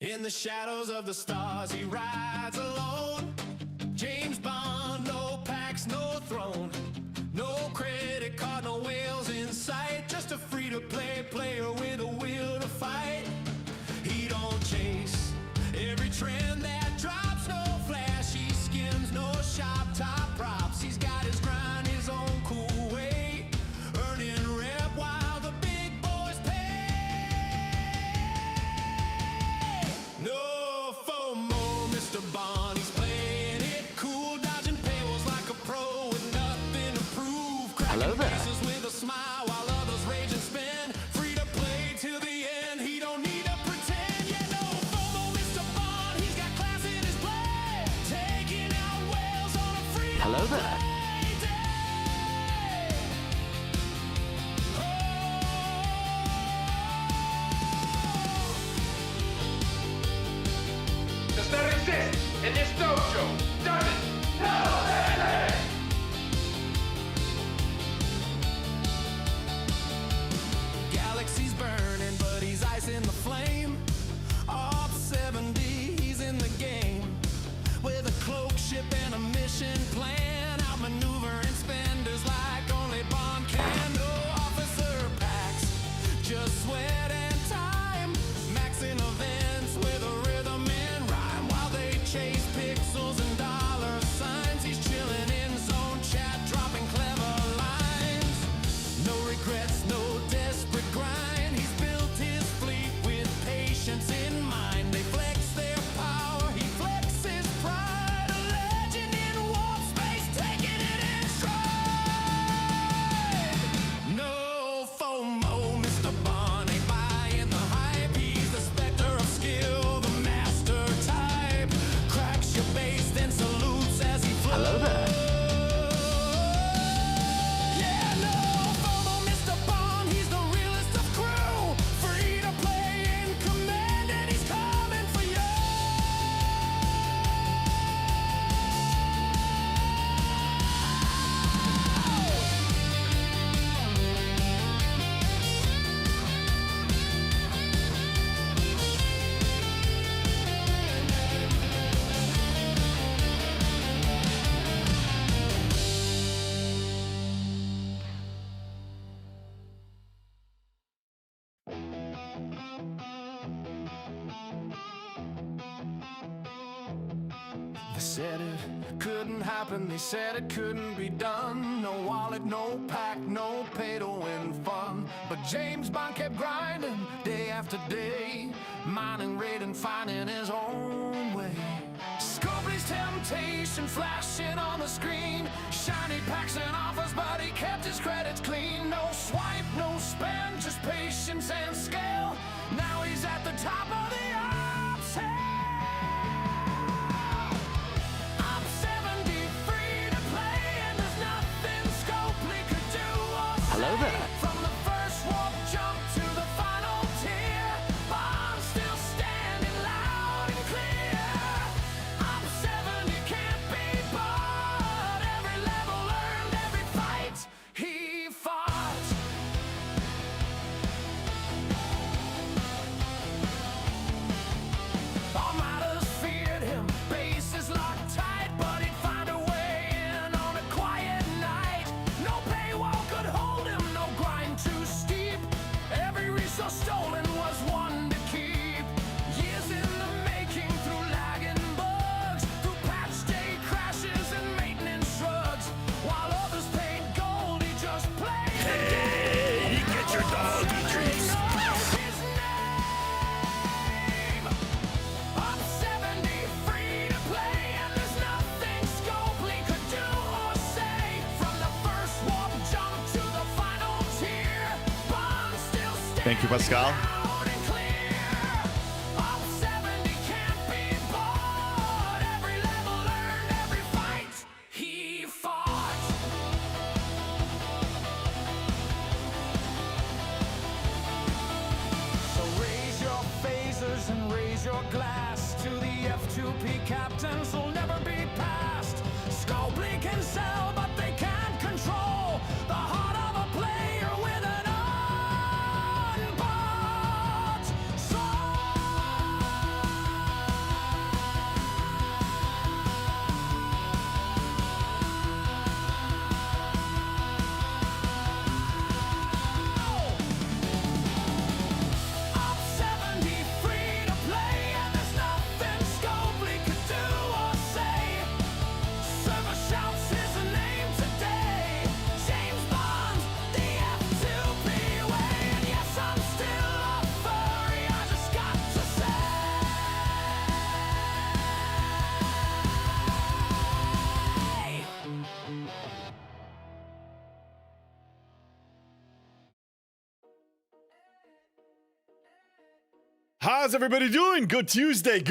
In the shadows of the stars he rides alone. James Bond, no packs, no throne. No credit card, no whales in sight. Just a free-to-play player with a will to fight. He don't chase every trend that drops. No flashy skins, no shop top props. He's got his grind, his own cool way, earning rep while the big boys pay. No FOMO, Mr. Bond, he's playing it cool, dodging paywalls like a pro with nothing to prove. Hello there. Faces with a smile while others rage and spin. Free to play till the end, he don't need to pretend. Yeah, no FOMO, Mr. Bond, he's got class in his play, taking out whales on a free to Hello there. play day. Does not exist in this dojo, does it? No, Galaxy's burning, but he's ice in the flame. Off 70, he's in the game. With a cloak, ship, and a mission plan. Outmaneuvering spenders like only Bond can. No officer packs, just sweat and time. Maxing events with a rhythm and rhyme. While they chase pixels and dollar signs, he's chilling in zone chat, dropping clever lines. No regrets, no desperate grind. He's built his fleet with patience in mind. They flex their power, he flexes pride. A legend in warp space, taking it in stride. No FOMO, Mr. Bond, ain't buying the hype. He's the specter of skill, the master type. Cracks your base, then salutes as he flows. Hello there. Yeah, no FOMO, Mr. Bond, he's the realest of crew. Free to play in command, and he's coming for you. They said it couldn't happen, they said it couldn't be done. No wallet, no pack, no pay to win fun. But James Bond kept grinding day after day, mining, raiding, finding his own way. Scopely's temptation flashing on the screen, shiny packs and offers, but he kept his credits clean. No swipe, no spend, just patience and scale. Now he's at the top of the ops I'm 70, free to play, and there's nothing Scopely could do or say. Hello there. From the first warp jump to the final tier, Bond's still standing loud and clear. Op 70 can't be bought. Every level earned, every fight he fought. All matters feared him, bases locked tight, but he'd find a way in on a quiet night. No paywall could hold him, no grind too steep. Every resource stolen was one to keep. Years in the making, through lagging bugs, through patch day crashes and maintenance shrugs. While others paid gold, he just played. Hey, get your doggy treats. His name. Up 70, free to play, and there's nothing Scopely could do or say. From the first warp jump to the final tier, Bond still stands Thank you, Pascal. loud and clear. Up 70 can't be bought. Every level earned, every fight he fought. So raise your phasers and raise your glass to the F2P captains who'll never be passed. Scopely can sell, but they can't control the heart of a player with an unbought How's everybody doing? Good Tuesday,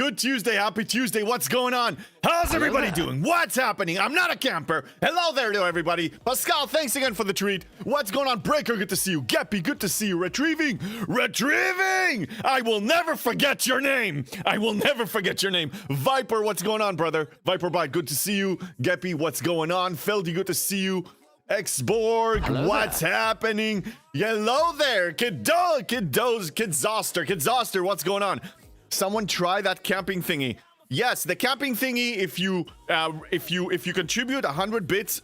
happy Tuesday. What's going on? How's everybody doing? What's happening? I'm not a camper. Hello there to everybody. Pascal, thanks again for the treat. What's going on? Breaker, good to see you. Geppy, good to see you. Retrieving. I will never forget your name. Viper, what's going on, brother? Viper Bite, good to see you. Geppy, what's going on? Feldy, good to see you. Xborg, what's happening? Hello there, Kidzoster, what's going on? Someone try that camping thingy. Yes, the camping thingy. If you contribute 100 bits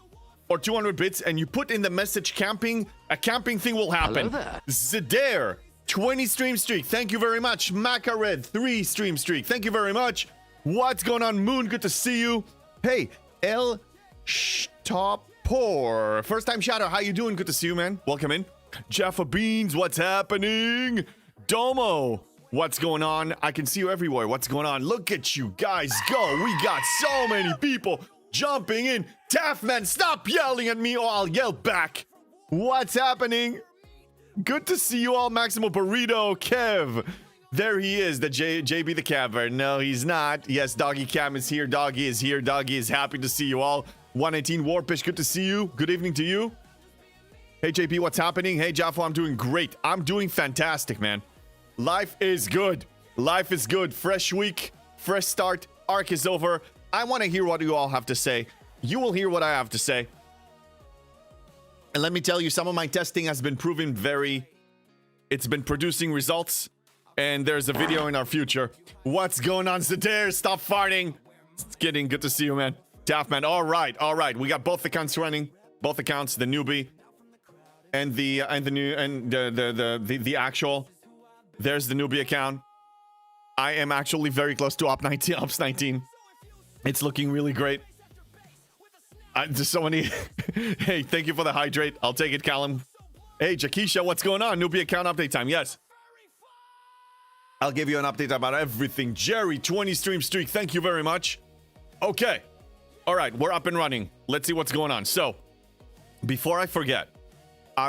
or 200 bits and you put in the message camping, a camping thing will happen. Zedare, 20 stream streak. Thank you very much. Macared, 3 stream streak. Thank you very much. What's going on, Moon? Good to see you. Hey, El Stop. Poor first time shadow, how you doing? Good to see you, man. Welcome in. Jaffa Beans, what's happening? Domo, what's going on? I can see you everywhere. What's going on? Look at you guys go. We got so many people jumping in. Taffman, stop yelling at me or I'll yell back. What's happening? Good to see you all. Maximo Burrito, Kev. There he is, the JB the Cavern. No, he's not. Yes, Doggy Cam is here. Doggy is here. Doggy is happy to see you all. 118 Warpish, good to see you. Good evening to you. Hey, JP, what's happening? Hey, Jaffo, I'm doing great. I'm doing fantastic, man. Life is good. Life is good. Fresh week, fresh start. Arc is over. I want to hear what you all have to say. You will hear what I have to say. And let me tell you, some of my testing has been proven it's been producing results. And there's a video in our future. What's going on, Zedare? Stop farting. It's getting good to see you, man. Taffman, all right. We got both accounts running, both accounts, the newbie and the actual. There's the newbie account. I am actually very close to Ops 19. It's looking really great. There's so many. Hey, thank you for the hydrate. I'll take it, Callum. Hey, Jakisha, what's going on? Newbie account update time. Yes. I'll give you an update about everything. Jerry, 20 stream streak. Thank you very much. Okay. All right, we're up and running. Let's see what's going on. So, before I forget,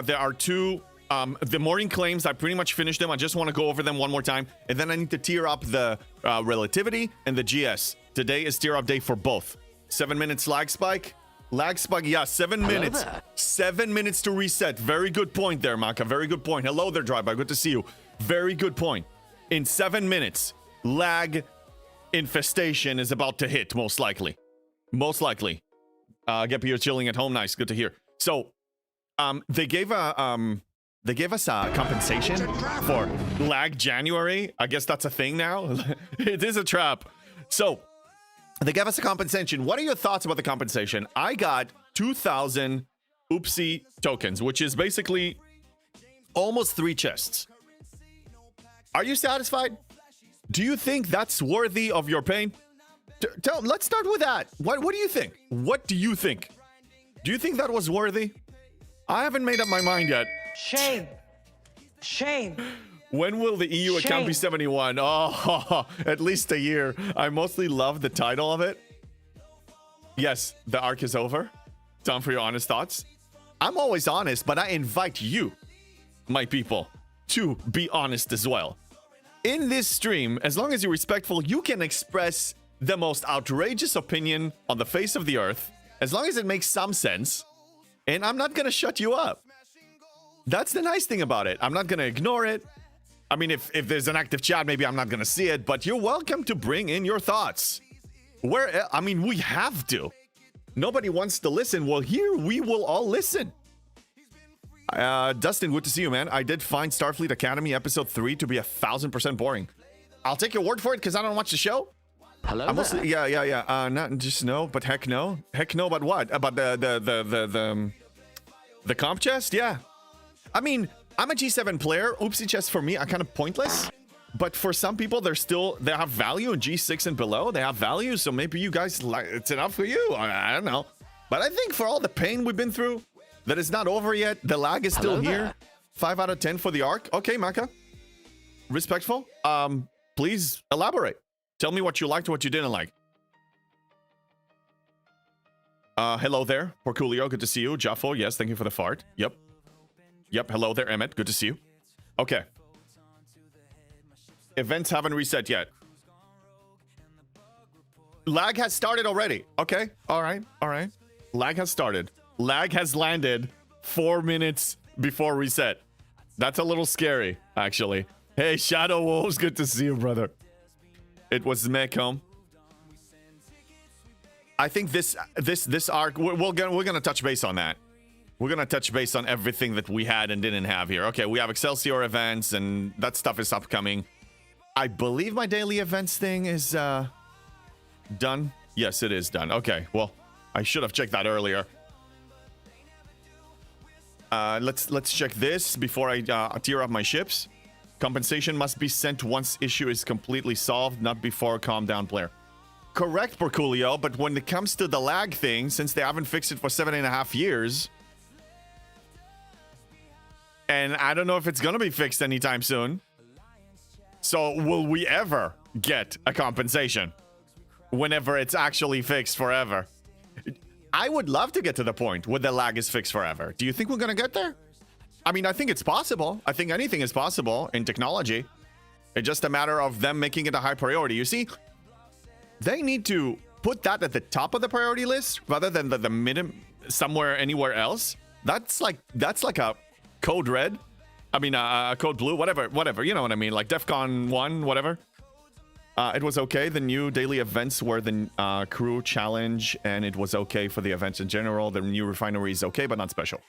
there are two, the morning claims. I pretty much finished them. I just want to go over them one more time. And then I need to tier up the relativity and the GS. Today is tier up day for both. 7 minutes lag spike. Lag spike, yeah, 7 minutes. 7 minutes to reset. Very good point there, Maka. Very good point. Hello there, Drive-By. Good to see you. Very good point. In 7 minutes, lag infestation is about to hit, most likely. Most likely. Geppy, you're chilling at home. Nice. Good to hear. So, they gave us a compensation for lag January. I guess that's a thing now. It is a trap. So, they gave us a compensation. What are your thoughts about the compensation? I got 2,000 Oopsie tokens, which is basically almost 3 chests. Are you satisfied? Do you think that's worthy of your pain? Let's start with that. What do you think? What do you think? Do you think that was worthy? I haven't made up my mind yet. Shame. When will the EU account be 71? Oh, at least a year. I mostly love the title of it. Yes, the arc is over. Time for your honest thoughts. I'm always honest, but I invite you, my people, to be honest as well. In this stream, as long as you're respectful, you can express the most outrageous opinion on the face of the earth, as long as it makes some sense, and I'm not gonna shut you up. That's the nice thing about it. I'm not gonna ignore it. I mean, if there's an active chat, maybe I'm not gonna see it, but you're welcome to bring in your thoughts. I mean, we have to. Nobody wants to listen. Well, here we will all listen. Dustin, good to see you, man. I did find Starfleet Academy episode 3 to be 1,000% boring. I'll take your word for it because I don't watch the show. Hello. Mostly, yeah. Not just no, but heck no. Heck no, but what? About the comp chest? Yeah. I mean, I'm a G7 player. Oopsie chests for me are kind of pointless. But for some people, they have value in G6 and below. They have value, so maybe you guys it's enough for you. I don't know. But I think for all the pain we've been through, that is not over yet. The lag is still here. 5 out of 10 for the arc. Okay, Maka. Respectful. Please elaborate. Tell me what you liked, what you didn't like. Hello there, Porculio. Good to see you. Jaffo, yes, thank you for the fart. Yep. Hello there, Emmett. Good to see you. Okay. Events haven't reset yet. Lag has started already. Okay. All right. All right. Lag has started. Lag has landed 4 minutes before reset. That's a little scary, actually. Hey, Shadow Wolves, good to see you, brother. It was Mecom. I think this arc, we're gonna touch base on that. We're gonna touch base on everything that we had and didn't have here. Okay, we have Excelsior events, and that stuff is upcoming. I believe my daily events thing is done. Yes, it is done. Okay, well, I should have checked that earlier. Let's check this before I tear up my ships. Compensation must be sent once issue is completely solved, not before calm down player. Correct, Perculio, but when it comes to the lag thing, since they haven't fixed it for 7.5 years, and I don't know if it's gonna be fixed anytime soon. So will we ever get a compensation whenever it's actually fixed forever? I would love to get to the point where the lag is fixed forever. Do you think we're gonna get there? I mean, I think it's possible. I think anything is possible in technology. It's just a matter of them making it a high priority. You see, they need to put that at the top of the priority list rather than the minimum somewhere anywhere else. That's like a code red. I mean, code blue, whatever. You know what I mean? Like DEFCON 1, whatever. It was okay. The new daily events were the crew challenge, and it was okay for the events in general. The new refinery is okay, but not special.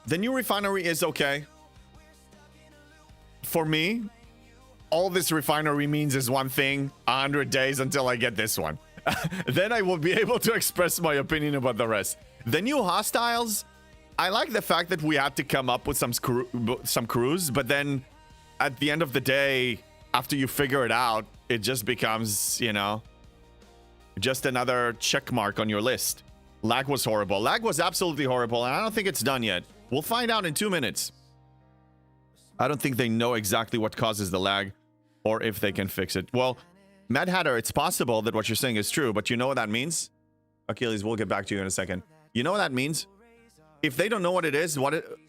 The new refinery is okay. For me, all this refinery means is one thing, 100 days until I get this one. Then I will be able to express my opinion about the rest. The new hostiles, I like the fact that we had to come up with some crews, but then at the end of the day, after you figure it out, it just becomes, you know, just another check mark on your list. Lag was horrible. Lag was absolutely horrible, and I don't think it's done yet. We'll find out in 2 minutes. I don't think they know exactly what causes the lag or if they can fix it. Well, Mad Hatter, it's possible that what you're saying is true, but you know what that means? Achilles, we'll get back to you in a second. You know what that means? If they don't know what it is,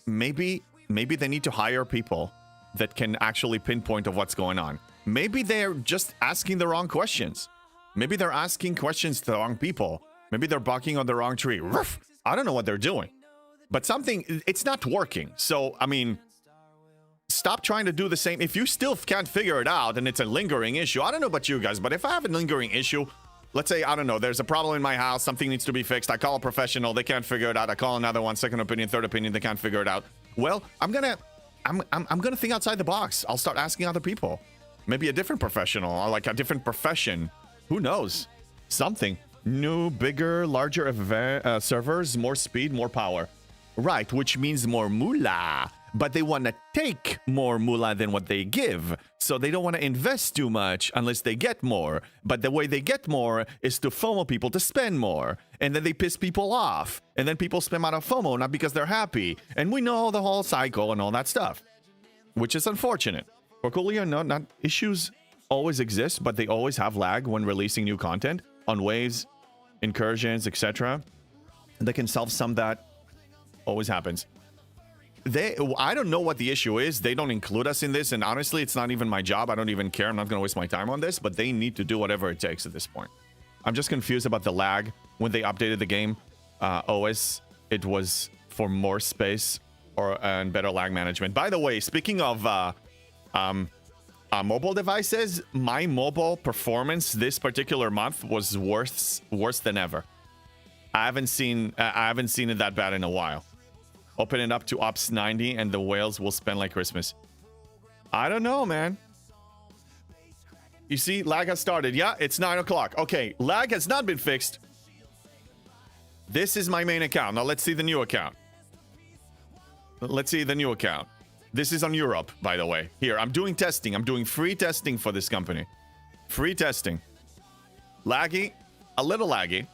maybe they need to hire people that can actually pinpoint of what's going on. Maybe they're just asking the wrong questions. Maybe they're asking questions to the wrong people. Maybe they're barking on the wrong tree. Ruff! I don't know what they're doing. But it's not working. So, I mean, stop trying to do the same. If you still can't figure it out and it's a lingering issue, I don't know about you guys, but if I have a lingering issue, let's say, I don't know, there's a problem in my house, something needs to be fixed, I call a professional, they can't figure it out, I call another one, second opinion, third opinion, they can't figure it out. Well, I'm gonna think outside the box. I'll start asking other people. Maybe a different professional or like a different profession. Who knows? Something. New, bigger, larger servers, more speed, more power. Right, which means more moolah. But they want to take more moolah than what they give. So they don't want to invest too much unless they get more. But the way they get more is to FOMO people to spend more. And then they piss people off. And then people spend out of FOMO, not because they're happy. And we know the whole cycle and all that stuff. Which is unfortunate. For Coolio, no, not issues always exist, but they always have lag when releasing new content on waves, incursions, etc. They can solve some that always happens. I don't know what the issue is. They don't include us in this, and honestly, it's not even my job. I don't even care. I'm not going to waste my time on this, but they need to do whatever it takes at this point. I'm just confused about the lag. When they updated the game OS, it was for more space and better lag management. By the way, speaking of mobile devices, my mobile performance this particular month was worse than ever. I haven't seen it that bad in a while. Open it up to Ops 90 and the whales will spend like Christmas. I don't know, man. You see, lag has started. Yeah, it's 9 o'clock. Okay, lag has not been fixed. This is my main account. Now let's see the new account. Let's see the new account. This is on Europe, by the way. Here, I'm doing testing. I'm doing free testing for this company. Free testing. Laggy. A little laggy.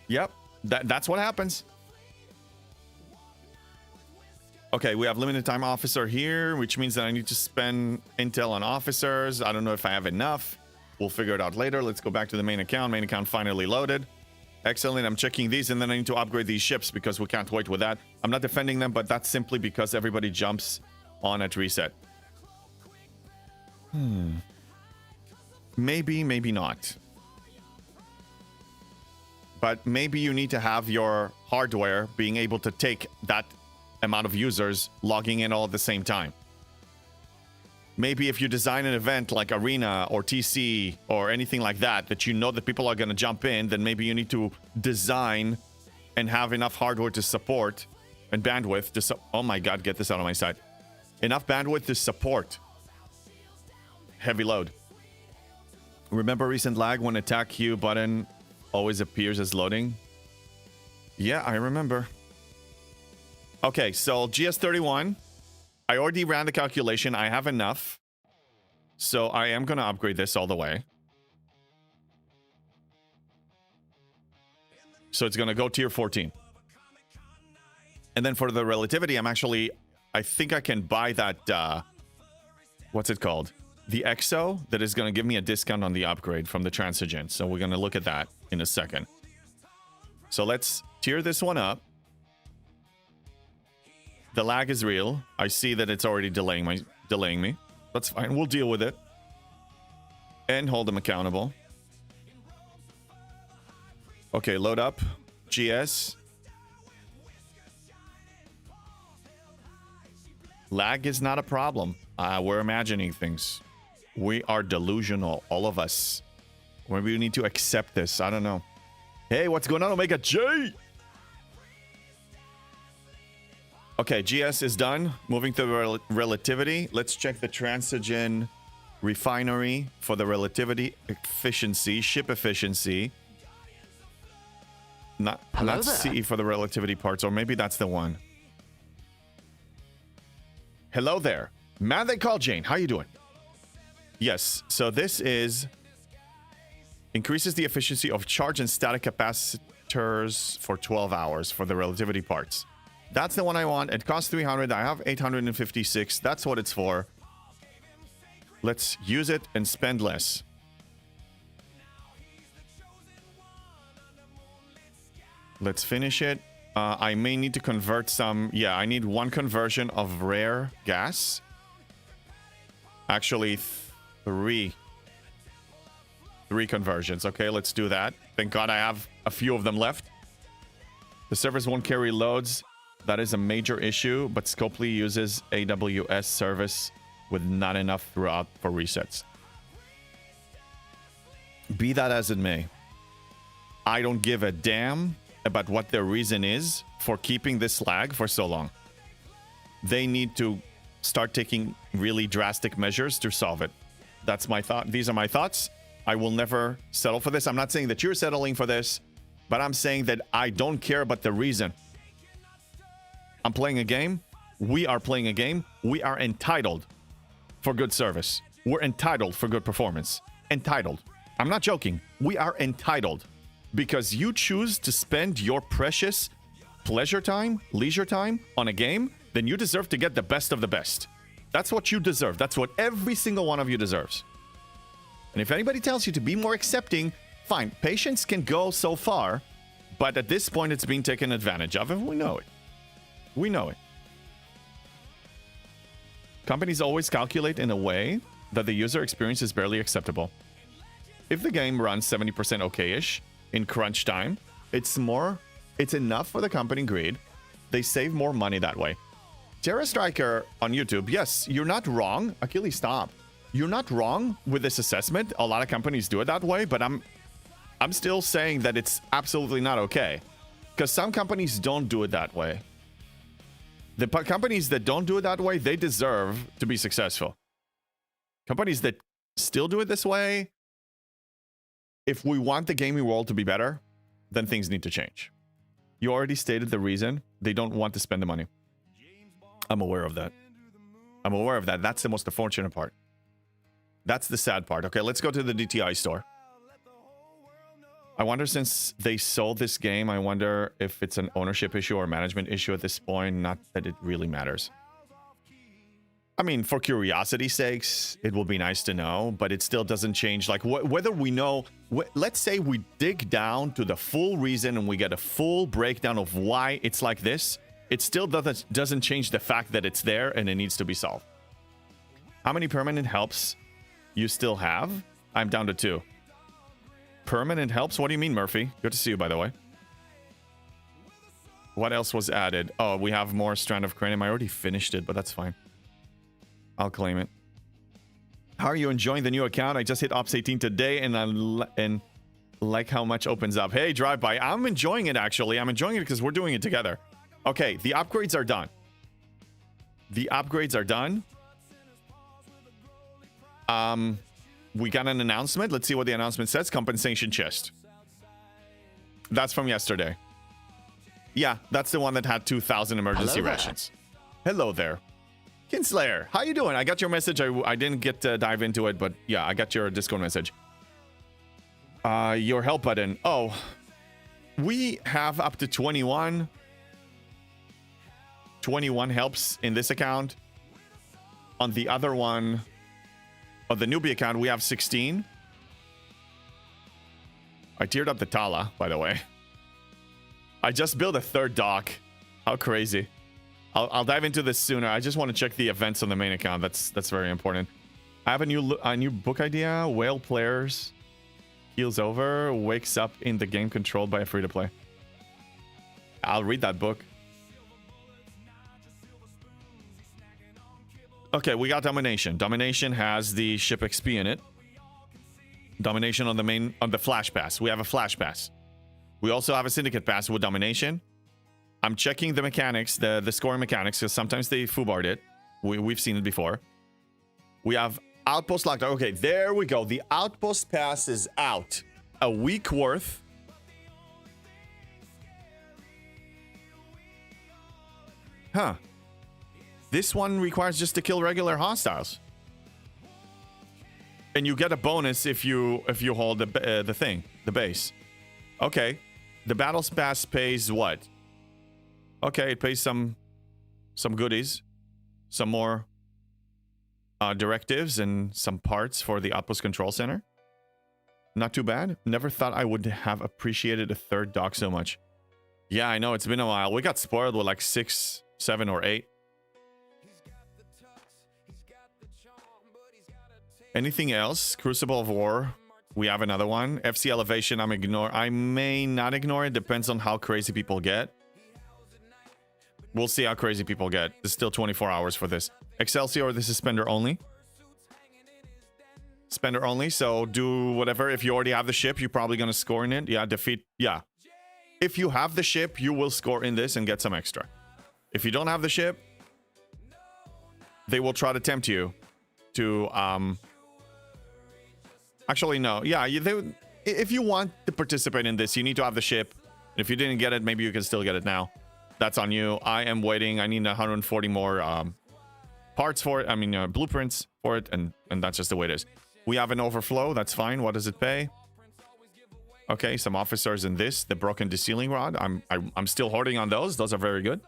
Yep, that's what happens. Okay, we have limited time officer here, which means that I need to spend intel on officers. I don't know if I have enough. We'll figure it out later. Let's go back to the main account. Main account finally loaded. Excellent. I'm checking these, and then I need to upgrade these ships because we can't wait with that. I'm not defending them, but that's simply because everybody jumps on at reset. Maybe, maybe not. But maybe you need to have your hardware being able to take that amount of users logging in all at the same time. Maybe if you design an event like Arena or TC or anything like that, that you know that people are going to jump in, then maybe you need to design and have enough hardware to support and bandwidth to oh my god, get this out of my sight. Enough bandwidth to support heavy load. Remember recent lag when attack Q button always appears as loading? Yeah, I remember. Okay, so GS31. I already ran the calculation. I have enough. So I am going to upgrade this all the way. So it's going to go tier 14. And then for the relativity, I think I can buy that, what's it called? The EXO that is going to give me a discount on the upgrade from the Transigen. So we're going to look at that in a second. So let's tier this one up. The lag is real. I see that it's already delaying me. That's fine. We'll deal with it. And hold them accountable. Okay, load up. GS. Lag is not a problem. We're imagining things. We are delusional, all of us. Maybe we need to accept this. I don't know. Hey, what's going on, Omega J? Okay, GS is done. Moving to relativity. Let's check the Transigen refinery for the relativity efficiency, ship efficiency. Not CE for the relativity parts, or maybe that's the one. Hello there. Man they call Jane. How you doing? Yes, so this is increases the efficiency of charge and static capacitors for 12 hours for the relativity parts. That's the one I want. It costs 300. I have 856. That's what it's for. Let's use it and spend less. Let's finish it. I may need to convert some. Yeah, I need one conversion of rare gas. Actually, three conversions. Okay, let's do that. Thank God I have a few of them left. The servers won't carry loads. That is a major issue, but Scopely uses AWS service with not enough throughout for resets. Be that as it may, I don't give a damn about what their reason is for keeping this lag for so long. They need to start taking really drastic measures to solve it. That's my thought. These are my thoughts. I will never settle for this. I'm not saying that you're settling for this, but I'm saying that I don't care about the reason. I'm playing a game. We are playing a game. We are entitled for good service. We're entitled for good performance. Entitled. I'm not joking. We are entitled because you choose to spend your precious pleasure time, leisure time on a game, then you deserve to get the best of the best. That's what you deserve. That's what every single one of you deserves. And if anybody tells you to be more accepting, fine. Patience can go so far, but at this point it's being taken advantage of, and we know it. We know it. Companies always calculate in a way that the user experience is barely acceptable. If the game runs 70% okay-ish in crunch time, it's enough for the company greed. They save more money that way. Terra Striker on YouTube, yes, you're not wrong. Achilles, stop. You're not wrong with this assessment. A lot of companies do it that way, but I'm still saying that it's absolutely not okay. Because some companies don't do it that way. The companies that don't do it that way, they deserve to be successful. Companies that still do it this way, if we want the gaming world to be better, then things need to change. You already stated the reason. They don't want to spend the money. I'm aware of that. I'm aware of that. That's the most unfortunate part. That's the sad part. Okay, let's go to the DTI store. I wonder, since they sold this game, I wonder if it's an ownership issue or management issue at this point. Not that it really matters. I mean, for curiosity's sakes, it will be nice to know, but it still doesn't change. Like whether we know, let's say we dig down to the full reason and we get a full breakdown of why it's like this. It still doesn't change the fact that it's there and it needs to be solved. How many permanent helps you still have? I'm down to 2. Permanent helps? What do you mean, Murphy? Good to see you, by the way. What else was added? Oh, we have more Strand of Cranium. I already finished it, but that's fine. I'll claim it. How are you enjoying the new account? I just hit Ops 18 today, and like how much opens up. Hey, Drive-By. I'm enjoying it, actually. I'm enjoying it because we're doing it together. Okay, the upgrades are done. The upgrades are done. We got an announcement. Let's see what the announcement says. Compensation chest. That's from yesterday. Yeah, that's the one that had 2,000 emergency rations. Hello there. Kinslayer, how you doing? I got your message. I didn't get to dive into it, but yeah, I got your Discord message. Your help button. Oh, we have up to 21 helps in this account. On the other one, on the newbie account, we have 16. I tiered up the Tala, by the way. I just built a 3rd dock. How crazy. I'll dive into this sooner. I just want to check the events on the main account. That's very important. I have a new book idea. Whale players heals over, wakes up in the game controlled by a free-to-play. I'll read that book. Okay, we got Domination. Domination has the ship XP in it. Domination on the Flash Pass. We have a Flash Pass. We also have a Syndicate Pass with Domination. I'm checking the mechanics, the scoring mechanics, because sometimes they foobarred it. We've seen it before. We have Outpost locked. Okay, there we go. The Outpost Pass is out. A week worth. Huh. This one requires just to kill regular hostiles. And you get a bonus if you hold the thing, the base. Okay. The Battles Pass pays what? Okay, it pays some goodies, some more directives, and some parts for the Outpost Control Center. Not too bad. Never thought I would have appreciated a 3rd dock so much. Yeah, I know, it's been a while. We got spoiled with like 6, 7, or 8. Anything else? Crucible of War. We have another one. FC Elevation, I may not ignore it. Depends on how crazy people get. We'll see how crazy people get. There's still 24 hours for this. Excelsior, this is spender only. Spender only, so do whatever. If you already have the ship, you're probably going to score in it. Yeah, defeat. Yeah. If you have the ship, you will score in this and get some extra. If you don't have the ship, they will try to tempt you to... Actually, no. Yeah, if you want to participate in this, you need to have the ship. If you didn't get it, maybe you can still get it now. That's on you. I am waiting. I need 140 more parts for it. I mean, blueprints for it, and that's just the way it is. We have an overflow. That's fine. What does it pay? Okay, some officers in this. The broken de-sealing rod. I'm still hoarding on those. Those are very good.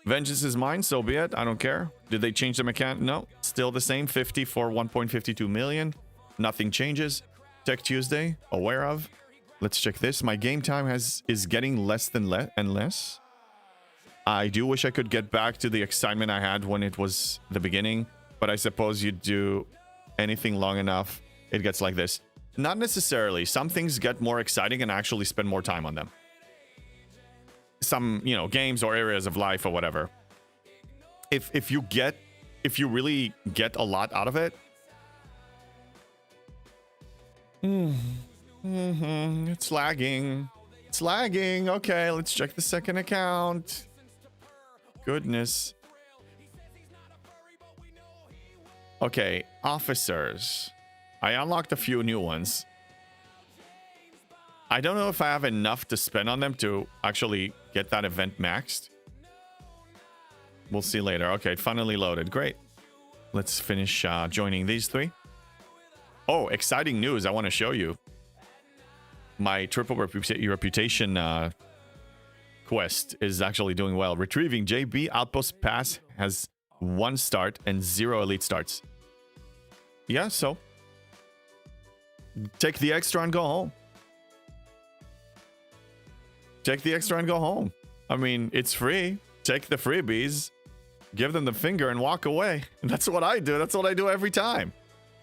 Vengeance is mine. So be it. I don't care. Did they change the mechanic? No. Still the same. 50 for 1.52 million. Nothing changes. Tech Tuesday. Aware of. Let's check this. My game time is getting less than less. I do wish I could get back to the excitement I had when it was the beginning, but I suppose you do anything long enough, it gets like this. Not necessarily. Some things get more exciting and actually spend more time on them. Some, games or areas of life or whatever. If you really get a lot out of it, it's lagging. It's lagging. Okay, let's check the second account. Goodness. Okay, officers. I unlocked a few new ones. I don't know if I have enough to spend on them to actually get that event maxed. We'll see later. Okay, it finally loaded. Great. Let's finish joining these 3. Oh, exciting news. I want to show you. My triple reputation quest is actually doing well. Retrieving JB Outpost Pass has 1 start and 0 elite starts. Yeah, so take the extra and go home. Take the extra and go home. I mean, it's free. Take the freebies, give them the finger, and walk away. And that's what I do. That's what I do every time.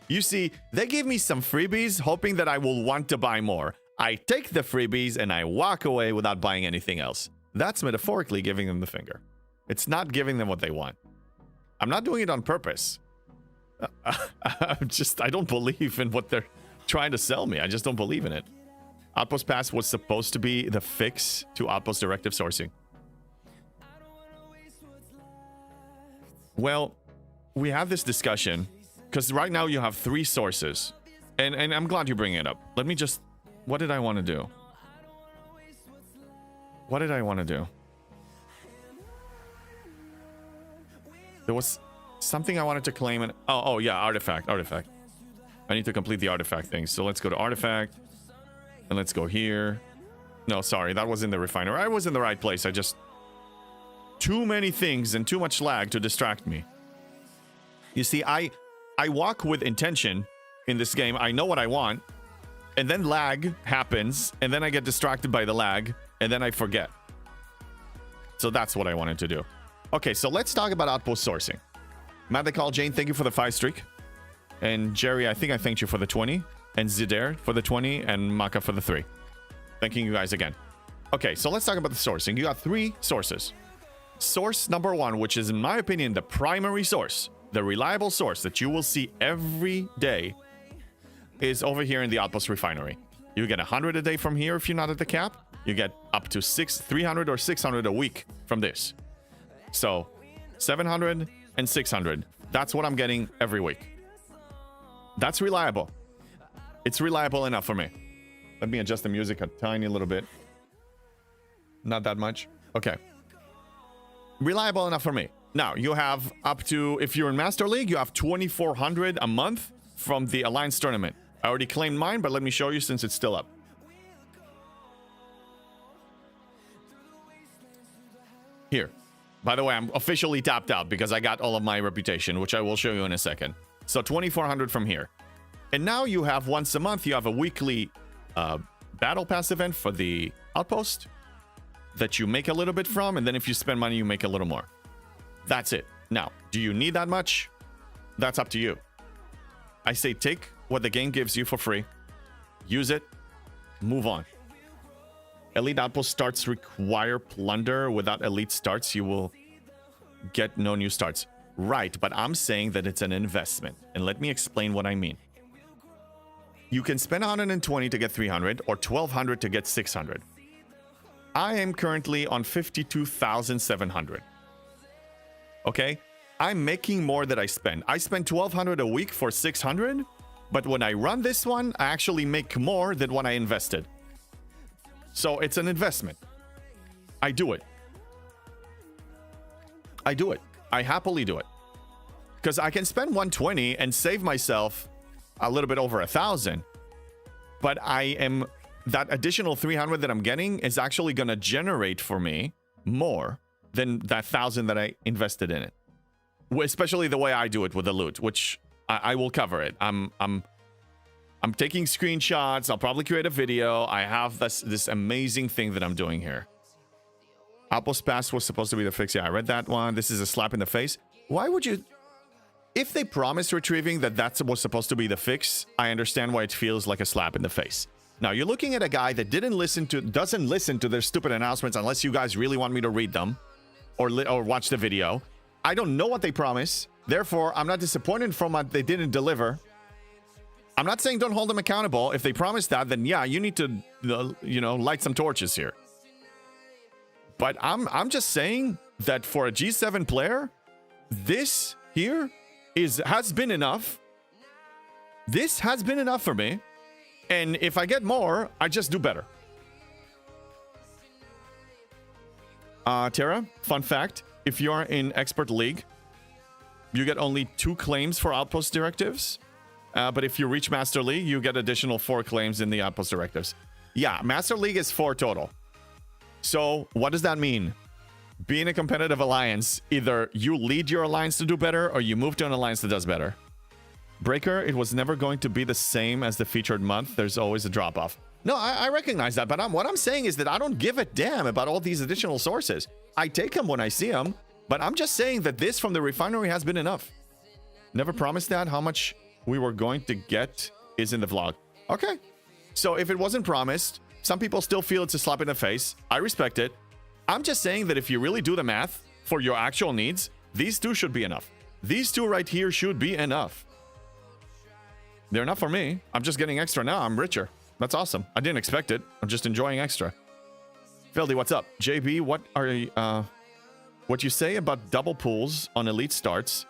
You see, they give me some freebies, hoping that I will want to buy more. I take the freebies and I walk away without buying anything else. That's metaphorically giving them the finger. It's not giving them what they want. I'm not doing it on purpose. I don't believe in what they're trying to sell me. I just don't believe in it. Outpost Pass was supposed to be the fix to Outpost Directive sourcing. Well, we have this discussion because right now you have 3 sources. And I'm glad you bring it up. Let me just... What did I want to do? What did I want to do? There was something I wanted to claim. And oh yeah, artifact. I need to complete the artifact thing. So let's go to artifact. And let's go here. No, sorry. That was in the refiner. I was in the right place. I just... Too many things and too much lag to distract me. You see, I walk with intention in this game. I know what I want. And then lag happens. And then I get distracted by the lag. And then I forget. So that's what I wanted to do. Okay, so let's talk about outpost sourcing. Matt they call Jane, thank you for the 5 streak. And Jerry, I think I thanked you for the 20. And Zidair for the 20. And Maka for the 3. Thanking you guys again. Okay, so let's talk about the sourcing. You got 3 sources. Source number 1, which is in my opinion the primary source, the reliable source that you will see every day, is over here in the Outpost Refinery. You get 100 a day from here if you're not at the cap. You get up to 300 or 600 a week from this. So 700 and 600. That's what I'm getting every week. That's reliable. It's reliable enough for me. Let me adjust the music a tiny little bit. Not that much. Okay. Reliable enough for me. Now, you have up to, if you're in Master League, you have 2,400 a month from the Alliance Tournament. I already claimed mine, but let me show you since it's still up. Here. By the way, I'm officially tapped out because I got all of my reputation, which I will show you in a second. So 2,400 from here. And now you have once a month, you have a weekly Battle Pass event for the Outpost that you make a little bit from, and then if you spend money, you make a little more. That's it. Now, do you need that much? That's up to you. I say take what the game gives you for free, use it, move on. Elite Outpost starts require plunder. Without elite starts, you will get no new starts. Right, but I'm saying that it's an investment, and let me explain what I mean. You can spend 120 to get 300, or 1,200 to get 600. I am currently on 52,700. Okay? I'm making more than I spend. I spend 1,200 a week for 600, but when I run this one, I actually make more than what I invested. So it's an investment. I do it. I do it. I happily do it. Because I can spend 120 and save myself a little bit over 1,000. But that additional 300 that I'm getting is actually going to generate for me more than that 1,000 that I invested in it. Especially the way I do it with the loot, which I will cover it. I'm taking screenshots. I'll probably create a video. I have this amazing thing that I'm doing here. Outpost Pass was supposed to be the fix. Yeah, I read that one. This is a slap in the face. Why would you... If they promised retrieving that was supposed to be the fix, I understand why it feels like a slap in the face. Now, you're looking at a guy that doesn't listen to their stupid announcements unless you guys really want me to read them or watch the video. I don't know what they promise. Therefore, I'm not disappointed from what they didn't deliver. I'm not saying don't hold them accountable. If they promise that, then yeah, you need to, light some torches here. But I'm just saying that for a G7 player, this here has been enough. This has been enough for me. And if I get more, I just do better. Tara, fun fact. If you are in Expert League, you get only 2 claims for Outpost Directives. But if you reach Master League, you get additional 4 claims in the Outpost Directives. Yeah, Master League is 4 total. So what does that mean? Be in a competitive alliance. Either you lead your alliance to do better or you move to an alliance that does better. Breaker, it was never going to be the same as the featured month. There's always a drop-off. No, I recognize that, but what I'm saying is that I don't give a damn about all these additional sources. I take them when I see them, but I'm just saying that this from the refinery has been enough. Never promised that. How much we were going to get is in the vlog. Okay. So if it wasn't promised, some people still feel it's a slap in the face. I respect it. I'm just saying that if you really do the math for your actual needs, these two should be enough. These two right here should be enough. They're enough for me. I'm just getting extra now. I'm richer. That's awesome. I didn't expect it. I'm just enjoying extra. Feldy, what's up? JB, what you say about double pulls on elite starts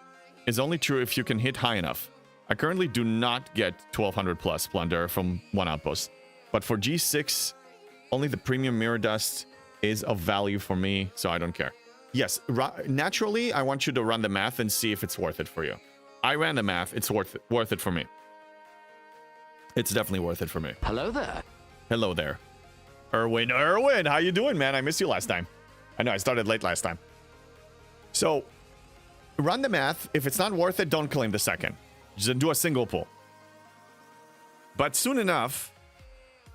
is only true if you can hit high enough. I currently do not get 1200 plus plunder from one outpost, but for G6, only the premium mirror dust is of value for me, so I don't care. Yes, naturally, I want you to run the math and see if it's worth it for you. I ran the math. It's worth it for me. It's definitely worth it for me. Hello there. Hello there. Erwin, how you doing, man? I missed you last time. I know, I started late last time. So, run the math. If it's not worth it, don't claim the second. Just do a single pull. But soon enough,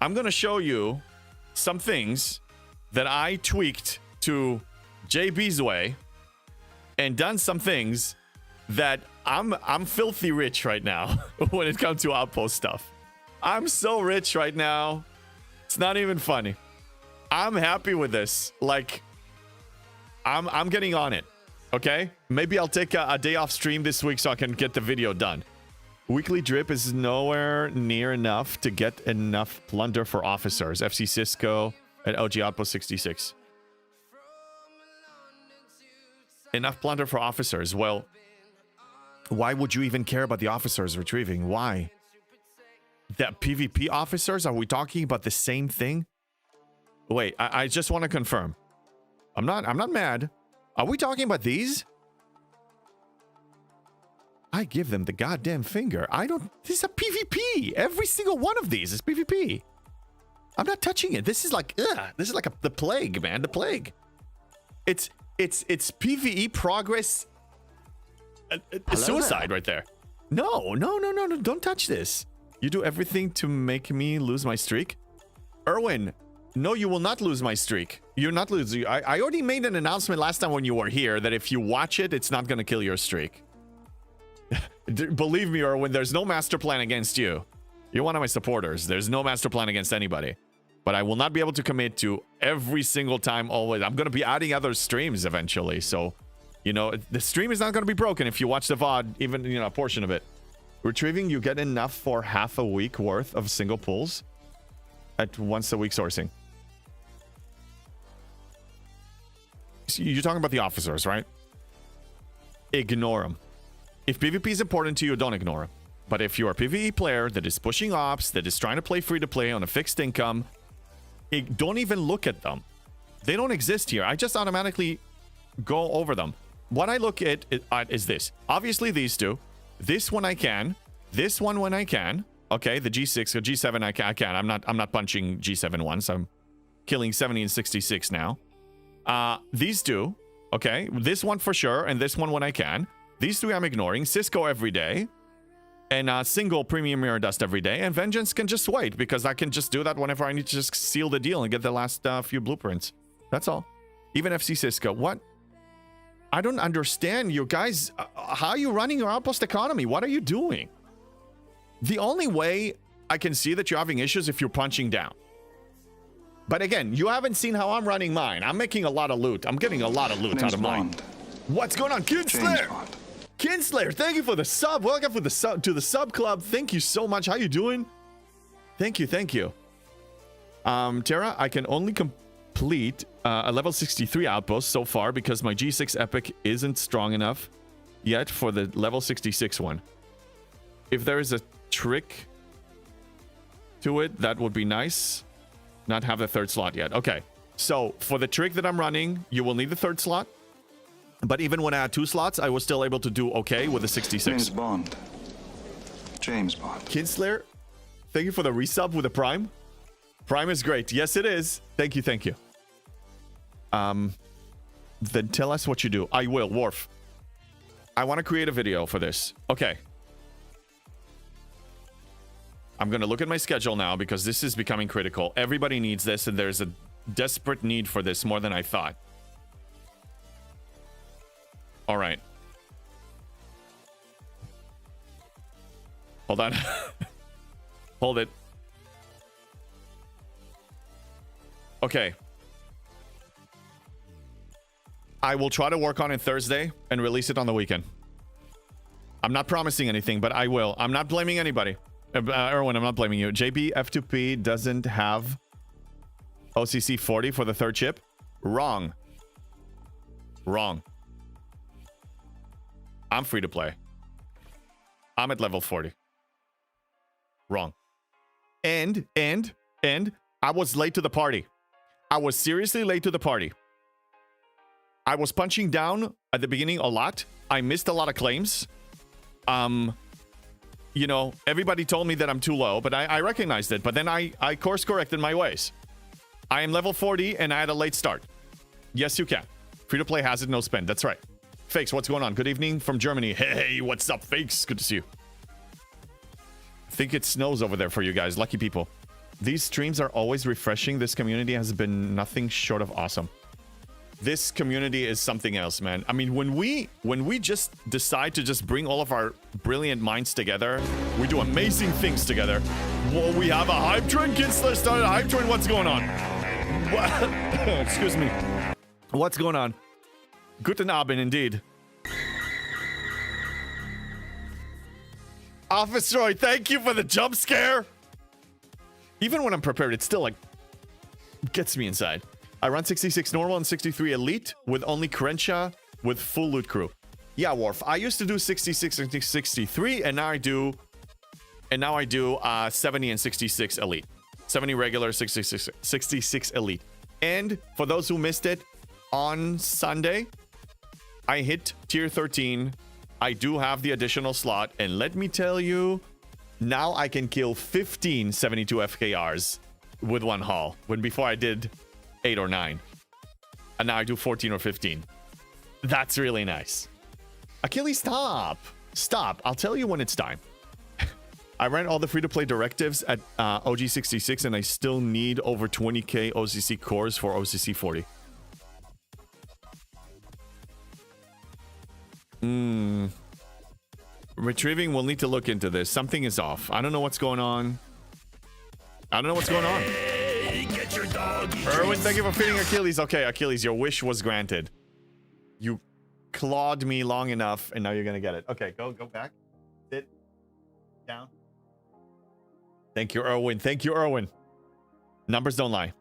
I'm going to show you some things that I tweaked to JB's way and done some things that I'm filthy rich right now when it comes to outpost stuff. I'm so rich right now. It's not even funny. I'm happy with this. Like, I'm getting on it. Okay? Maybe I'll take a day off stream this week so I can get the video done. Weekly drip is nowhere near enough to get enough plunder for officers. FC Cisco and OG Outpost 66. Enough plunder for officers. Well, why would you even care about the officers retrieving? Why? That PvP officers? Are we talking about the same thing? Wait, I just want to confirm. I'm not mad. Are we talking about these? I give them the goddamn finger. This is a PvP. Every single one of these is PvP. I'm not touching it. This is like, this is like the plague, man. The plague. It's PvE progress. Suicide right there. No. Don't touch this. You do everything to make me lose my streak? Erwin, no, you will not lose my streak. You're not losing. I already made an announcement last time when you were here that if you watch it, it's not going to kill your streak. Believe me, Erwin, there's no master plan against you. You're one of my supporters. There's no master plan against anybody. But I will not be able to commit to every single time, always. I'm going to be adding other streams eventually. So, you know, the stream is not going to be broken if you watch the VOD, even, you know, a portion of it. Retrieving, you get enough for half a week worth of single pulls at once a week sourcing. So you're talking about the officers, right? Ignore them. If PvP is important to you, don't ignore them. But if you're a PvE player that is pushing ops, that is trying to play free to play on a fixed income, don't even look at them. They don't exist here. I just automatically go over them. What I look at is this. Obviously, these two. This one I can. This one when I can. Okay, the G6 or G7 I can. I'm not punching G7 once. I'm killing 70 and 66 now. These two. Okay, this one for sure, and this one when I can. These three I'm ignoring. Cisco every day. And single premium mirror dust every day. And Vengeance can just wait, because I can just do that whenever I need to just seal the deal and get the last few blueprints. That's all. Even FC Cisco. What? I don't understand you guys. How are you running your outpost economy? What are you doing? The only way I can see that you're having issues if you're punching down. But again, you haven't seen how I'm running mine. I'm making a lot of loot. I'm getting a lot of loot out of mine. What's going on? Kinslayer! Kinslayer, thank you for the sub. Welcome to the sub club. Thank you so much. How you doing? Thank you. Terra, I can only complete a level 63 outpost so far because my G6 epic isn't strong enough yet for the level 66 one. If there is a trick to it, that would be nice. Not have the third slot yet. Okay, so for the trick that I'm running, you will need the third slot. But even when I had 2 slots, I was still able to do okay with the 66. James Bond. Kinslayer, thank you for the resub with the Prime. Prime is great. Yes, it is. Thank you. Then tell us what you do. I will, Worf. I want to create a video for this. Okay. I'm going to look at my schedule now because this is becoming critical. Everybody needs this, and there's a desperate need for this more than I thought. All right. Hold on. Hold it. Okay. I will try to work on it Thursday and release it on the weekend. I'm not promising anything, but I will. I'm not blaming anybody. Erwin, I'm not blaming you. JB F2P doesn't have OCC 40 for the third chip. Wrong. Wrong. I'm free to play. I'm at level 40. Wrong. And I was late to the party. I was seriously late to the party. I was punching down at the beginning a lot. I missed a lot of claims. You know, everybody told me that I'm too low, but I recognized it. But then I course corrected my ways. I am level 40 and I had a late start. Yes, you can. Free to play has it, no spend. That's right. Fakes, what's going on? Good evening from Germany. Hey, what's up, Fakes? Good to see you. I think it snows over there for you guys. Lucky people. These streams are always refreshing. This community has been nothing short of awesome. This community is something else, man. I mean, when we just decide to just bring all of our brilliant minds together, we do amazing things together. Whoa, we have a hype train, kids. Let's start a hype train. What's going on? What? Excuse me. What's going on? Guten Abend, indeed. Officer Roy, thank you for the jump scare. Even when I'm prepared, it still like gets me inside. I run 66 normal and 63 elite with only Crenshaw with full loot crew. Yeah, Worf. I used to do 66 and 63, and now I do 70 and 66 elite. 70 regular, 66 elite. And for those who missed it, on Sunday, I hit tier 13. I do have the additional slot, and let me tell you, now I can kill 15 72 FKRs with one haul, when before I did 8 or 9. And now I do 14 or 15. That's really nice. Achilles, stop. Stop. I'll tell you when it's time. I ran all the free-to-play directives at OG66, and I still need over 20k OCC cores for OCC 40. Retrieving, we'll need to look into this. Something is off. I don't know what's going on. Hey, get your dog. Erwin, thank you for feeding Achilles. Okay, Achilles, your wish was granted. You clawed me long enough, and now you're gonna get it. Okay, go back. Sit down. Thank you, Erwin. Thank you, Erwin. Numbers don't lie.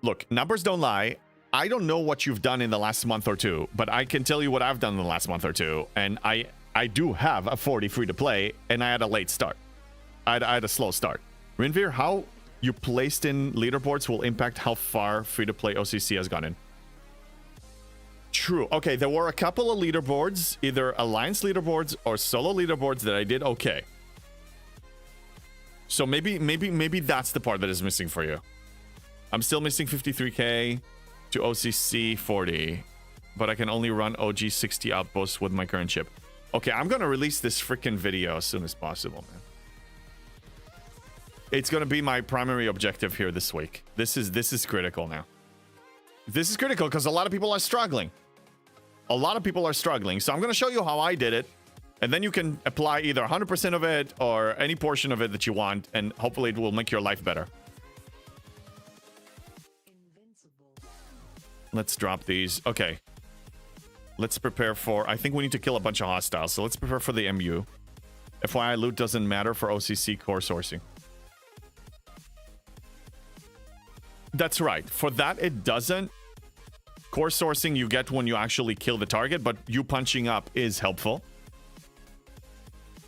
Look, numbers don't lie. I don't know what you've done in the last month or two, but I can tell you what I've done in the last month or two, and I do have a 40 free to play, and I had a late start. I had a slow start. Rinvir, how you placed in leaderboards will impact how far free to play OCC has gotten. True. Okay, there were a couple of leaderboards, either alliance leaderboards or solo leaderboards that I did okay. So maybe that's the part that is missing for you. I'm still missing 53k to OCC 40, but I can only run OG 60 outposts with my current chip. Okay, I'm gonna release this freaking video as soon as possible, man. It's gonna be my primary objective here this week. This is critical now. This is critical because a lot of people are struggling. A lot of people are struggling, so I'm gonna show you how I did it, and then you can apply either 100% of it or any portion of it that you want, and hopefully it will make your life better. Let's drop these. Okay. Let's prepare for... I think we need to kill a bunch of hostiles, so let's prepare for the MU. FYI, loot doesn't matter for OCC core sourcing. That's right. For that, it doesn't. Core sourcing you get when you actually kill the target, but you punching up is helpful.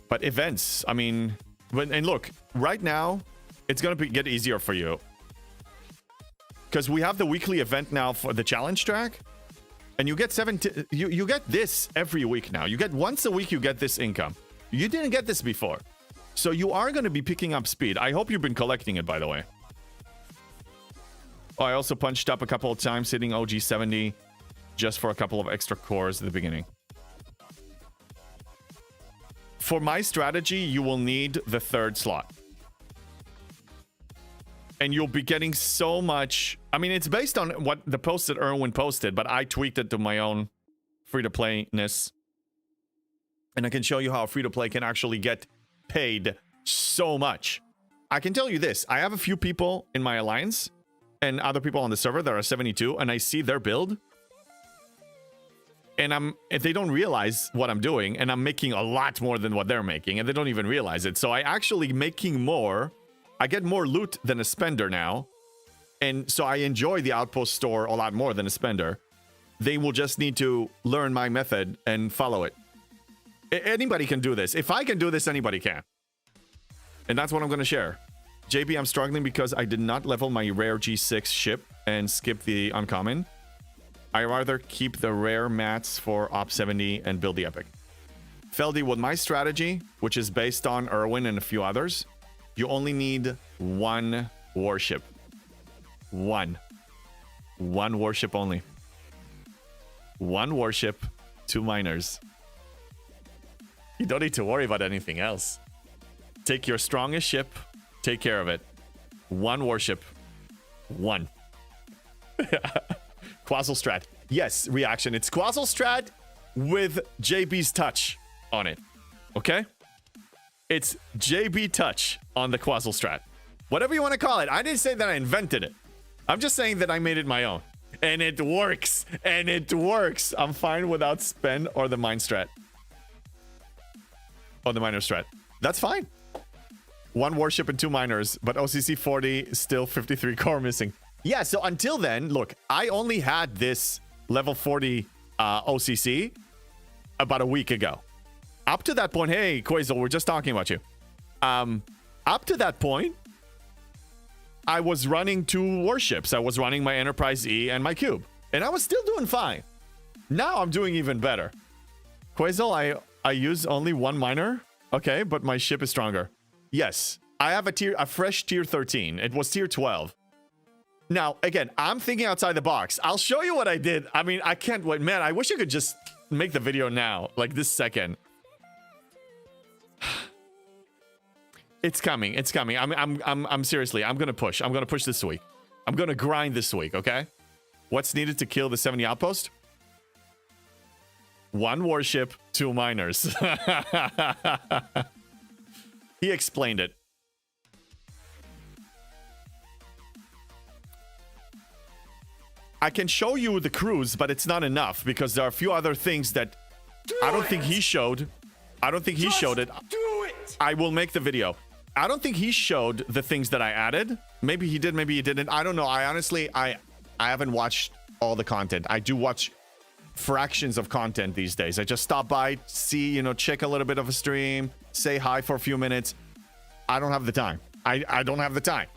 But events, I mean... And look, right now, it's going to get easier for you. Because we have the weekly event now for the challenge track, and you get you get this every week now. You get once a week, you get this income. You didn't get this before, so you are going to be picking up speed. I hope you've been collecting it, by the way. Oh, I also punched up a couple of times, hitting OG 70 just for a couple of extra cores at the beginning. For my strategy, you will need the third slot. And you'll be getting so much... I mean, it's based on what the post that Erwin posted, but I tweaked it to my own free-to-play-ness. And I can show you how free-to-play can actually get paid so much. I can tell you this. I have a few people in my alliance and other people on the server that are 72, and I see their build. And they don't realize what I'm doing, and I'm making a lot more than what they're making, and they don't even realize it. So I actually making more. I get more loot than a spender now. And so I enjoy the Outpost store a lot more than a spender. They will just need to learn my method and follow it. Anybody can do this. If I can do this, anybody can. And that's what I'm going to share. JB, I'm struggling because I did not level my rare G6 ship and skip the uncommon. I rather keep the rare mats for Op 70 and build the epic. Feldy, with my strategy, which is based on Erwin and a few others, you only need one warship. One warship only. One warship, 2 miners. You don't need to worry about anything else. Take your strongest ship, take care of it. One warship. One. Quazzle strat. Yes, reaction. It's Quazzle strat with JB's touch on it. Okay? It's JB touch on the Quazzle strat. Whatever you want to call it. I didn't say that I invented it. I'm just saying that I made it my own. And it works. And it works. I'm fine without spend or the mine strat. Oh, the miner strat. That's fine. One warship and 2 miners, but OCC 40, still 53 core missing. Yeah, so until then, look, I only had this level 40 OCC about a week ago. Up to that point, hey, Quazel, we're just talking about you. Up to that point, I was running 2 warships. I was running my Enterprise E and my Cube, and I was still doing fine. Now I'm doing even better. Quazel, I use only 1 miner. Okay, but my ship is stronger. Yes, I have a fresh tier 13. It was tier 12. Now, again, I'm thinking outside the box. I'll show you what I did. I mean, I can't wait. Man, I wish I could just make the video now, like this second. It's coming. It's coming. I'm seriously, I'm going to push. I'm going to push this week. I'm going to grind this week, okay? What's needed to kill the 70 outpost? 1 warship, 2 miners. He explained it. I can show you the crews, but it's not enough because there are a few other things that I don't think he showed. I don't think he showed it. Do it! I will make the video. I don't think he showed the things that I added. Maybe he did, maybe he didn't. I don't know. I honestly, I haven't watched all the content. I do watch fractions of content these days. I just stop by, see, you know, check a little bit of a stream, say hi for a few minutes. I don't have the time. I don't have the time.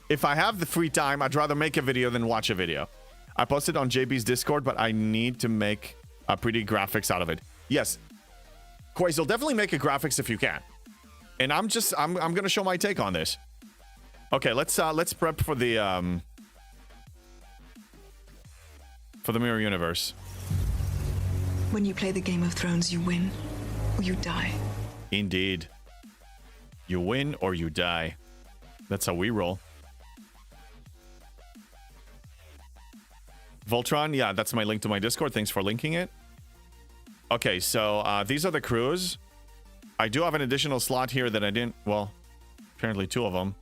If I have the free time, I'd rather make a video than watch a video. I posted on JB's Discord, but I need to make a pretty graphics out of it. Yes. Quazel, definitely make a graphics if you can. And I'm gonna show my take on this. Okay, let's prep for the Mirror Universe. When you play the Game of Thrones, you win or you die. Indeed. You win or you die. That's how we roll. Voltron, yeah, that's my link to my Discord. Thanks for linking it. Okay, so these are the crews. I do have an additional slot here that I didn't... Well, apparently 2 of them.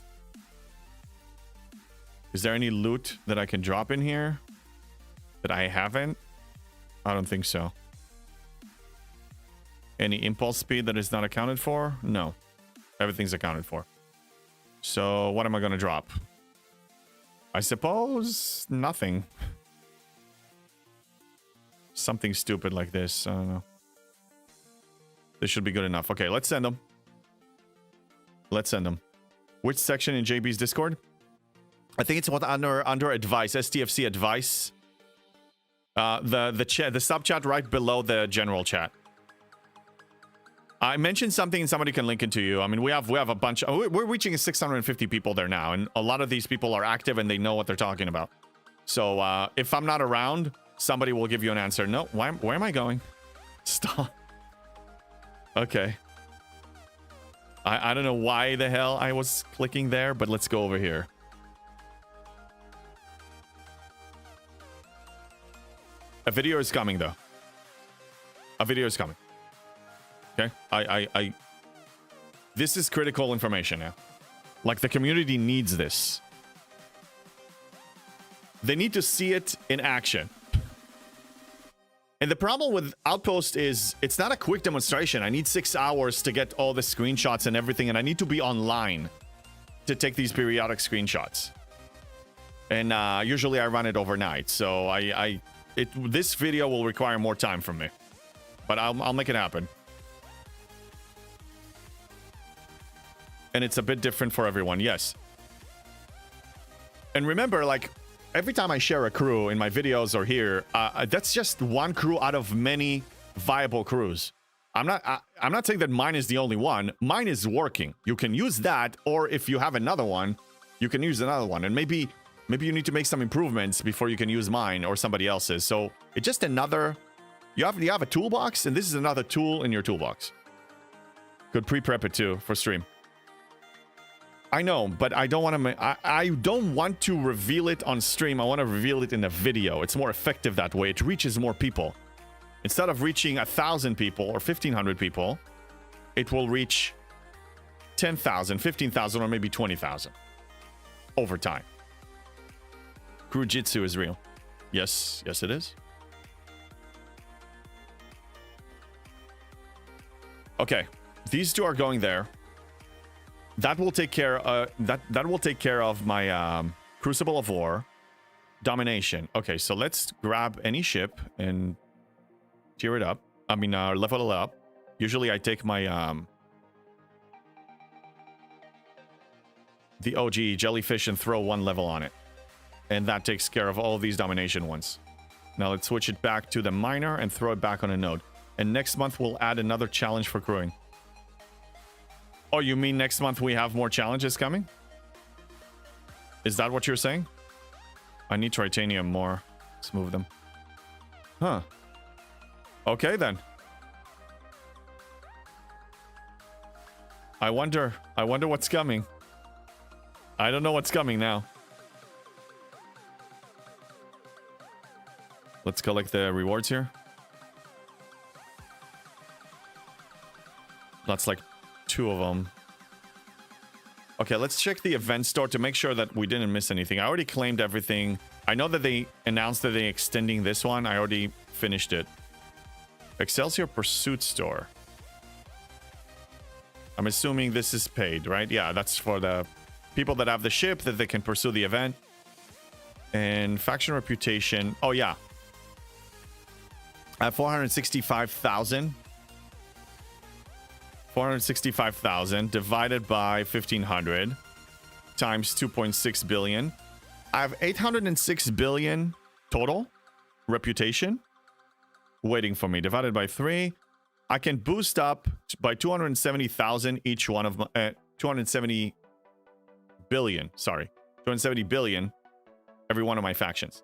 Is there any loot that I can drop in here that I haven't? I don't think so. Any impulse speed that is not accounted for? No. Everything's accounted for. So what am I going to drop? I suppose nothing. Something stupid like this. I don't know. This should be good enough. Okay, let's send them. Let's send them. Which section in JB's Discord? I think it's what under advice, STFC advice. The chat, the sub chat right below the general chat. I mentioned something and somebody can link it to you. I mean, we have a bunch. We're reaching 650 people there now, and a lot of these people are active and they know what they're talking about. So if I'm not around, somebody will give you an answer. No, where am I going? Stop. Okay. I don't know why the hell I was clicking there, but let's go over here. A video is coming, though. A video is coming. Okay? This is critical information now. Like, the community needs this. They need to see it in action. And the problem with Outpost is it's not a quick demonstration. I need 6 hours to get all the screenshots and everything, and I need to be online to take these periodic screenshots. And usually I run it overnight, so this video will require more time from me. But I'll make it happen. And it's a bit different for everyone, yes. And remember, like, every time I share a crew in my videos or here, that's just one crew out of many viable crews. I'm not saying that mine is the only one. Mine is working. You can use that, or if you have another one, you can use another one. And maybe you need to make some improvements before you can use mine or somebody else's. So it's just another. You have a toolbox, and this is another tool in your toolbox. Could pre-prep it too for stream. I know, but I don't want to. I don't want to reveal it on stream. I want to reveal it in a video. It's more effective that way. It reaches more people. Instead of reaching 1,000 people or 1,500 people, it will reach 10,000, 15,000, or maybe 20,000 over time. Crewjitsu is real. Yes, yes, it is. Okay, these two are going there. That will take care. That will take care of my Crucible of War, Domination. Okay, so let's grab any ship and tier it up. I mean, level it up. Usually, I take my the OG Jellyfish and throw 1 level on it, and that takes care of all of these Domination ones. Now let's switch it back to the Miner and throw it back on a node. And next month we'll add another challenge for crewing. Oh, you mean next month we have more challenges coming? Is that what you're saying? I need titanium more. Let's move them. Huh. Okay, then. I wonder what's coming. I don't know what's coming now. Let's collect the rewards here. That's like 2 of them. Okay, let's check the event store to make sure that we didn't miss anything. I already claimed everything. I know that they announced that they're extending this one. I already finished it. Excelsior Pursuit Store. I'm assuming this is paid, right? Yeah, that's for the people that have the ship that they can pursue the event. And Faction Reputation. Oh, yeah. I have 465,000. 465,000 divided by 1,500 times 2.6 billion. I have 806 billion total reputation waiting for me. Divided by 3, I can boost up by 270,000 each one of my 270 billion. Sorry, 270 billion every one of my factions.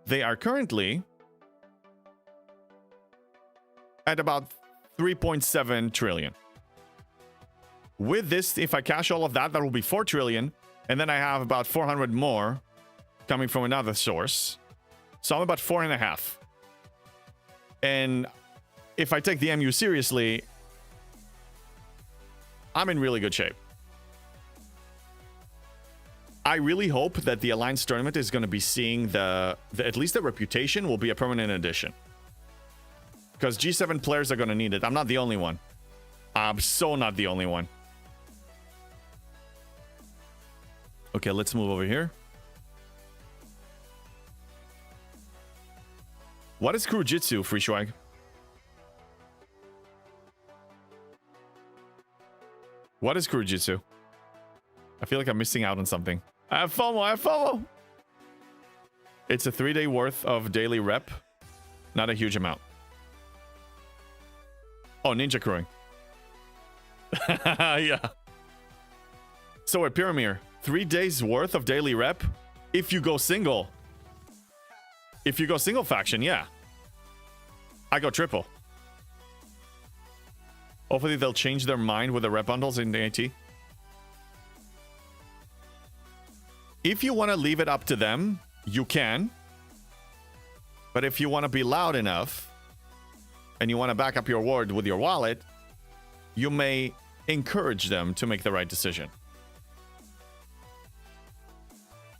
They are currently at about 3.7 trillion. With this, if I cash all of that, that will be 4 trillion. And then I have about 400 more coming from another source. So I'm about 4.5. And if I take the MU seriously, I'm in really good shape. I really hope that the Alliance tournament is going to be seeing at least the reputation will be a permanent addition. Because G7 players are going to need it. I'm not the only one. I'm so not the only one. Okay, let's move over here. What is Crewjitsu, Free Swag? What is Crewjitsu? I feel like I'm missing out on something. I have FOMO, I have FOMO! It's a 3-day worth of daily rep. Not a huge amount. Oh, ninja crewing. Yeah. So at Pyramir, 3 days worth of daily rep if you go single. If you go single faction, yeah. I go triple. Hopefully they'll change their mind with the rep bundles in the AT. If you want to leave it up to them, you can. But if you want to be loud enough and you want to back up your word with your wallet, you may encourage them to make the right decision.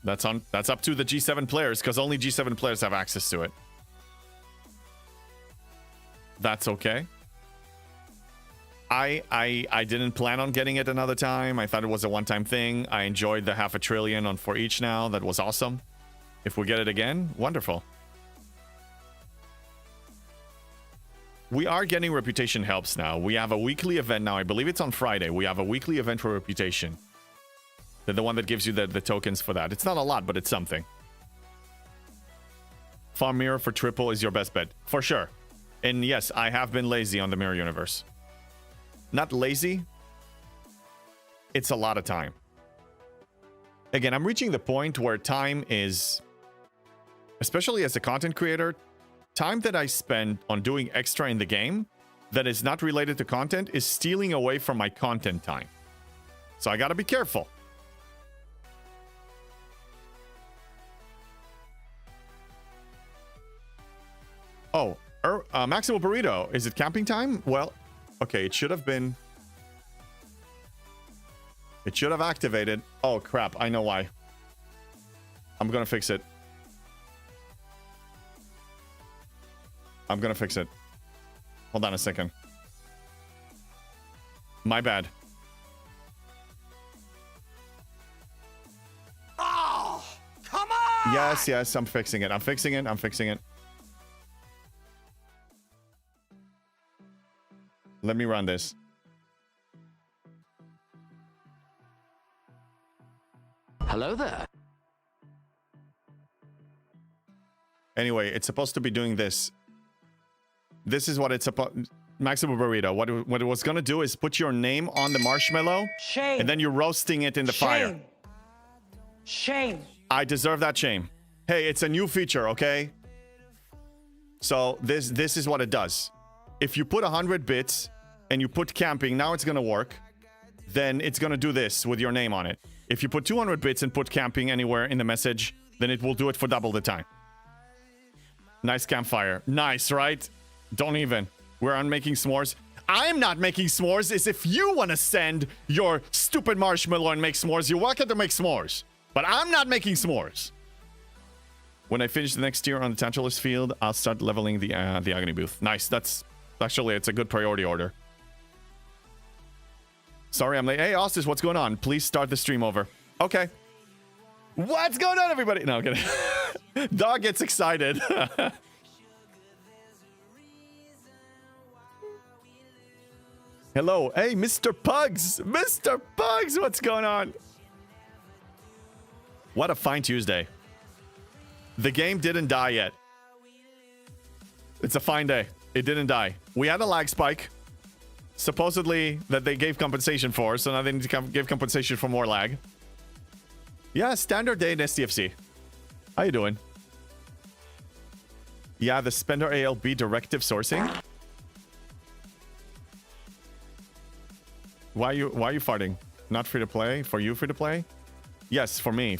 That's up to the G7 players, because only G7 players have access to it. That's okay. I didn't plan on getting it another time. I thought it was a one-time thing. I enjoyed the $500 billion on for each now. That was awesome. If we get it again, wonderful. We are getting reputation helps now. We have a weekly event now. I believe it's on Friday. We have a weekly event for reputation. The one that gives you the tokens for that. It's not a lot, but it's something. Farm Mirror for triple is your best bet. For sure. And yes, I have been lazy on the Mirror Universe. Not lazy. It's a lot of time. Again, I'm reaching the point where time is, especially as a content creator, time that I spend on doing extra in the game that is not related to content is stealing away from my content time. So I gotta be careful. Oh, Maximo Burrito, is it camping time? Well, okay, it should have been. It should have activated. Oh, crap, I know why. I'm gonna fix it. I'm gonna fix it. Hold on a second. My bad. Oh, come on! Yes, I'm fixing it. I'm fixing it. Let me run this. Hello there. Anyway, it's supposed to be doing this. This is what it's supposed... Maximo Burrito, what it was going to do is put your name on the marshmallow. Shame. And then you're roasting it in the fire. Shame. I deserve that shame. Hey, it's a new feature, okay? So this is what it does. If you put 100 bits and you put camping, now it's going to work. Then it's going to do this with your name on it. If you put 200 bits and put camping anywhere in the message, then it will do it for double the time. Nice campfire. Nice, right? Don't even. We're on making s'mores. I'm not making s'mores. Is if you want to send your stupid marshmallow and make s'mores, you're welcome to make s'mores. But I'm not making s'mores. When I finish the next tier on the Tantalus field, I'll start leveling the Agony booth. Nice. That's actually, it's a good priority order. Sorry, I'm late. Hey, Ostis, what's going on? Please start the stream over. Okay. What's going on, everybody? No, I'm kidding. Dog gets excited. Hello. Hey, Mr. Pugs. Mr. Pugs, what's going on? What a fine Tuesday. The game didn't die yet. It's a fine day. It didn't die. We had a lag spike. Supposedly that they gave compensation for, so now they need to give compensation for more lag. Yeah, standard day in STFC. How you doing? Yeah, the Spender ALB directive sourcing. Why are you farting? Not free to play? For you free to play? Yes, for me.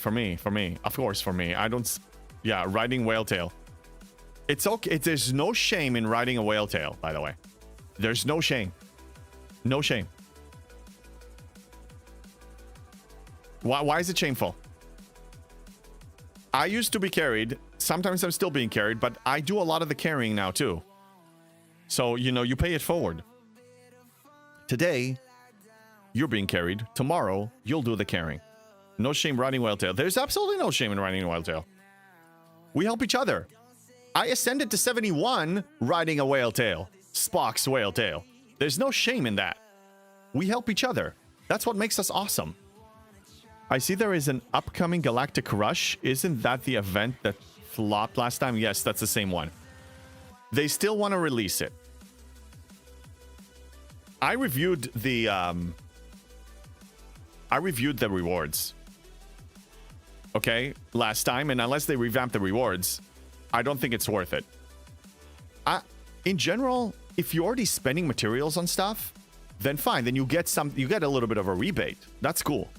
Of course, for me. I don't... Yeah, riding whale tail. It's okay. There's no shame in riding a whale tail, by the way. There's no shame. No shame. Why is it shameful? I used to be carried. Sometimes I'm still being carried, but I do a lot of the carrying now too. So, you know, you pay it forward. Today, you're being carried. Tomorrow, you'll do the carrying. No shame riding whale tail. There's absolutely no shame in riding a whale tail. We help each other. I ascended to 71 riding a whale tail. Spock's whale tail. There's no shame in that. We help each other. That's what makes us awesome. I see there is an upcoming Galactic Rush. Isn't that the event that flopped last time? Yes, that's the same one. They still want to release it. I reviewed the rewards. Okay, last time, and unless they revamp the rewards, I don't think it's worth it. In general, if you're already spending materials on stuff, then fine. Then you get a little bit of a rebate. That's cool.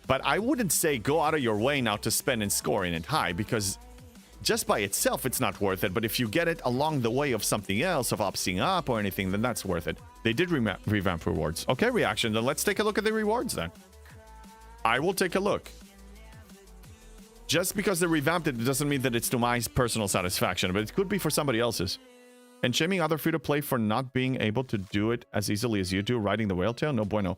But I wouldn't say go out of your way now to spend and score in it high, because just by itself, it's not worth it. But if you get it along the way of something else, of opting up or anything, then that's worth it. They did revamp rewards. Okay, reaction. Then let's take a look at the rewards then. I will take a look. Just because they revamped it doesn't mean that it's to my personal satisfaction, but it could be for somebody else's. And shaming other free-to-play for not being able to do it as easily as you do, riding the whale tail? No bueno.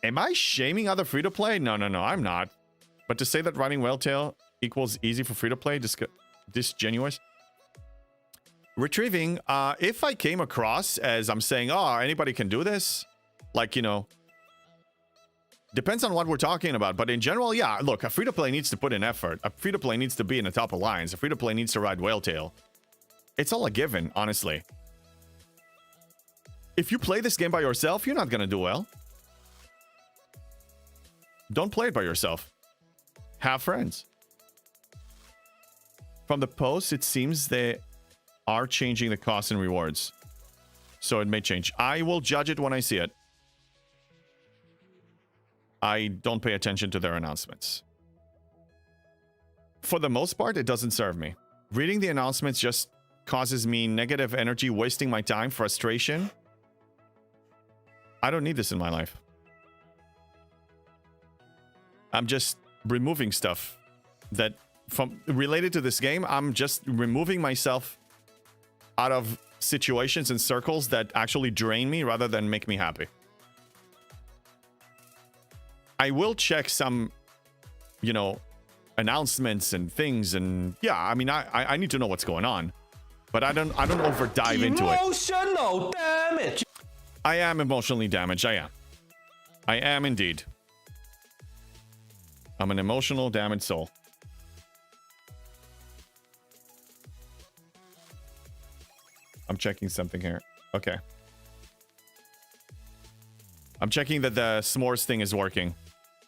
Am I shaming other free-to-play? No, I'm not. But to say that riding whale tail equals easy for free-to-play, disingenuous. Retrieving, if I came across as I'm saying, oh, anybody can do this, like, you know, depends on what we're talking about. But in general, yeah, look, a free-to-play needs to put in effort. A free-to-play needs to be in the top alliance. A free-to-play needs to ride whale tail. It's all a given, honestly. If you play this game by yourself, you're not going to do well. Don't play it by yourself. Have friends. From the post, it seems they are changing the costs and rewards. So it may change. I will judge it when I see it. I don't pay attention to their announcements. For the most part, it doesn't serve me. Reading the announcements just causes me negative energy, wasting my time, frustration. I don't need this in my life. I'm just removing stuff that from related to this game. I'm just removing myself out of situations and circles that actually drain me rather than make me happy. I will check some, you know, announcements and things, and yeah, I mean, I need to know what's going on, but I don't over dive into it. Emotional damage. I am emotionally damaged. I am indeed. I'm an emotional damaged soul. I'm checking something here. Okay. I'm checking that the s'mores thing is working.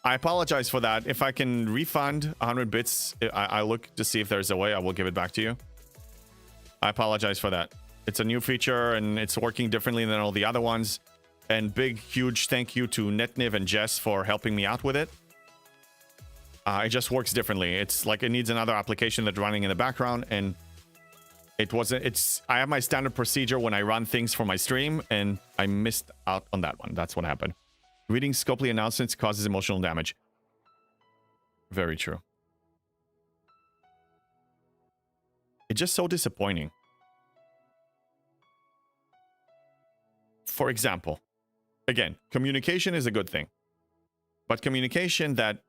I apologize for that. If I can refund 100 bits, I look to see if there's a way. I will give it back to you. I apologize for that. It's a new feature and it's working differently than all the other ones. And big, huge thank you to Netniv and Jess for helping me out with it. It just works differently. It's like it needs another application that's running in the background, and it wasn't. I have my standard procedure when I run things for my stream, and I missed out on that one. That's what happened. Reading Scopely announcements causes emotional damage. Very true. It's just so disappointing. For example, again, communication is a good thing, but communication that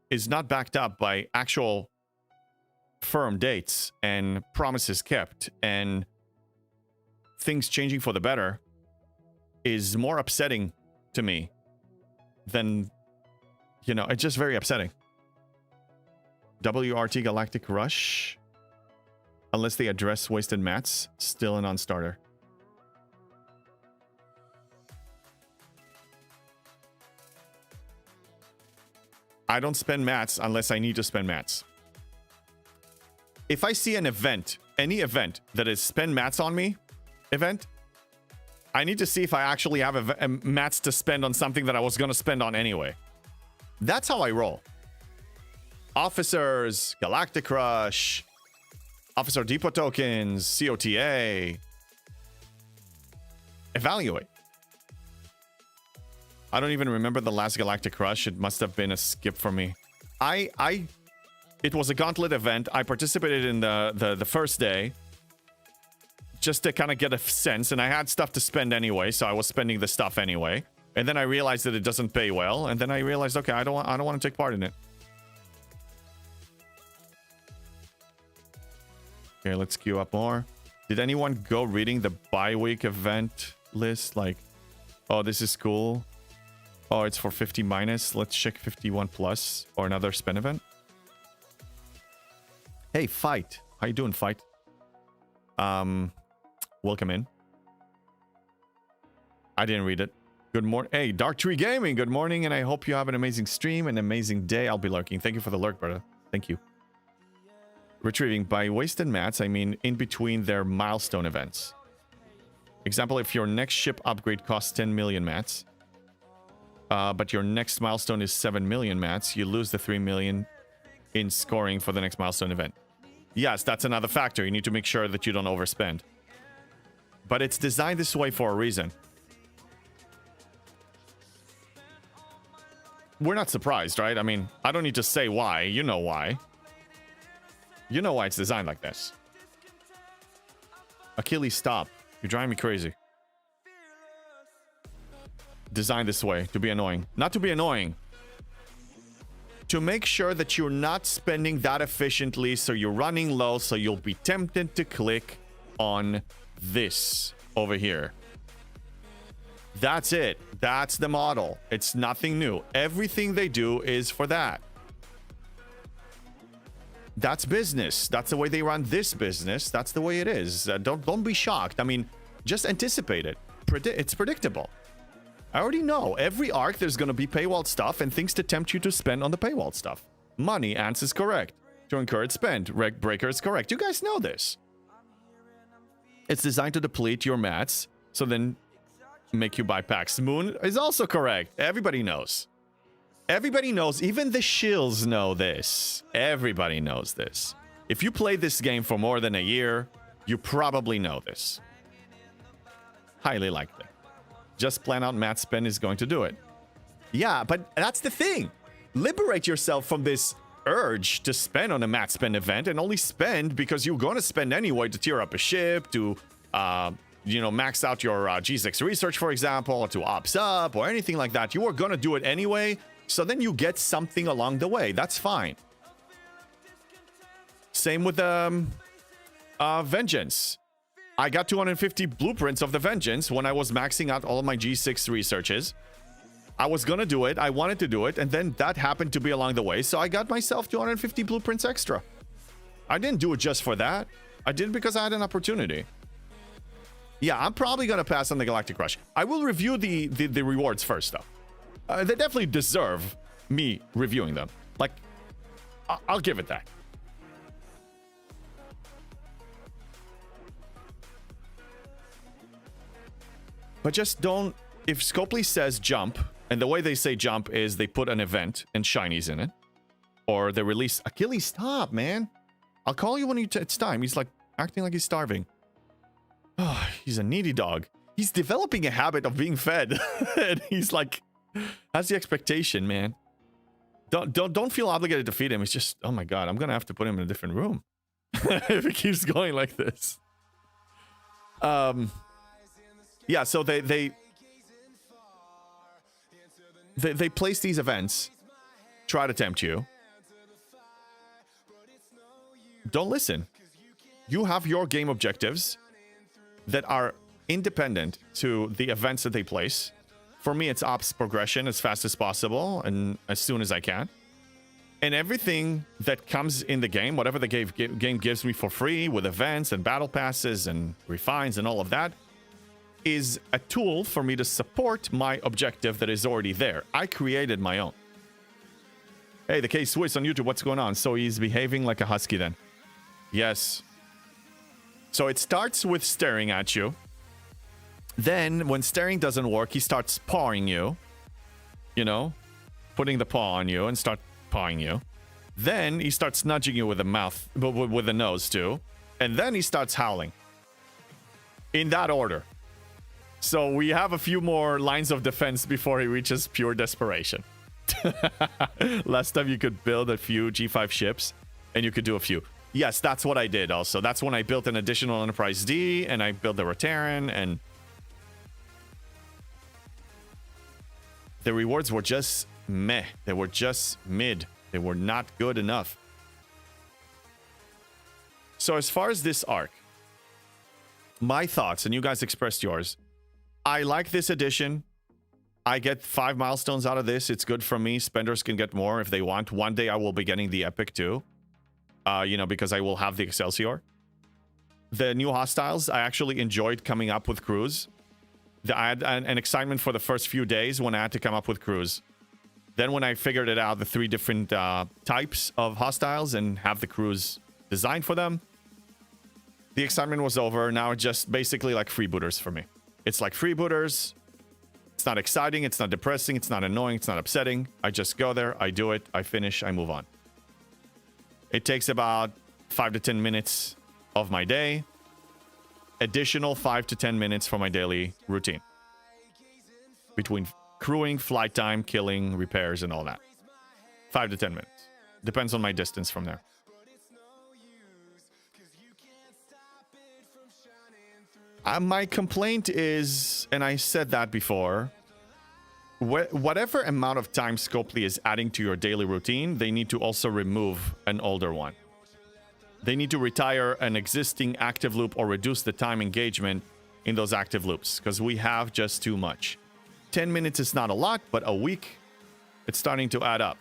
is not backed up by actual firm dates and promises kept and things changing for the better is more upsetting to me than, you know, it's just very upsetting. WRT Galactic Rush, unless they address wasted mats, still a non-starter. I don't spend mats unless I need to spend mats. If I see an event, any event that is spend mats on me event, I need to see if I actually have a mats to spend on something that I was going to spend on anyway. That's how I roll. Officers, Galactic Rush, Officer Depot tokens, COTA. Evaluate. I don't even remember the last Galactic Rush. It must have been a skip for me. It was a gauntlet event. I participated in the first day just to kind of get a sense, and I had stuff to spend anyway, so I was spending the stuff anyway. And then I realized that it doesn't pay well, and then I realized, okay, I don't want to take part in it. Okay, let's queue up more. Did anyone go reading the bi-week event list? Like, oh, this is cool. Oh, it's for 50 minus. Let's check 51 plus or another spend event. Hey, Fight. How you doing, Fight? Welcome in. I didn't read it. Good morning. Hey, Dark Tree Gaming. Good morning, and I hope you have an amazing stream, an amazing day. I'll be lurking. Thank you for the lurk, brother. Thank you. Retrieving by wasted mats, I mean in between their milestone events. Example, if your next ship upgrade costs 10 million mats, but your next milestone is 7 million mats, you lose the 3 million in scoring for the next milestone event. Yes, that's another factor. You need to make sure that you don't overspend. But it's designed this way for a reason. We're not surprised, right? I mean, I don't need to say why. You know why. You know why it's designed like this. Achilles, stop. You're driving me crazy. Designed this way to be annoying. Not to be annoying. To make sure that you're not spending that efficiently, so you're running low, so you'll be tempted to click on this over here. That's it. That's the model. It's nothing new. Everything they do is for that. That's business. That's the way they run this business. That's the way it is. Don't be shocked. I mean, just anticipate it. It's predictable. I already know. Every arc, there's going to be paywall stuff and things to tempt you to spend on the paywall stuff. Money, Ants is correct. To encourage spend, Reg Breaker is correct. You guys know this. It's designed to deplete your mats, so then make you buy packs. Moon is also correct. Everybody knows. Everybody knows. Even the shills know this. Everybody knows this. If you play this game for more than a year, you probably know this. Highly likely. Just plan out mat spend is going to do it. Yeah, but that's the thing. Liberate yourself from this urge to spend on a mat spend event and only spend because you're going to spend anyway to tier up a ship, to, max out your G6 research, for example, or to ops up or anything like that. You are going to do it anyway, so then you get something along the way. That's fine. Same with Vengeance. I got 250 blueprints of the Vengeance when I was maxing out all of my G6 researches. I was gonna do it, I wanted to do it, and then that happened to be along the way, so I got myself 250 blueprints extra. I didn't do it just for that. I did it because I had an opportunity. Yeah, I'm probably gonna pass on the Galactic Rush. I will review the rewards first, though. They definitely deserve me reviewing them. Like, I'll give it that. But just don't... If Scopely says jump, and the way they say jump is they put an event and shinies in it, or they release... Achilles, stop, man. I'll call you when it's time. He's like acting like he's starving. Oh, he's a needy dog. He's developing a habit of being fed. And he's like... That's the expectation, man. Don't feel obligated to feed him. It's just... Oh my god, I'm gonna have to put him in a different room. If it keeps going like this. Yeah, so they place these events, try to tempt you. Don't listen. You have your game objectives that are independent to the events that they place. For me, it's ops progression as fast as possible and as soon as I can. And everything that comes in the game, whatever the game gives me for free with events and battle passes and refines and all of that, is a tool for me to support my objective that is already there. I created my own. Hey, the K-Swiss on YouTube, what's going on? So he's behaving like a husky then. Yes. So it starts with staring at you. Then, when staring doesn't work, he starts pawing you. You know? Putting the paw on you and start pawing you. Then, he starts nudging you with the mouth, with the nose too. And then he starts howling. In that order. So we have a few more lines of defense before he reaches pure desperation. Last time you could build a few G5 ships, and you could do a few. Yes, that's what I did also. That's when I built an additional Enterprise D, and I built the Rotaran, and... The rewards were just meh. They were just mid. They were not good enough. So as far as this arc, my thoughts, and you guys expressed yours... I like this edition. I get 5 milestones out of this. It's good for me. Spenders can get more if they want. One day I will be getting the Epic too. Because I will have the Excelsior. The new hostiles, I actually enjoyed coming up with crews. I had an excitement for the first few days when I had to come up with crews. Then when I figured it out, the 3 different types of hostiles and have the crews designed for them. The excitement was over. Now it's just basically like freebooters for me. It's like freebooters. It's not exciting. It's not depressing. It's not annoying. It's not upsetting. I just go there. I do it. I finish. I move on. It takes about 5 to 10 minutes of my day. Additional 5 to 10 minutes for my daily routine. Between crewing, flight time, killing, repairs, and all that. 5 to 10 minutes. Depends on my distance from there. My complaint is, and I said that before, whatever amount of time Scopely is adding to your daily routine, they need to also remove an older one. They need to retire an existing active loop or reduce the time engagement in those active loops, because we have just too much. 10 minutes is not a lot, but a week, it's starting to add up.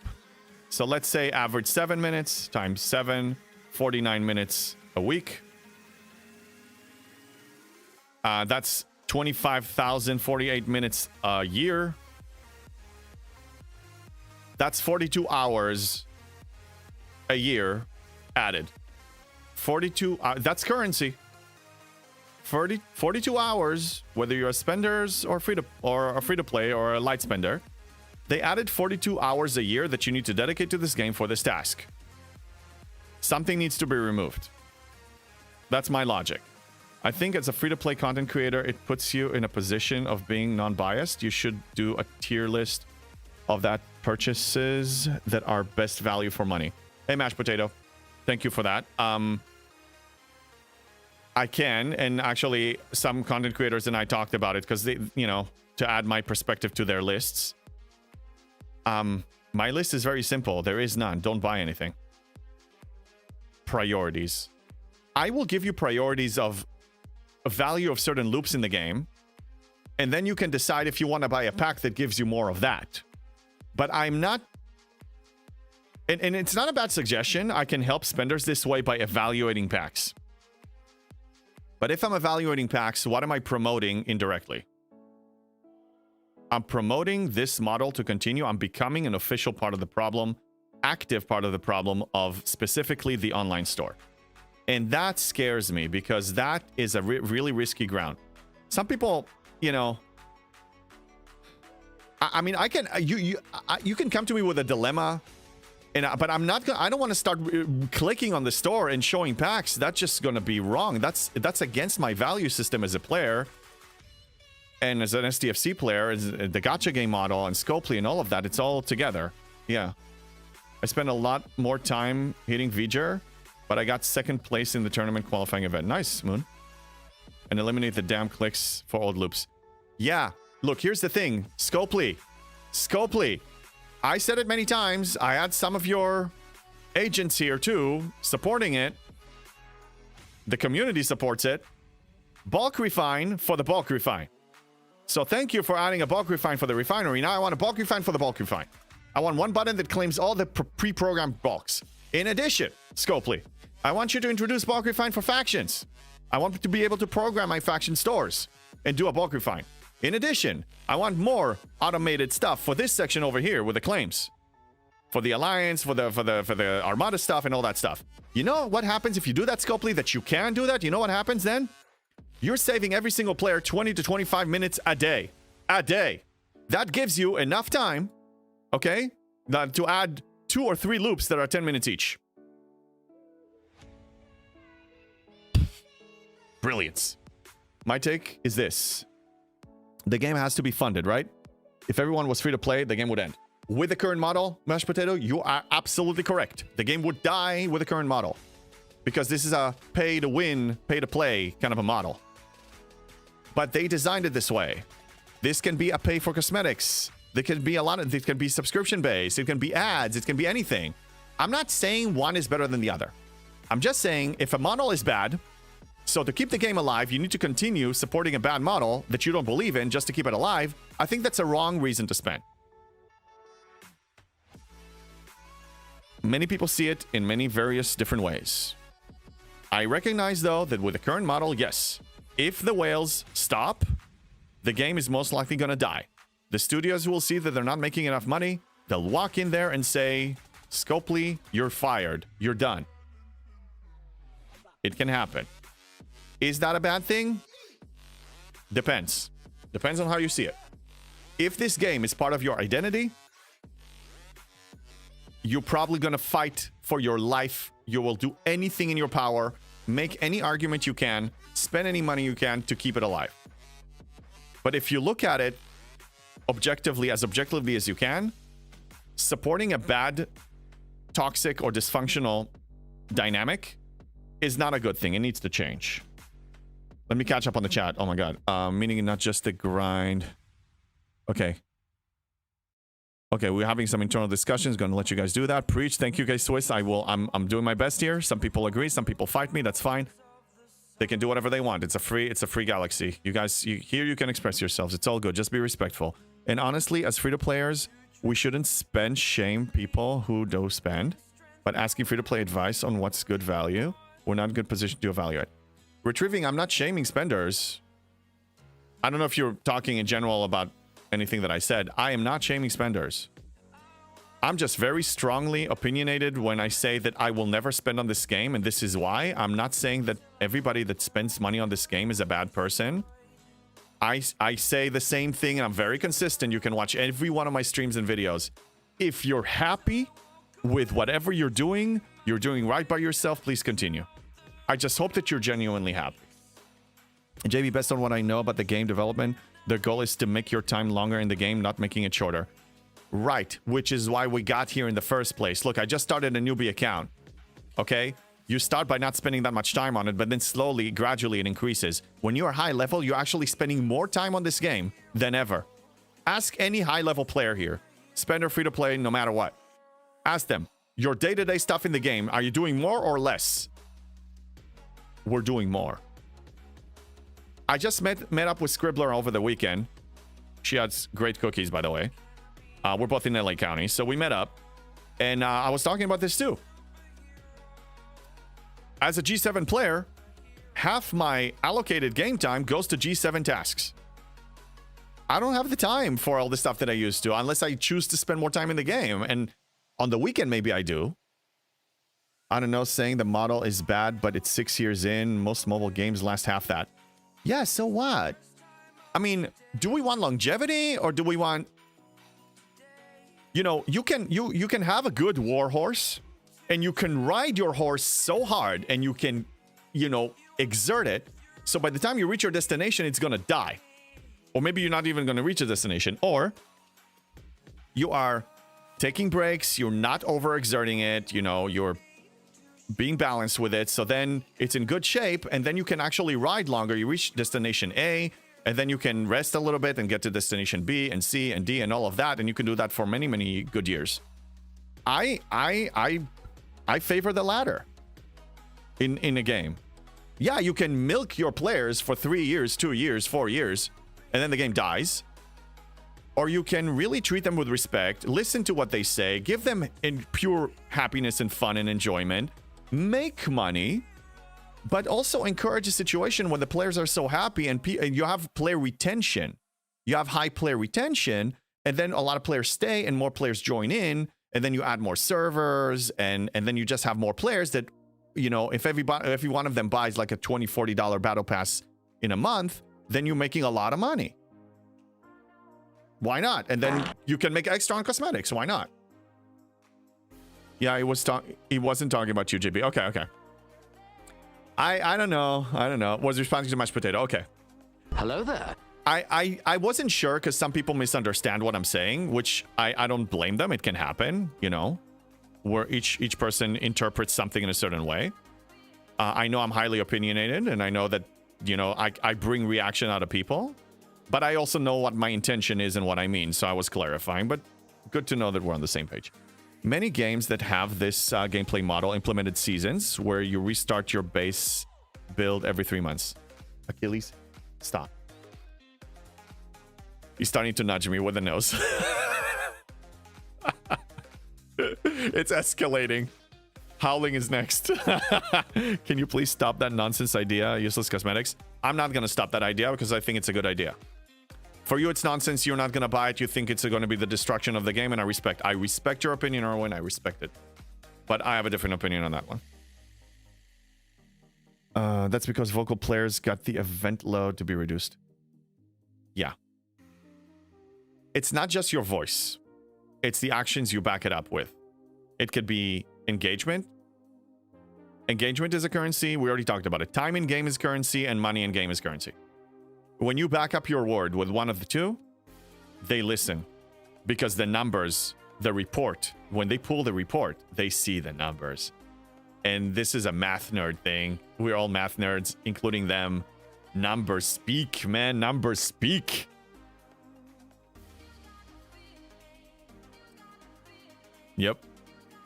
So let's say average 7 minutes times 7, 49 minutes a week. That's 25,048 minutes a year. That's 42 hours a year added. 42, that's currency. 42 hours, whether you're a spenders or free to play or a light spender. They added 42 hours a year that you need to dedicate to this game for this task. Something needs to be removed. That's my logic. I think as a free-to-play content creator, it puts you in a position of being non-biased. You should do a tier list of that purchases that are best value for money. Hey, Mashed Potato. Thank you for that. I can, and actually some content creators and I talked about it because they, you know, to add my perspective to their lists. My list is very simple. There is none. Don't buy anything. Priorities. I will give you priorities of a value of certain loops in the game, and then you can decide if you want to buy a pack that gives you more of that. But I'm not, and it's not a bad suggestion. I can help spenders this way by evaluating packs. But if I'm evaluating packs, what am I promoting indirectly? I'm promoting this model to continue. I'm becoming an official part of the problem, active part of the problem of specifically the online store. And that scares me because that is a really risky ground. Some people, you know, I mean, I can you can come to me with a dilemma, but I'm not gonna. I don't want to start clicking on the store and showing packs. That's just gonna be wrong. That's against my value system as a player, and as an STFC player, as the gacha game model and Scopely and all of that. It's all together. Yeah, I spent a lot more time hitting V'ger, but I got second place in the tournament qualifying event. Nice, Moon. And eliminate the damn clicks for old loops. Yeah. Look, here's the thing. Scopely. I said it many times. I had some of your agents here too, supporting it. The community supports it. Bulk refine for the bulk refine. So thank you for adding a bulk refine for the refinery. Now I want a bulk refine for the bulk refine. I want one button that claims all the pre-programmed bulks. In addition, Scopely, I want you to introduce bulk refine for factions. I want to be able to program my faction stores and do a bulk refine. In addition, I want more automated stuff for this section over here with the claims. For the Alliance, for the Armada stuff and all that stuff. You know what happens if you do that, Scopely, that you can do that? You know what happens then? You're saving every single player 20 to 25 minutes a day. A day. That gives you enough time, okay, to add 2 or 3 loops that are 10 minutes each. Brilliance. My take is this. The game has to be funded, right? If everyone was free to play, the game would end. With the current model, Mashed Potato, you are absolutely correct. The game would die with the current model. Because this is a pay to win, pay to play kind of a model. But they designed it this way. This can be a pay for cosmetics. There can be a lot of, it can be subscription based. It can be ads. It can be anything. I'm not saying one is better than the other. I'm just saying if a model is bad, so to keep the game alive, you need to continue supporting a bad model that you don't believe in just to keep it alive. I think that's a wrong reason to spend. Many people see it in many various different ways. I recognize, though, that with the current model, yes, if the whales stop, the game is most likely going to die. The studios will see that they're not making enough money. They'll walk in there and say, Scopely, you're fired. You're done. It can happen. Is that a bad thing? Depends. Depends on how you see it. If this game is part of your identity, you're probably going to fight for your life. You will do anything in your power, make any argument you can, spend any money you can to keep it alive. But if you look at it objectively as you can, supporting a bad, toxic, or dysfunctional dynamic is not a good thing. It needs to change. Let me catch up on the chat. Oh my god. Meaning not just the grind. Okay. Okay, we're having some internal discussions. Going to let you guys do that. Preach. Thank you guys, Swiss. I'm doing my best here. Some people agree, some people fight me. That's fine. They can do whatever they want. It's a free galaxy. You guys, here you can express yourselves. It's all good. Just be respectful. And honestly, as free-to-players, we shouldn't shame people who do spend, but asking free-to-play advice on what's good value, we're not in a good position to evaluate. Retrieving, I'm not shaming spenders. I don't know if you're talking in general about anything that I said. I am not shaming spenders. I'm just very strongly opinionated when I say that I will never spend on this game, and this is why. I'm not saying that everybody that spends money on this game is a bad person. I say the same thing, and I'm very consistent. You can watch every one of my streams and videos. If you're happy with whatever you're doing right by yourself, please continue. I just hope that you're genuinely happy. JB, based on what I know about the game development, the goal is to make your time longer in the game, not making it shorter. Right, which is why we got here in the first place. Look, I just started a newbie account. Okay? You start by not spending that much time on it, but then slowly, gradually, it increases. When you're high level, you're actually spending more time on this game than ever. Ask any high-level player here. Spend or free-to-play, no matter what. Ask them, your day-to-day stuff in the game, are you doing more or less? We're doing more. I just met up with Scribbler over the weekend. She has great cookies, by the way. We're both in LA County, so we met up. And I was talking about this too. As a G7 player, half my allocated game time goes to G7 tasks. I don't have the time for all the stuff that I used to, unless I choose to spend more time in the game. And on the weekend, maybe I do. I don't know, saying the model is bad, but it's 6 years in. Most mobile games last half that. Yeah, so what? I mean, do we want longevity or do we want... You know, you can have a good war horse and you can ride your horse so hard and you can, you know, exert it. So by the time you reach your destination, it's going to die. Or maybe you're not even going to reach a destination. Or you are taking breaks. You're not overexerting it. You know, you're being balanced with it. So then it's in good shape. And then you can actually ride longer. You reach destination A. And then you can rest a little bit and get to destination B and C and D and all of that. And you can do that for many, many good years. I favor the latter in a game. Yeah, you can milk your players for 3 years, 2 years, 4 years, and then the game dies. Or you can really treat them with respect, listen to what they say, give them in pure happiness and fun and enjoyment, make money, but also encourage a situation when the players are so happy and you have player retention. You have high player retention, and then a lot of players stay and more players join in, and then you add more servers, and then you just have more players that, you know, if every one of them buys like a $20, $40 battle pass in a month, then you're making a lot of money. Why not? And then you can make extra on cosmetics. Why not? Yeah, he wasn't talking about you, JB. Okay. I don't know. Was responding to mashed potato. Okay. Hello there. I wasn't sure because some people misunderstand what I'm saying, which I don't blame them. It can happen, you know, where each person interprets something in a certain way. I know I'm highly opinionated, and I know that, you know, I bring reaction out of people, but I also know what my intention is and what I mean. So I was clarifying, but good to know that we're on the same page. Many games that have this gameplay model implemented seasons where you restart your base build every 3 months. Achilles, stop. He's starting to nudge me with a nose. It's escalating. Howling is next. Can you please stop that nonsense idea, useless cosmetics? I'm not going to stop that idea because I think it's a good idea. For you, it's nonsense. You're not going to buy it. You think it's going to be the destruction of the game, and I respect your opinion, Erwin. I respect it. But I have a different opinion on that one. That's because vocal players got the event load to be reduced. Yeah. It's not just your voice. It's the actions you back it up with. It could be engagement. Engagement is a currency. We already talked about it. Time in game is currency and money in game is currency. When you back up your word with one of the two, they listen. Because the numbers, the report, when they pull the report, they see the numbers. And this is a math nerd thing. We're all math nerds, including them. Numbers speak, man. Numbers speak. Yep.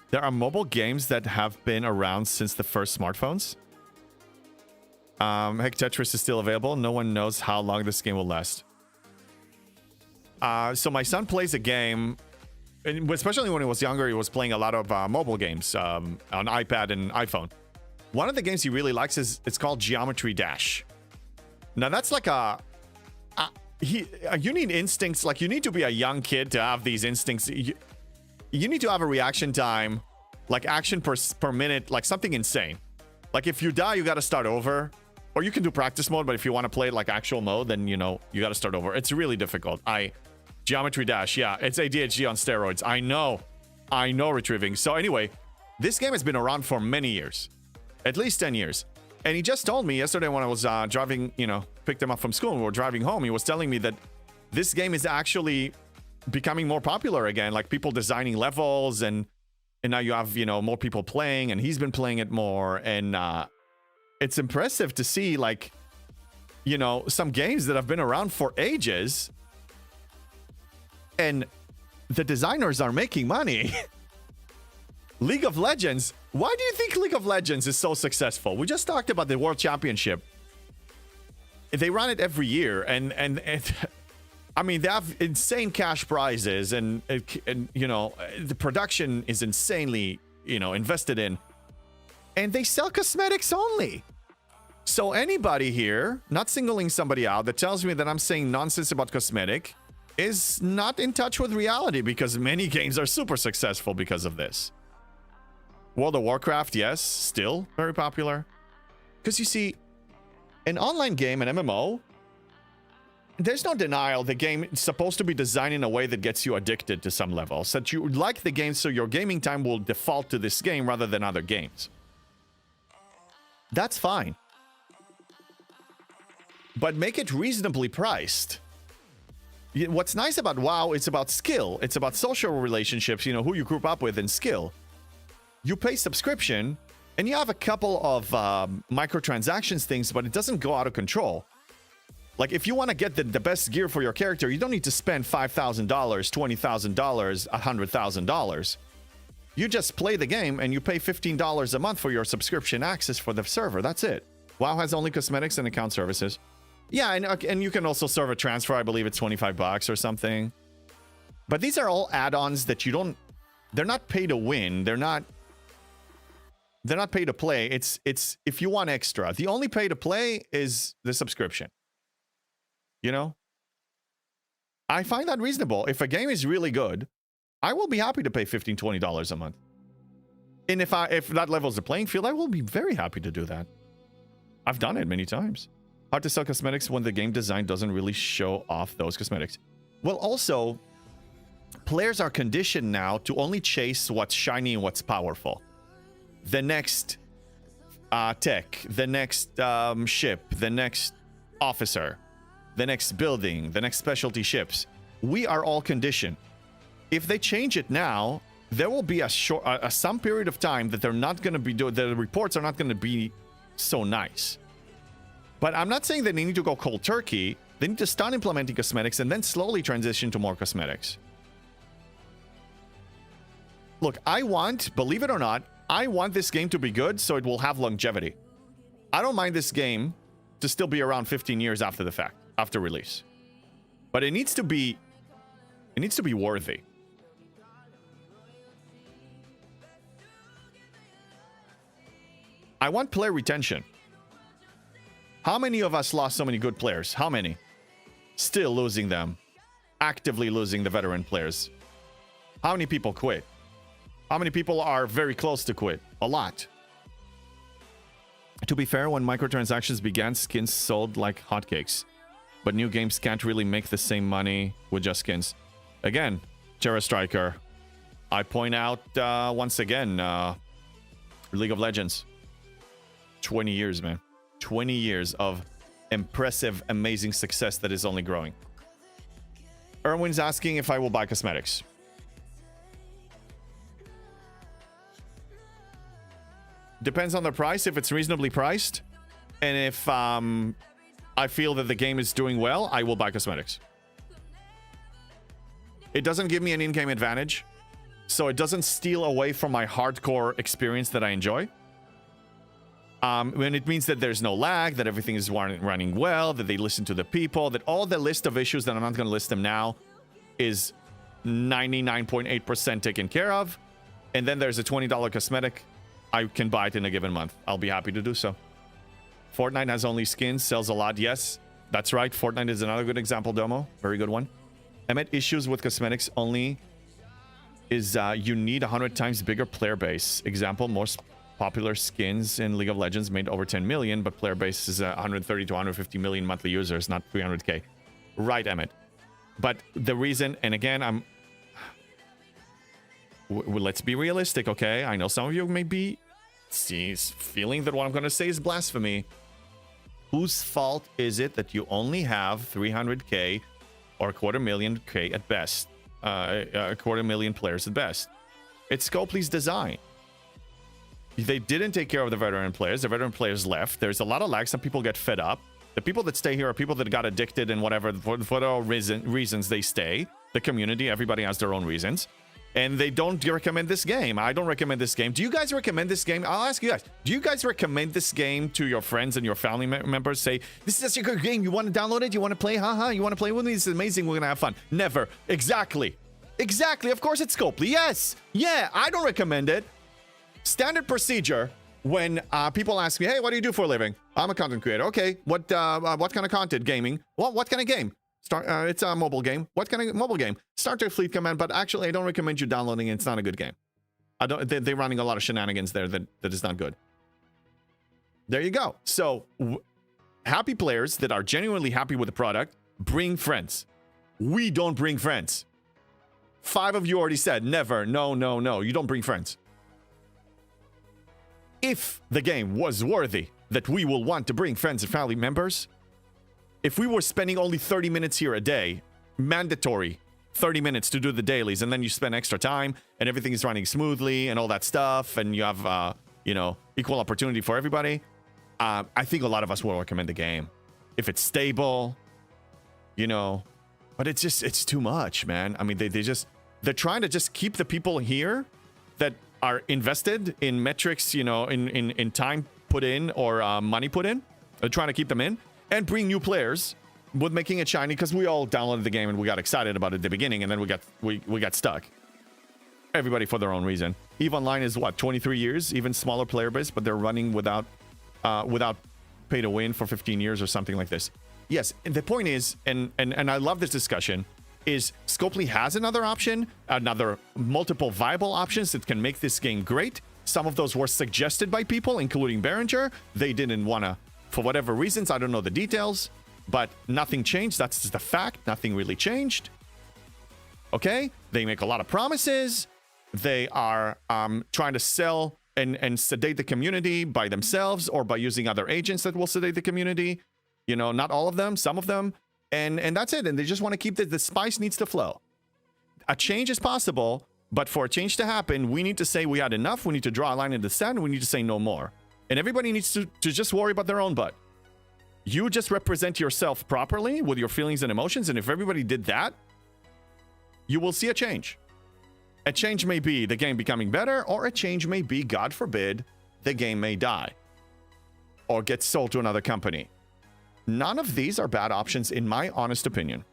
There are mobile games that have been around since the first smartphones. Heck, Tetris is still available. No one knows how long this game will last. So my son plays a game, and especially when he was younger, he was playing a lot of mobile games on iPad and iPhone. One of the games he really likes it's called Geometry Dash. Now that's like you need instincts. Like, you need to be a young kid to have these instincts. You need to have a reaction time, like action per minute, like something insane. Like, if you die, you got to start over. Or you can do practice mode, but if you want to play it like actual mode, then, you know, you got to start over. It's really difficult. Geometry Dash, yeah, it's ADHD on steroids. I know, retrieving. So anyway, this game has been around for many years. At least 10 years. And he just told me yesterday when I was driving, you know, picked him up from school and we were driving home, he was telling me that this game is actually becoming more popular again. Like, people designing levels, and now you have, you know, more people playing, and he's been playing it more. And it's impressive to see, like, you know, some games that have been around for ages, and the designers are making money. League of Legends. Why do you think League of Legends is so successful? We just talked about the World Championship. They run it every year, and I mean, they have insane cash prizes, and you know, the production is insanely, you know, invested in, and they sell cosmetics only. So anybody here, not singling somebody out, that tells me that I'm saying nonsense about cosmetic is not in touch with reality, because many games are super successful because of this. World of Warcraft, yes, still very popular. Because you see, an online game, an MMO, there's no denial the game is supposed to be designed in a way that gets you addicted to some level, so that you like the game, so your gaming time will default to this game rather than other games. That's fine. But make it reasonably priced. What's nice about WoW, it's about skill. It's about social relationships, you know, who you group up with, and skill. You pay subscription, and you have a couple of microtransactions things, but it doesn't go out of control. Like, if you want to get the best gear for your character, you don't need to spend $5,000, $20,000, $100,000. You just play the game, and you pay $15 a month for your subscription access for the server. That's it. WoW has only cosmetics and account services. Yeah, and you can also serve a transfer. I believe it's $25 or something. But these are all add-ons that you don't... They're not pay to win. They're not pay to play. It's if you want extra. The only pay to play is the subscription. You know? I find that reasonable. If a game is really good, I will be happy to pay $15, $20 a month. And if that levels the playing field, I will be very happy to do that. I've done it many times. Hard to sell cosmetics when the game design doesn't really show off those cosmetics. Well, also, players are conditioned now to only chase what's shiny and what's powerful. The next tech, the next ship, the next officer, the next building, the next specialty ships. We are all conditioned. If they change it now, there will be some period of time that they're not going to be doing. The reports are not going to be so nice. But I'm not saying that they need to go cold turkey. They need to start implementing cosmetics and then slowly transition to more cosmetics. Look, believe it or not, I want this game to be good so it will have longevity. I don't mind this game to still be around 15 years after the fact, after release. But it needs to be worthy. I want player retention. How many of us lost so many good players? How many? Still losing them. Actively losing the veteran players. How many people quit? How many people are very close to quit? A lot. To be fair, when microtransactions began, skins sold like hotcakes. But new games can't really make the same money with just skins. Again, Terra Striker. I point out once again, League of Legends. 20 years, man. 20 years of impressive, amazing success that is only growing. Erwin's asking if I will buy cosmetics. Depends on the price, if it's reasonably priced. And if I feel that the game is doing well, I will buy cosmetics. It doesn't give me an in-game advantage, so it doesn't steal away from my hardcore experience that I enjoy. When it means that there's no lag, that everything is running well, that they listen to the people, that all the list of issues that I'm not going to list them now is 99.8% taken care of. And then there's a $20 cosmetic. I can buy it in a given month. I'll be happy to do so. Fortnite has only skins, sells a lot. Yes, that's right. Fortnite is another good example, Domo. Very good one. Emmett, issues with cosmetics only is you need 100 times bigger player base. Example, most popular skins in League of Legends made over 10 million, but player base is 130 to 150 million monthly users, not 300k. Right, Emmett. But the reason, and again, let's be realistic, okay? I know some of you may be feeling that what I'm going to say is blasphemy. Whose fault is it that you only have 300k or a 250,000 at best? A 250,000 players at best. It's Scopely's design. They didn't take care of the veteran players. The veteran players left. There's a lot of lag. Some people get fed up. The people that stay here are people that got addicted and whatever. For all reasons they stay. The community, everybody has their own reasons. And they don't recommend this game. I don't recommend this game. Do you guys recommend this game? I'll ask you guys. Do you guys recommend this game to your friends and your family members? Say, this is such a good game. You want to download it? You want to play? Haha. You want to play with me? This is amazing. We're going to have fun. Never. Exactly. Exactly. Of course it's Scopely. Yes. Yeah. I don't recommend it. Standard procedure when people ask me, hey, what do you do for a living? I'm a content creator. Okay. What kind of content? Gaming. Well, what kind of game? It's a mobile game. What kind of mobile game? Starter Fleet Command, but actually I don't recommend you downloading it. It's not a good game. They're running a lot of shenanigans there that is not good. There you go. So happy players that are genuinely happy with the product, bring friends. We don't bring friends. 5 of you already said never. No. You don't bring friends. If the game was worthy that we will want to bring friends and family members, if we were spending only 30 minutes here a day, mandatory 30 minutes to do the dailies, and then you spend extra time and everything is running smoothly and all that stuff, and you have, equal opportunity for everybody, I think a lot of us will recommend the game. If it's stable, but it's too much, man. I mean, they're trying to just keep the people here that are invested in metrics, in time put in or money put in. They're trying to keep them in. And bring new players with making it shiny, because we all downloaded the game and we got excited about it at the beginning, and then we got stuck. Everybody for their own reason. EVE Online is what, 23 years, even smaller player base, but they're running without pay to win for 15 years or something like this. Yes, and the point is, and I love this discussion, is Scopely has another option, multiple viable options that can make this game great. Some of those were suggested by people, including Behringer. They didn't want to, for whatever reasons, I don't know the details, but nothing changed. That's just the fact. Nothing really changed. Okay? They make a lot of promises. They are trying to sell and sedate the community by themselves or by using other agents that will sedate the community. Not all of them, some of them. And that's it. And they just want to keep the spice needs to flow. A change is possible, but for a change to happen, we need to say we had enough. We need to draw a line in the sand. We need to say no more. And everybody needs to just worry about their own butt. You just represent yourself properly with your feelings and emotions. And if everybody did that, you will see a change. A change may be the game becoming better, or a change may be, God forbid, the game may die or get sold to another company. None of these are bad options, in my honest opinion.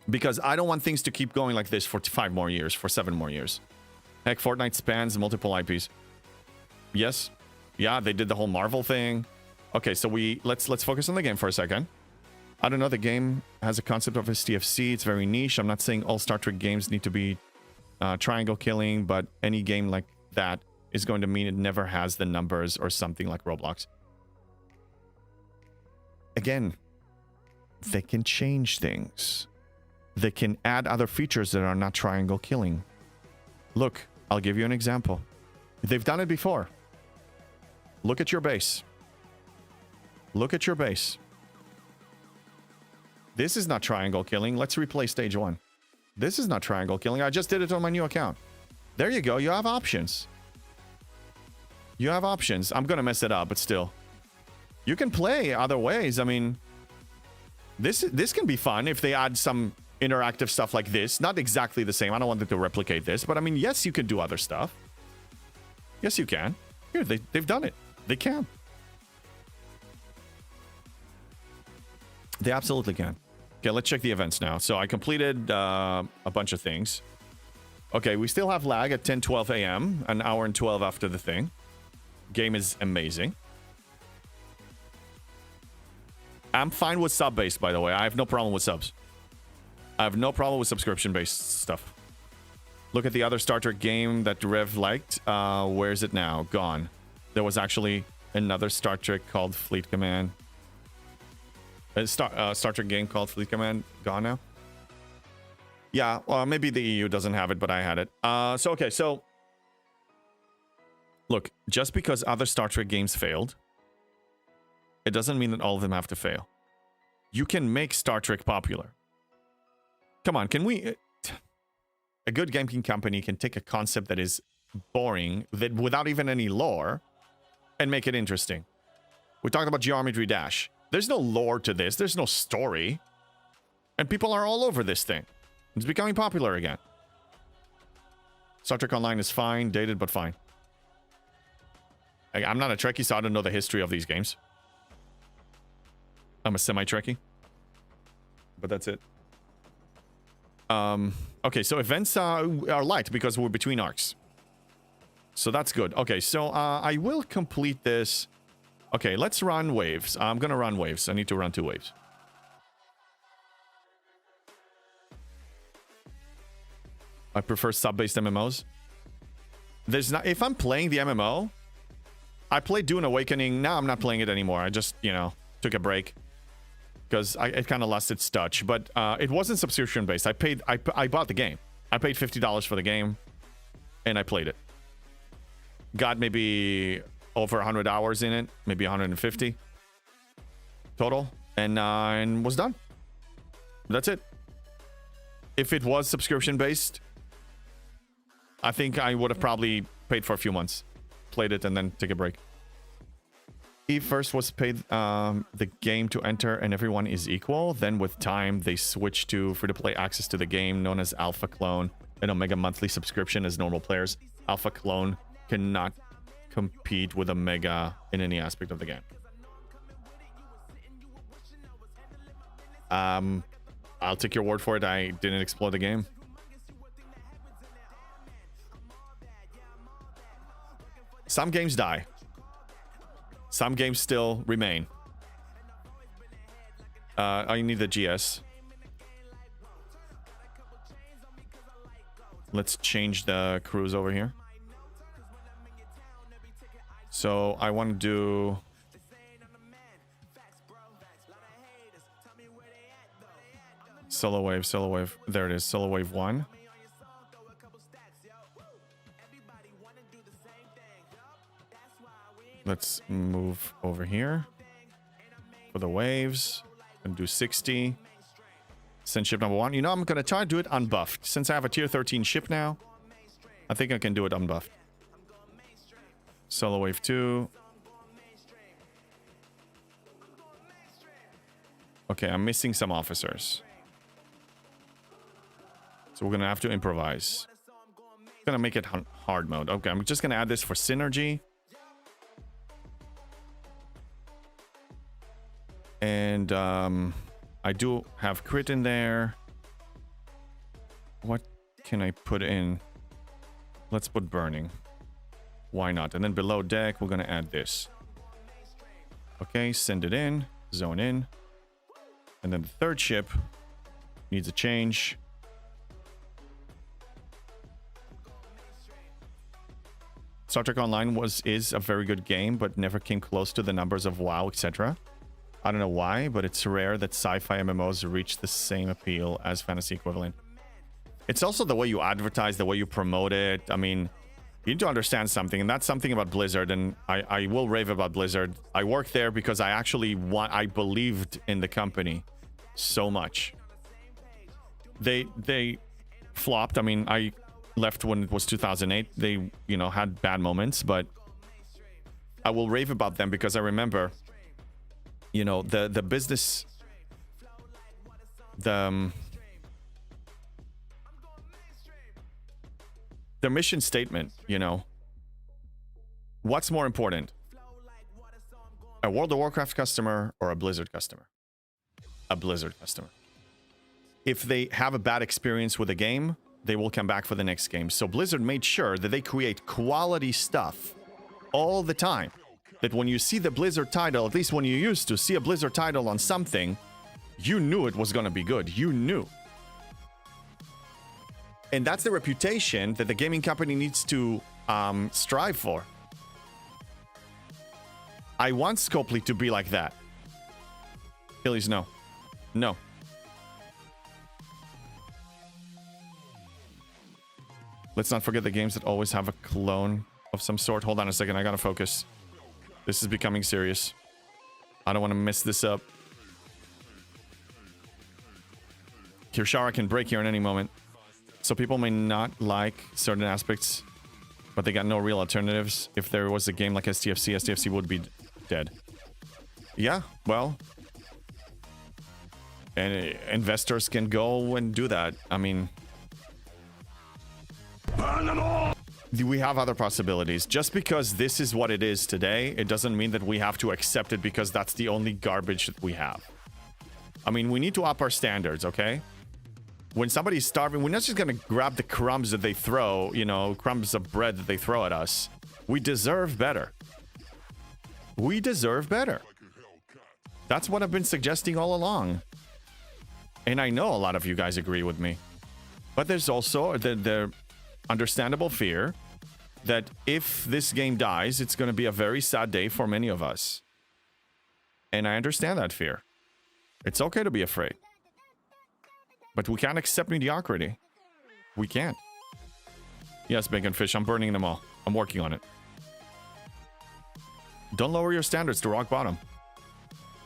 Because I don't want things to keep going like this for 5 more years, for 7 more years. Heck, Fortnite spans multiple IPs. Yes. Yeah, they did the whole Marvel thing. Okay, so let's focus on the game for a second. I don't know, the game has a concept of STFC. It's very niche. I'm not saying all Star Trek games need to be triangle killing, but any game like that is going to mean it never has the numbers or something like Roblox. Again, they can change things. They can add other features that are not triangle killing. Look, I'll give you an example. They've done it before. Look at your base. Look at your base. This is not triangle killing. Let's replay stage 1. This is not triangle killing. I just did it on my new account. There you go. You have options. You have options. I'm going to mess it up, but still. You can play other ways. I mean, this can be fun if they add some interactive stuff like this. Not exactly the same. I don't want them to replicate this, but I mean, yes, you can do other stuff. Yes, you can. Here, they've done it. They can. They absolutely can. Okay, let's check the events now. So I completed a bunch of things. Okay, we still have lag at 10:12 a.m. An hour and 12 after the thing. Game is amazing. I'm fine with sub-based, by the way. I have no problem with subs. I have no problem with subscription-based stuff. Look at the other Star Trek game that Rev liked. Where is it now? Gone. There was actually another Star Trek called Fleet Command. Star Trek game called Fleet Command. Gone now? Yeah, well, maybe the EU doesn't have it, but I had it. So... Look, just because other Star Trek games failed, it doesn't mean that all of them have to fail. You can make Star Trek popular. Come on, can we... A good gaming company can take a concept that is boring, that without even any lore, and make it interesting. We talked about Geometry Dash. There's no lore to this. There's no story. And people are all over this thing. It's becoming popular again. Star Trek Online is fine, dated, but fine. I'm not a Trekkie, so I don't know the history of these games. I'm a semi-Trekkie. But that's it. Okay, so events are light because we're between arcs. So that's good. Okay, so I will complete this. Okay, let's run waves. I'm gonna run waves. I need to run 2 waves. I prefer sub-based MMOs. There's not... If I'm playing the MMO... I played Dune Awakening. Now I'm not playing it anymore. I just, you know, took a break. Because it kind of lost its touch. But it wasn't subscription-based. I bought the game. I paid $50 for the game. And I played it. Got maybe over 100 hours in it. Maybe 150 total. And was done. That's it. If it was subscription-based, I think I would have probably paid for a few months. Played it and then take a break. Eve first was paid the game to enter and everyone is equal. Then with time, they switched to free-to-play access to the game known as Alpha Clone and Omega monthly subscription as normal players. Alpha Clone cannot compete with Omega in any aspect of the game. I'll take your word for it. I didn't explore the game. Some games die. Some games still remain. I need the GS. Let's change the cruise over here. So I want to do... Solo wave. There it is. Solo wave 1. Let's move over here for the waves and do 60. Send ship number 1. You know, I'm going to try to do it unbuffed. Since I have a tier 13 ship now, I think I can do it unbuffed. Solo wave 2. Okay, I'm missing some officers. So we're going to have to improvise. I'm going to make it hard mode. Okay, I'm just going to add this for synergy. And I do have crit in there. What can I put in? Let's put burning. Why not? And then below deck, we're going to add this. Okay, send it in. Zone in. And then the third ship needs a change. Star Trek Online is a very good game, but never came close to the numbers of WoW, etc. I don't know why, but it's rare that sci-fi MMOs reach the same appeal as fantasy equivalent. It's also the way you advertise, the way you promote it. I mean, you need to understand something, and that's something about Blizzard, and I will rave about Blizzard. I worked there because I believed in the company so much. They flopped. I mean, I left when it was 2008. They, you know, had bad moments, but I will rave about them because I remember, you know, the business, their mission statement, you know. What's more important? A World of Warcraft customer or a Blizzard customer? A Blizzard customer. If they have a bad experience with a game, they will come back for the next game. So Blizzard made sure that they create quality stuff all the time. That when you see the Blizzard title, at least when you used to see a Blizzard title on something, you knew it was going to be good. You knew. And that's the reputation that the gaming company needs to strive for. I want Scopely to be like that. Achilles, no. No. Let's not forget the games that always have a clone of some sort. Hold on a second. I gotta focus. This is becoming serious. I don't want to mess this up. Kirshara can break here in any moment. So people may not like certain aspects, but they got no real alternatives. If there was a game like STFC, STFC would be dead. Yeah, well. And investors can go and do that. I mean... we have other possibilities. Just because this is what it is today, it doesn't mean that we have to accept it because that's the only garbage that we have. I mean, we need to up our standards, okay? When somebody's starving, we're not just gonna grab the crumbs that they throw, you know, crumbs of bread that they throw at us. We deserve better. We deserve better. That's what I've been suggesting all along. And I know a lot of you guys agree with me. But there's also the understandable fear that if this game dies, it's going to be a very sad day for many of us. And I understand that fear. It's okay to be afraid. But we can't accept mediocrity. We can't. Yes, Bacon Fish, I'm burning them all. I'm working on it. Don't lower your standards to rock bottom.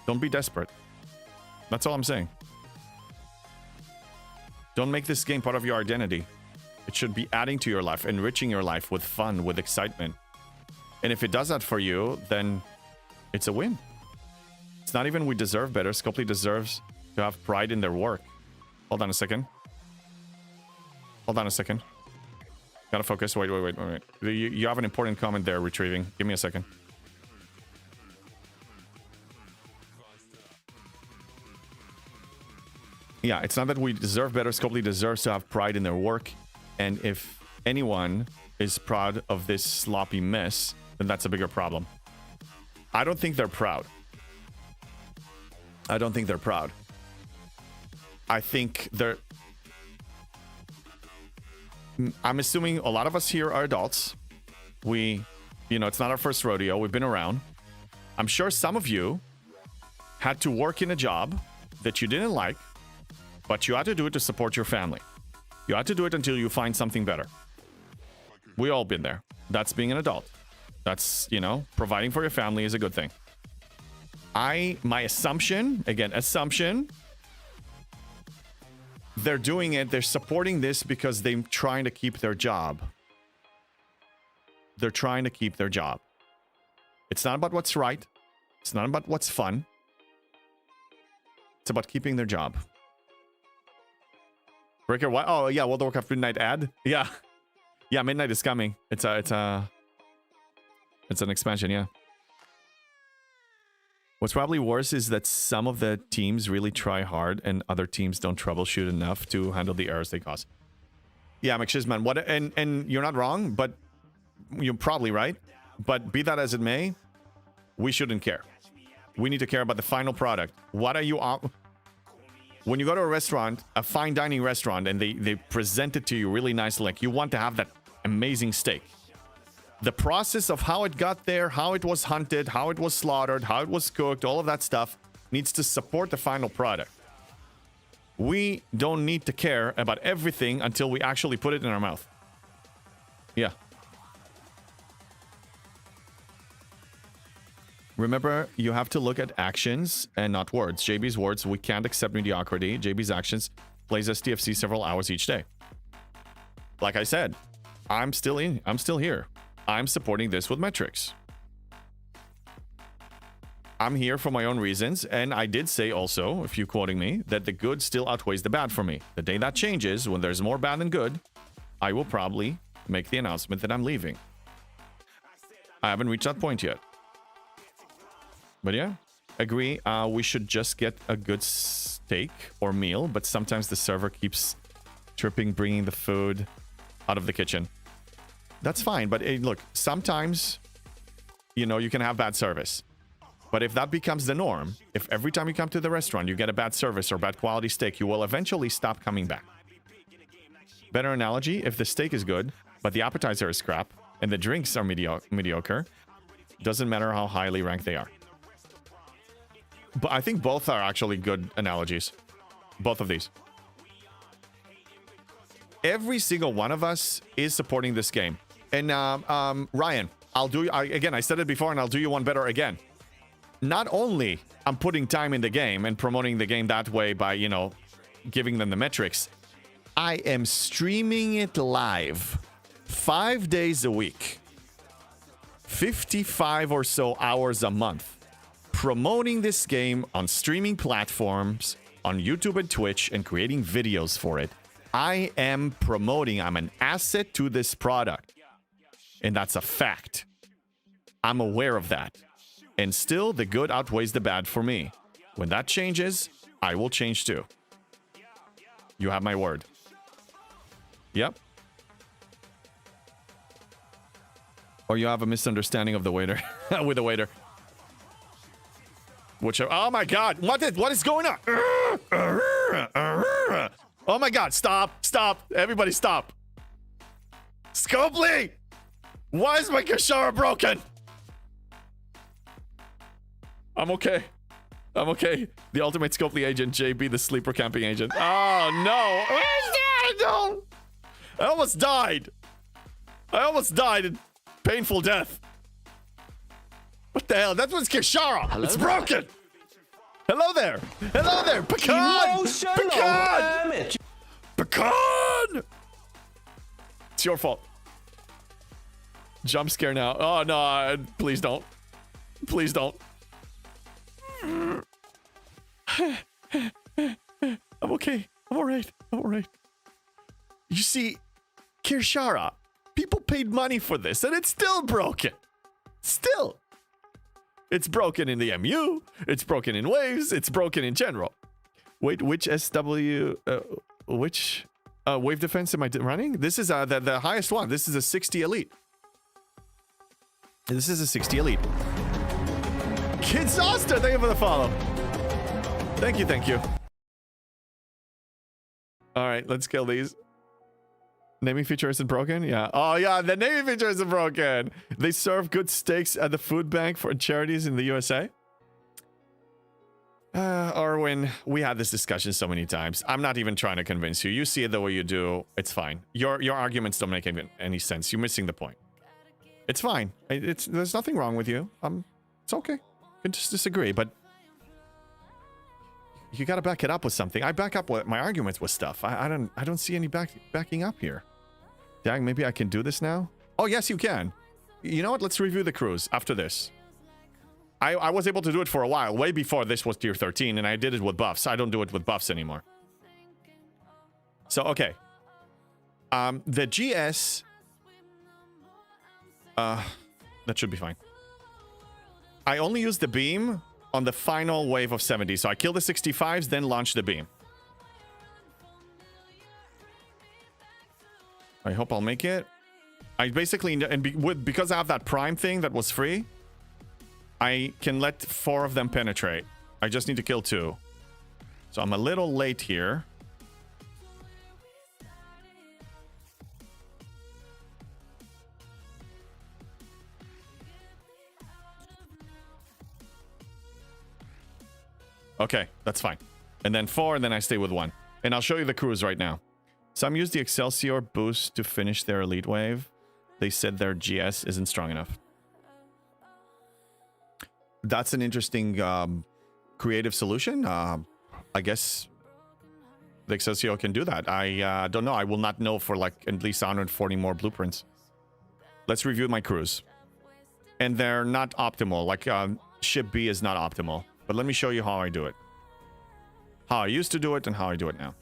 Don't be desperate. That's all I'm saying. Don't make this game part of your identity. It should be adding to your life, enriching your life with fun, with excitement. And if it does that for you, then it's a win. It's not even we deserve better. Scopely deserves to have pride in their work. Hold on a second. Hold on a second. Gotta focus. Wait. You have an important comment there, retrieving. Give me a second. Yeah, it's not that we deserve better. Scopely deserves to have pride in their work. And if anyone is proud of this sloppy mess, then that's a bigger problem. I don't think they're proud. I don't think they're proud. I think they're... I'm assuming a lot of us here are adults. We, you know, it's not our first rodeo. We've been around. I'm sure some of you had to work in a job that you didn't like, but you had to do it to support your family. You had to do it until you find something better. We all been there. That's being an adult. That's, you know, providing for your family is a good thing. My assumption, again, assumption, they're doing it, they're supporting this because they're trying to keep their job. They're trying to keep their job. It's not about what's right. It's not about what's fun. It's about keeping their job. Breaker, what? Oh, yeah, World of Warcraft Midnight ad? Yeah. Yeah, Midnight is coming. It's an expansion, yeah. What's probably worse is that some of the teams really try hard and other teams don't troubleshoot enough to handle the errors they cause. Yeah, McShizman, what? And you're not wrong, but you're probably right. But be that as it may, we shouldn't care. We need to care about the final product. What are you... When you go to a restaurant, a fine dining restaurant, and they present it to you really nicely, like you want to have that amazing steak. The process of how it got there, how it was hunted, how it was slaughtered, how it was cooked, all of that stuff needs to support the final product. We don't need to care about everything until we actually put it in our mouth. Yeah. Remember, you have to look at actions and not words. JB's words, we can't accept mediocrity. JB's actions plays STFC several hours each day. Like I said, I'm still here. I'm supporting this with metrics. I'm here for my own reasons, and I did say also, if you're quoting me, that the good still outweighs the bad for me. The day that changes, when there's more bad than good, I will probably make the announcement that I'm leaving. I haven't reached that point yet. But yeah, agree. We should just get a good steak or meal, but sometimes the server keeps tripping, bringing the food out of the kitchen. That's fine, but hey, look, sometimes, you know, you can have bad service. But if that becomes the norm, if every time you come to the restaurant you get a bad service or bad quality steak, you will eventually stop coming back. Better analogy, if the steak is good, but the appetizer is crap, and the drinks are mediocre, doesn't matter how highly ranked they are. But I think both are actually good analogies. Both of these. Every single one of us is supporting this game. And Ryan, again, I said it before and I'll do you one better again. Not only I'm putting time in the game and promoting the game that way by, you know, giving them the metrics, I am streaming it live 5 days a week, 55 or so hours a month, promoting this game on streaming platforms, on YouTube and Twitch, and creating videos for it. I am promoting, I'm an asset to this product. And that's a fact. I'm aware of that. And still, the good outweighs the bad for me. When that changes, I will change too. You have my word. Yep. Or you have a misunderstanding of the waiter. With the waiter. Whichever. Oh my god. What is going on? Oh my god. Stop. Stop. Everybody stop. Scopely! Why is my Kishara broken? I'm okay. I'm okay. The ultimate Scopely agent, JB, the sleeper camping agent. Oh no. No. I almost died. I almost died in painful death. What the hell? That was Kishara. Hello it's there. broken. Hello there. Hello there. Pecan. Emotional Pecan. damage. Pecan. It's your fault. Jump scare now. Oh no. Please don't. Please don't. I'm okay. I'm alright. I'm alright. You see, Kirshara, people paid money for this and it's still broken. Still. It's broken in the MU. It's broken in waves. It's broken in general. Wait, which SW, which wave defense am I running? This is the highest one. This is a 60 elite. This is a 60 elite. Kid Zoster, thank you for the follow. Thank you, thank you. All right, let's kill these. Naming feature isn't broken? Yeah. Oh, yeah, the naming feature isn't broken. They serve good steaks at the food bank for charities in the USA. Arwen, we had this discussion so many times. I'm not even trying to convince you. You see it the way you do. It's fine. Your arguments don't make any sense. You're missing the point. It's fine. There's nothing wrong with you. It's okay. You can just disagree, but you got to back it up with something. I back up my arguments with stuff. I don't see any backing up here. Dang, maybe I can do this now. Oh yes, you can. You know what? Let's review the cruise after this. I was able to do it for a while, way before this was tier 13, and I did it with buffs. I don't do it with buffs anymore. So okay. The GS. That should be fine. I only use the beam on the final wave of 70. So I kill the 65s, then launch the beam. I hope I'll make it. I basically, because I have that prime thing that was free, I can let 4 of them penetrate. I just need to kill 2. So I'm a little late here. Okay, that's fine. And then 4, and then I stay with 1. And I'll show you the crews right now. Some use the Excelsior boost to finish their elite wave. They said their GS isn't strong enough. That's an interesting creative solution. I guess the Excelsior can do that. I don't know. I will not know for like at least 140 more blueprints. Let's review my crews. And they're not optimal. Like ship B is not optimal. But let me show you how I do it. How I used to do it and how I do it now.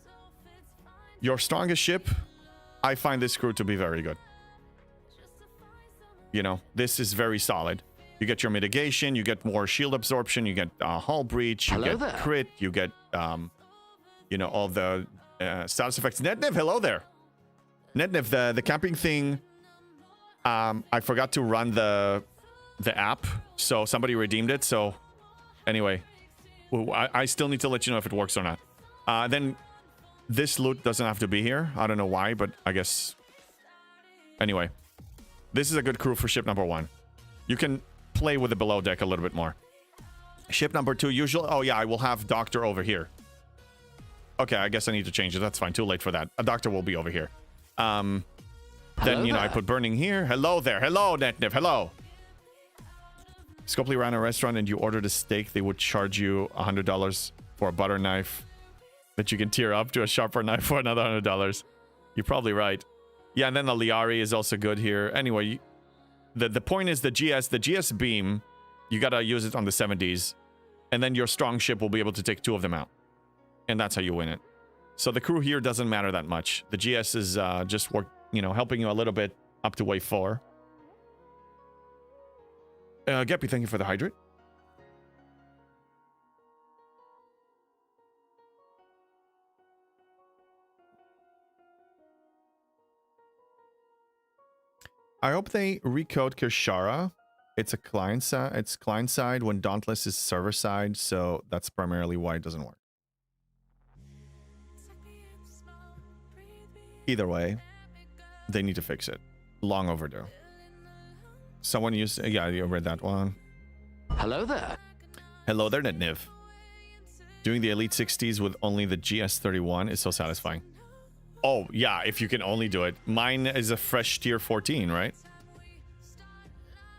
Your strongest ship, I find this crew to be very good. You know, this is very solid. You get your mitigation, you get more shield absorption, you get hull breach, you Hello get there. crit, you get, you know, all the status effects. Netnev, hello there. Netnev, the camping thing, I forgot to run the app, so somebody redeemed it. So anyway, I still need to let you know if it works or not. Then this loot doesn't have to be here. I don't know why, but I guess. Anyway, this is a good crew for ship number 1. You can play with the below deck a little bit more. Ship number 2, usually. Oh yeah, I will have Doctor over here. Okay, I guess I need to change it. That's fine. Too late for that. A Doctor will be over here. Then you know I put Burning here. Hello there. Hello, Netniv. Hello. Scopely ran a restaurant and you ordered a steak. They would charge you $100 for a butter knife that you can tear up to a sharper knife for another $100. You're probably right. Yeah, and then the Liari is also good here. Anyway, the point is the GS beam, you gotta use it on the 70s, and then your strong ship will be able to take 2 of them out, and that's how you win it. So the crew here doesn't matter that much. The GS is just helping you a little bit up to wave 4. Geppy, thank you for the hydrate. I hope they recode Kirshara. It's a client side. It's client side when Dauntless is server side, so that's primarily why it doesn't work. Either way, they need to fix it. Long overdue. Someone used. Yeah, you read that one. Hello there. Hello there, Netniv. Doing the Elite 60s with only the GS31 is so satisfying. Oh, yeah, if you can only do it. Mine is a fresh tier 14, right?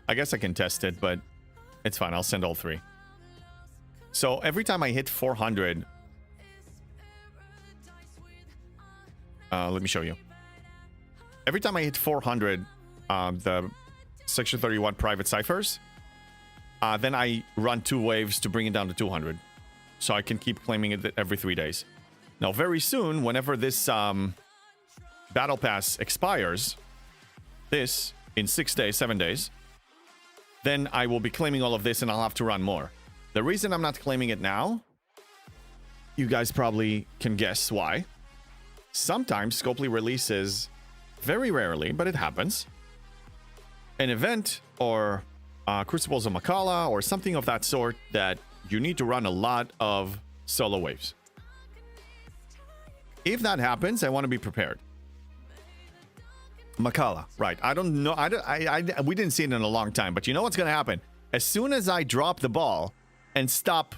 I guess I can test it, but it's fine. I'll send all 3. So every time I hit 400... let me show you. Every time I hit 400, the Section 31 private ciphers, then I run 2 waves to bring it down to 200. So I can keep claiming it every 3 days. Now, very soon, whenever this battle pass expires, this in 6 days, 7 days, then I will be claiming all of this and I'll have to run more. The reason I'm not claiming it now, you guys probably can guess why. Sometimes Scopely releases, very rarely, but it happens, an event or Crucibles of Makala or something of that sort that you need to run a lot of solo waves. If that happens, I want to be prepared. Makala, right. I don't know. We didn't see it in a long time, but you know what's going to happen? As soon as I drop the ball and stop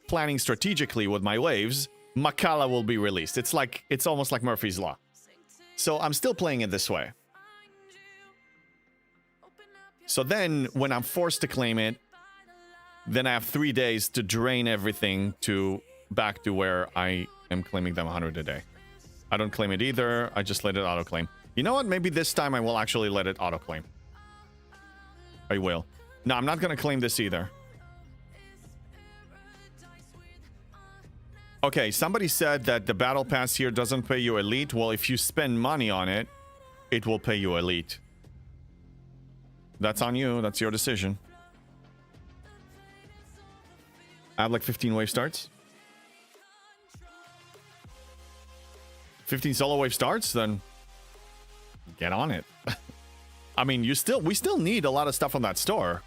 planning strategically with my waves, Makala will be released. It's almost like Murphy's Law. So I'm still playing it this way. So then when I'm forced to claim it, then I have 3 days to drain everything back to where I am claiming them 100 a day. I don't claim it either. I just let it auto-claim. You know what? Maybe this time I will actually let it auto-claim. I will. No, I'm not going to claim this either. Okay, somebody said that the battle pass here doesn't pay you elite. Well, if you spend money on it, it will pay you elite. That's on you. That's your decision. I have like 15 wave starts. 15 solo wave starts, then get on it. I mean, we still need a lot of stuff on that store.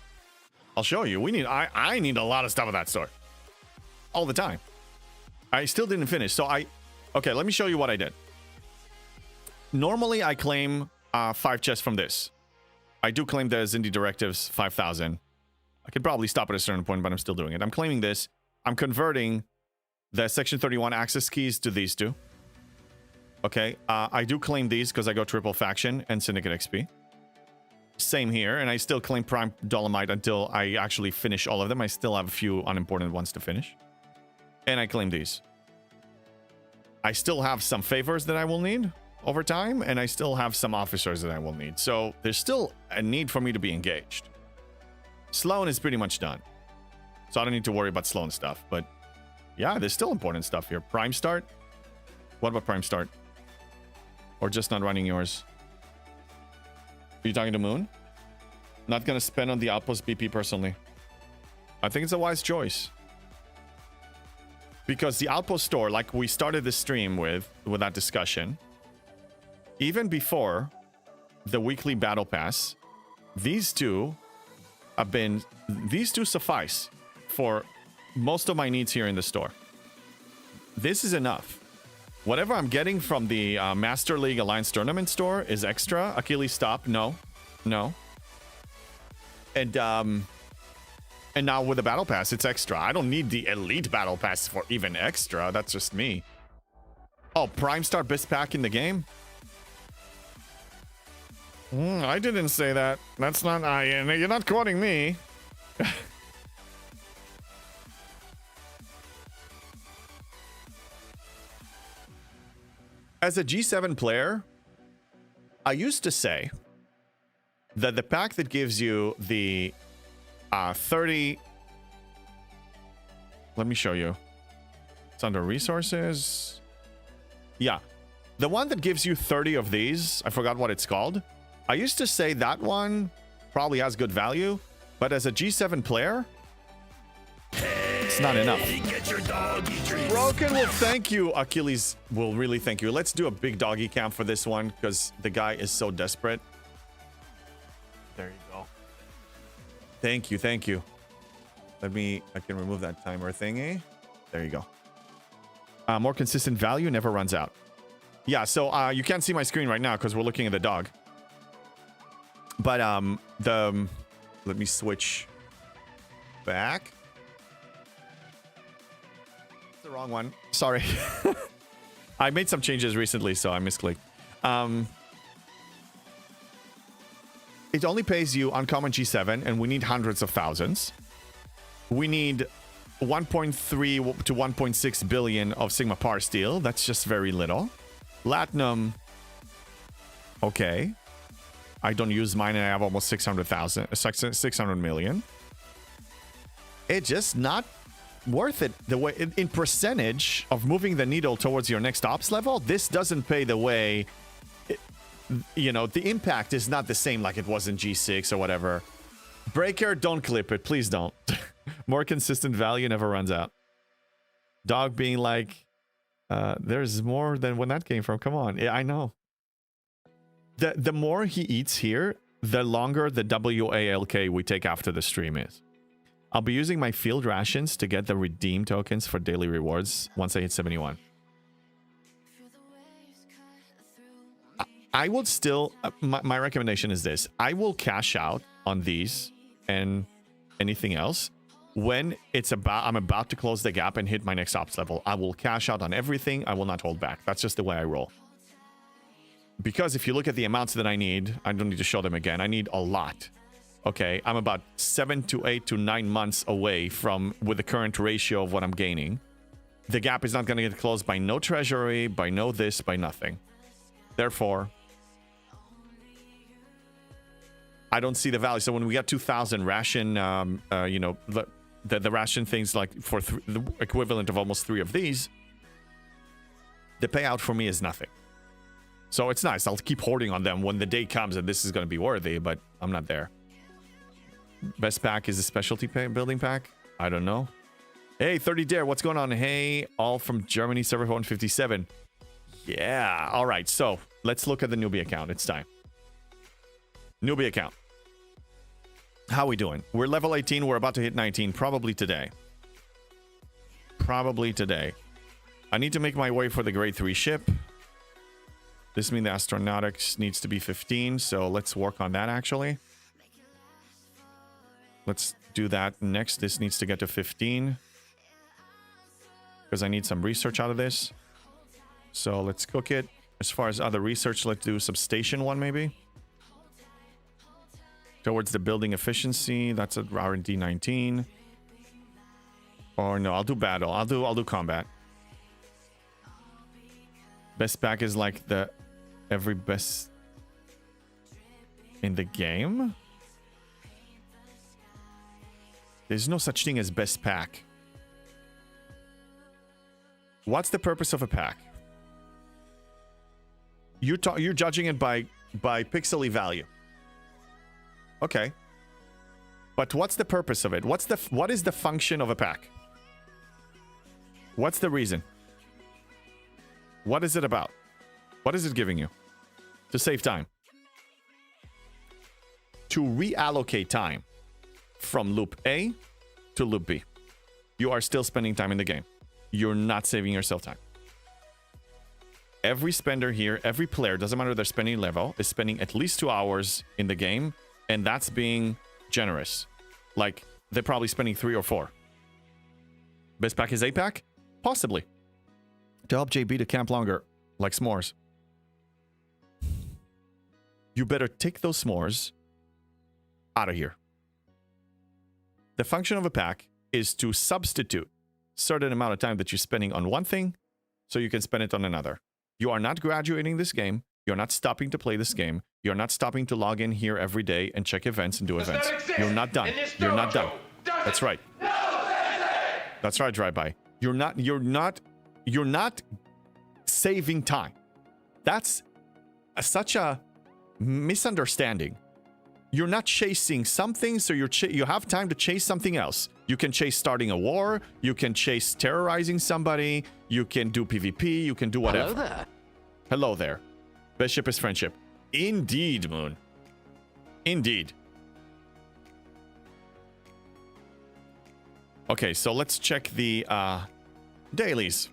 I'll show you. I need a lot of stuff on that store. All the time. I still didn't finish. So okay, let me show you what I did. Normally I claim 5 chests from this. I do claim the Zindi Directives 5,000. I could probably stop at a certain point, but I'm still doing it. I'm claiming this. I'm converting the Section 31 access keys to these two. Okay, I do claim these because I go triple faction and Syndicate XP. Same here, and I still claim Prime Dolomite until I actually finish all of them. I still have a few unimportant ones to finish. And I claim these. I still have some favors that I will need over time, and I still have some officers that I will need. So there's still a need for me to be engaged. Sloan is pretty much done. So I don't need to worry about Sloan stuff. But yeah, there's still important stuff here. Prime Start? What about Prime Start? Or just not running yours? Are you talking to Moon? Not going to spend on the Outpost BP personally. I think it's a wise choice. Because the Outpost store, like we started the stream with that discussion, even before the weekly battle pass, these two suffice for most of my needs here in the store. This is enough. Whatever I'm getting from the Master League Alliance Tournament store is extra. Achilles, stop. No. And now with the Battle Pass, it's extra. I don't need the Elite Battle Pass for even extra. That's just me. Oh, Prime Star best pack in the game? I didn't say that. That's not... you're not quoting me. As a G7 player, I used to say that the pack that gives you the 30... Let me show you. It's under resources. Yeah. The one that gives you 30 of these, I forgot what it's called. I used to say that one probably has good value, but as a G7 player, it's not enough. Broken will thank you. Achilles will really thank you. Let's do a big doggy count for this one because the guy is so desperate. There you go. Thank you. I can remove that timer thingy. There you go. More consistent value never runs out. Yeah, so you can't see my screen right now because we're looking at the dog. But let me switch back. It's the wrong one. Sorry. I made some changes recently, so I misclicked. It only pays you uncommon G7, and we need hundreds of thousands. We need 1.3 to 1.6 billion of Sigma Par Steel. That's just very little. Latinum. Okay. I don't use mine, and I have almost 600 million. It's just not worth it. The way in percentage of moving the needle towards your next ops level, this doesn't pay the way. The impact is not the same like it was in G6 or whatever. Breaker, don't clip it, please don't. More consistent value never runs out. Dog being like, there's more than when that came from. Come on, yeah, I know. The more he eats here, the longer the WALK we take after the stream is. I'll be using my field rations to get the redeem tokens for daily rewards once I hit 71. I would still... my recommendation is this. I will cash out on these and anything else when I'm about to close the gap and hit my next ops level. I will cash out on everything. I will not hold back. That's just the way I roll. Because if you look at the amounts that I need, I don't need to show them again. I need a lot. Okay, I'm about 7 to 8 to 9 months away from with the current ratio of what I'm gaining. The gap is not going to get closed by no treasury, by no this, by nothing. Therefore, I don't see the value. So when we got 2,000 ration, the ration things like for the equivalent of almost 3 of these, the payout for me is nothing. So it's nice. I'll keep hoarding on them when the day comes and this is going to be worthy, but I'm not there. Best pack is a specialty building pack? I don't know. Hey, 30 Dare, what's going on? Hey, all from Germany, server 157. Yeah, all right. So let's look at the newbie account. It's time. Newbie account. How we doing? We're level 18. We're about to hit 19, probably today. I need to make my way for the grade 3 ship. This means the astronautics needs to be 15, so let's work on that actually. Let's do that next. This needs to get to 15. because I need some research out of this. So let's cook it. As far as other research, let's do some station one maybe. Towards the building efficiency. That's at R&D 19. Or no, I'll do battle. I'll do combat. Best pack is like the every best in the game. There's no such thing as best pack. What's the purpose of a pack? You're judging it by pixely value. Okay. But what's the purpose of it? What is the function of a pack? What's the reason? What is it about? What is it giving you? To save time. To reallocate time from loop A to loop B. You are still spending time in the game. You're not saving yourself time. Every spender here, every player, doesn't matter their spending level, is spending at least 2 hours in the game, and that's being generous. Like, they're probably spending 3 or 4. Best pack is A pack? Possibly. To help JB to camp longer, like s'mores. You better take those s'mores out of here. The function of a pack is to substitute certain amount of time that you're spending on one thing so you can spend it on another. You are not graduating this game. You're not stopping to play this game. You're not stopping to log in here every day and check events and do events. You're not done. You're not done. That's right. That's right, Drive-By. You're not saving time. That's such a misunderstanding. You're not chasing something, so you have time to chase something else. You can chase starting a war. You can chase terrorizing somebody. You can do PvP. You can do whatever. Hello there. Hello there. Best ship is friendship. Indeed, Moon. Indeed. Okay, so let's check the dailies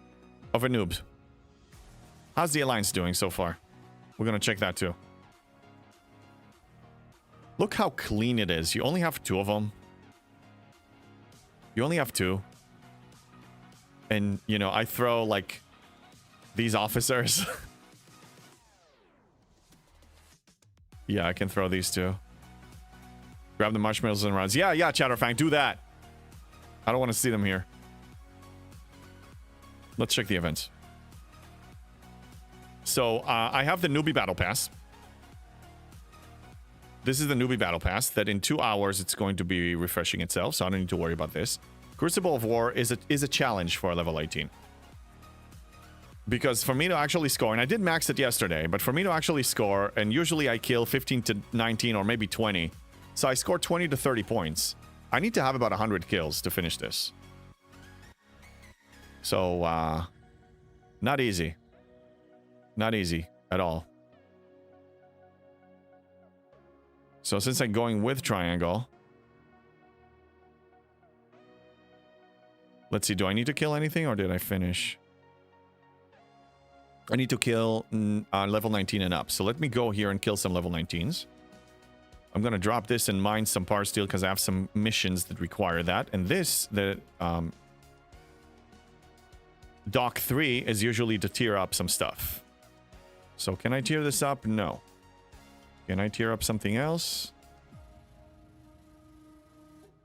of a noob. How's the Alliance doing so far? We're going to check that too. Look how clean it is. You only have 2 of them. You only have 2. And, you know, I throw, like, these officers. Yeah, I can throw these 2. Grab the marshmallows and rounds. Yeah, Chatterfang, do that. I don't want to see them here. Let's check the events. So, I have the Newbie Battle Pass. This is the Newbie Battle Pass that in 2 hours it's going to be refreshing itself, so I don't need to worry about this. Crucible of War is a challenge for level 18. Because for me to actually score, and I did max it yesterday, but for me to actually score, and usually I kill 15 to 19 or maybe 20, so I score 20 to 30 points. I need to have about 100 kills to finish this. So, not easy. Not easy at all. So since I'm going with Triangle, let's see, do I need to kill anything or did I finish? I need to kill level 19 and up. So let me go here and kill some level 19s. I'm going to drop this and mine some Par Steel because I have some missions that require that. And this, the Dock 3 is usually to tier up some stuff. So can I tier this up? No. Can I tier up something else?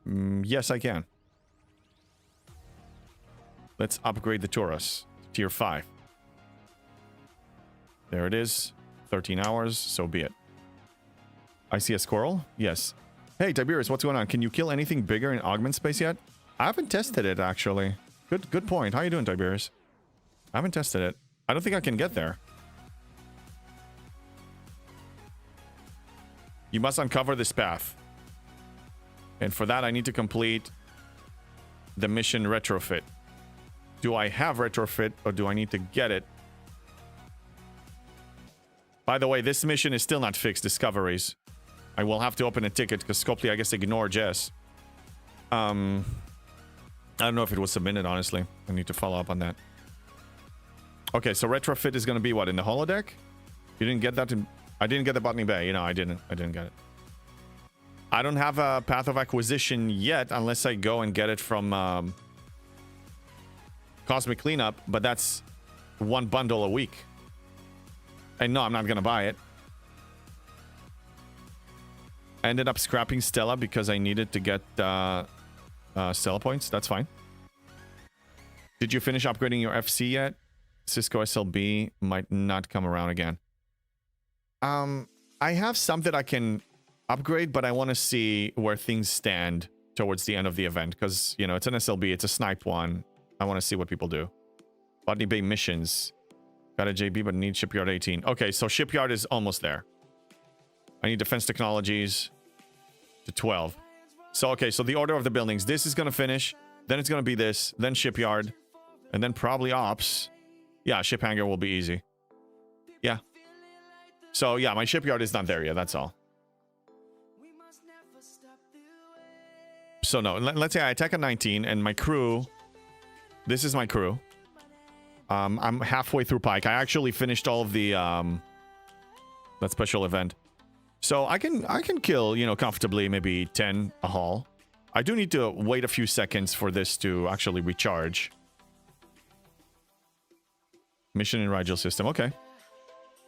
Yes, I can. Let's upgrade the Taurus. Tier 5. There it is. 13 hours, so be it. I see a squirrel? Yes. Hey, Tiberius, what's going on? Can you kill anything bigger in augment space yet? I haven't tested it, actually. Good point. How you doing, Tiberius? I haven't tested it. I don't think I can get there. You must uncover this path. And for that, I need to complete the mission Retrofit. Do I have Retrofit or do I need to get it? By the way, this mission is still not fixed, Discoveries. I will have to open a ticket because Scopely, I guess, ignored Jess. I don't know if it was submitted, honestly. I need to follow up on that. Okay, so Retrofit is going to be what, in the holodeck? You didn't get that in... I didn't get the Botany Bay. You know, I didn't get it. I don't have a path of acquisition yet unless I go and get it from Cosmic Cleanup, but that's one bundle a week. And no, I'm not gonna buy it. I ended up scrapping Stella because I needed to get Stella points. That's fine. Did you finish upgrading your FC yet? Cisco SLB might not come around again. I have some that I can upgrade, but I want to see where things stand towards the end of the event because, you know, it's an SLB, it's a snipe one. I want to see what people do. Botany Bay missions. Got a JB, but need Shipyard 18. Okay, so Shipyard is almost there. I need Defense Technologies to 12. So, okay, so the order of the buildings. This is going to finish. Then it's going to be this. Then Shipyard. And then probably Ops. Yeah, Ship Hangar will be easy. Yeah. So, yeah, my Shipyard is not there yet. That's all. So, no. Let's say I attack at 19 and my crew... This is my crew. I'm halfway through Pike. I actually finished all of the... that special event. So I can kill, you know, comfortably maybe 10 a haul. I do need to wait a few seconds for this to actually recharge. Mission in Rigel system. Okay.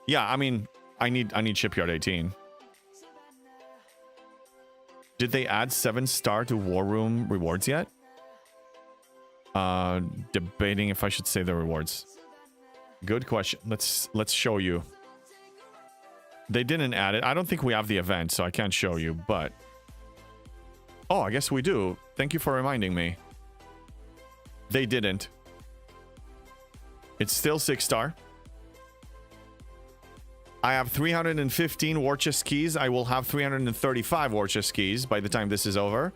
Yeah, I mean, I need Shipyard 18. Did they add 7-star to War Room rewards yet? Debating if I should say the rewards. Good question. Let's show you. They didn't add it. I don't think we have the event, so I can't show you, but... Oh, I guess we do. Thank you for reminding me. They didn't. It's still 6-star. I have 315 War Chest keys. I will have 335 War Chest keys by the time this is over.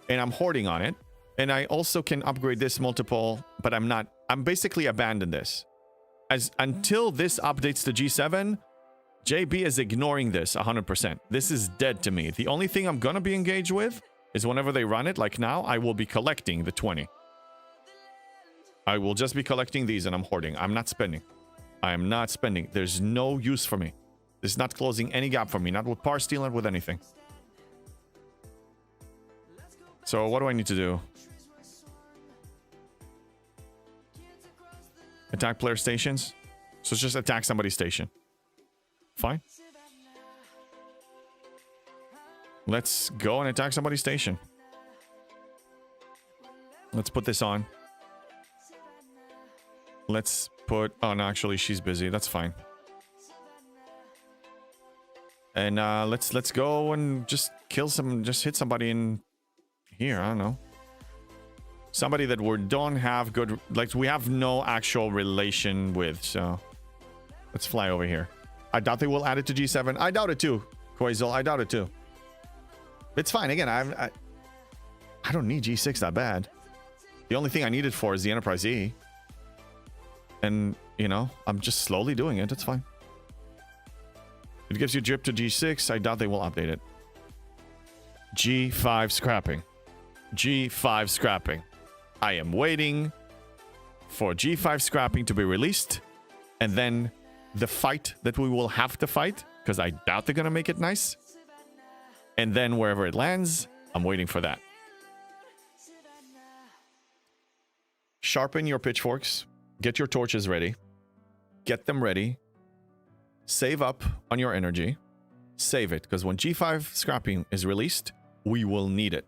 And I'm hoarding on it. And I also can upgrade this multiple, but I'm not... I'm basically abandoned this. Until this updates to G7... JB is ignoring this 100%. This is dead to me. The only thing I'm gonna be engaged with is whenever they run it, like now, I will be collecting the 20. I will just be collecting these and I'm hoarding. I'm not spending. I am not spending. There's no use for me. This is not closing any gap for me. Not with Power Steel, not with anything. So what do I need to do? Attack player stations? So just attack somebody's station. Fine. Let's go and attack somebody's station. Let's put this on. Let's put... Oh, no, actually, she's busy. That's fine. And let's go and just kill some... Just hit somebody in here. I don't know. Somebody that we don't have good... Like, we have no actual relation with, so... Let's fly over here. I doubt they will add it to G7. I doubt it too, Koizel. I doubt it too. It's fine. Again, I don't need G6 that bad. The only thing I need it for is the Enterprise E. And, you know, I'm just slowly doing it. It's fine. It gives you drip to G6. I doubt they will update it. G5 scrapping. G5 scrapping. I am waiting for G5 scrapping to be released. And then... the fight that we will have to fight, because I doubt they're gonna make it nice. And then wherever it lands, I'm waiting for that. Sharpen your pitchforks. Get your torches ready. Get them ready. Save up on your energy. Save it, because when G5 scrapping is released, we will need it.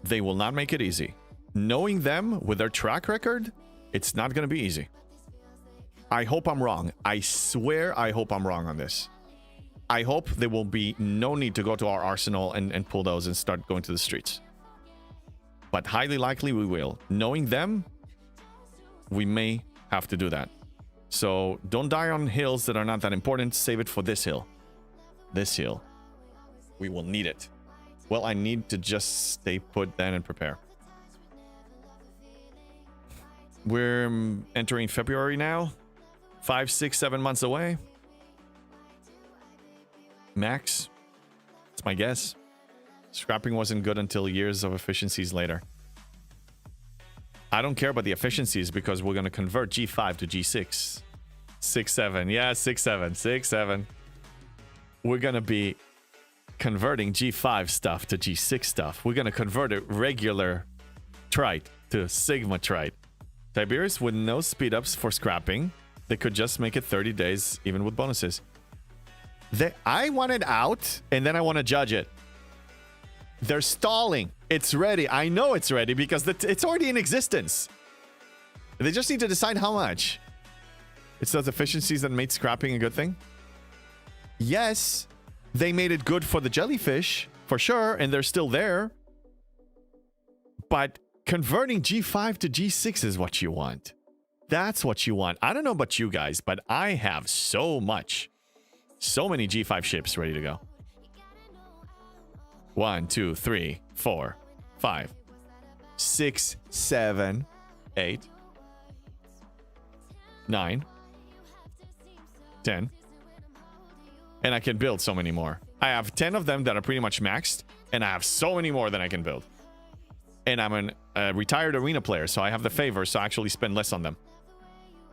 They will not make it easy. Knowing them with their track record, it's not gonna be easy. I hope I'm wrong. I swear I hope I'm wrong on this. I hope there will be no need to go to our arsenal and pull those and start going to the streets. But highly likely we will. Knowing them, we may have to do that. So don't die on hills that are not that important. Save it for this hill. This hill. We will need it. Well, I need to just stay put then and prepare. We're entering February now. 5, 6, 7 months away. Max. That's my guess. Scrapping wasn't good until years of efficiencies later. I don't care about the efficiencies because we're going to convert G5 to G6. 6, 7. Yeah, 6, 7. 6, 7. We're going to be converting G5 stuff to G6 stuff. We're going to convert a regular trite to Sigma trite. Tiberius with no speed ups for scrapping. They could just make it 30 days, even with bonuses. I want it out, and then I want to judge it. They're stalling. It's ready. I know it's ready because it's already in existence. They just need to decide how much. It's those efficiencies that made scrapping a good thing. Yes, they made it good for the jellyfish, for sure, and they're still there. But converting G5 to G6 is what you want. That's what you want. I don't know about you guys, but I have so many G5 ships ready to go. 1, 2, 3, 4, 5, 6, 7, 8, 9, 10. And I can build so many more. I have 10 of them that are pretty much maxed, and I have so many more that I can build. And I'm a retired arena player, so I have the favor, so I actually spend less on them.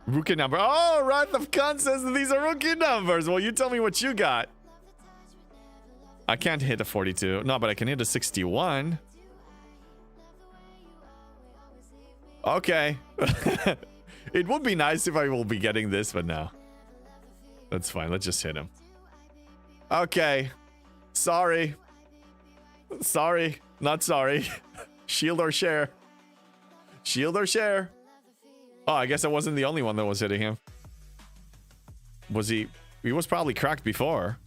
Rookie number. Oh, Wrath of Khan says that these are rookie numbers. Well, you tell me what you got. I can't hit a 42. No, but I can hit a 61. Okay. It would be nice if I will be getting this, but no. That's fine. Let's just hit him. Okay. Sorry. Sorry. Not sorry. Shield or share. Shield or share. Oh, I guess I wasn't the only one that was hitting him. Was he? He was probably cracked before.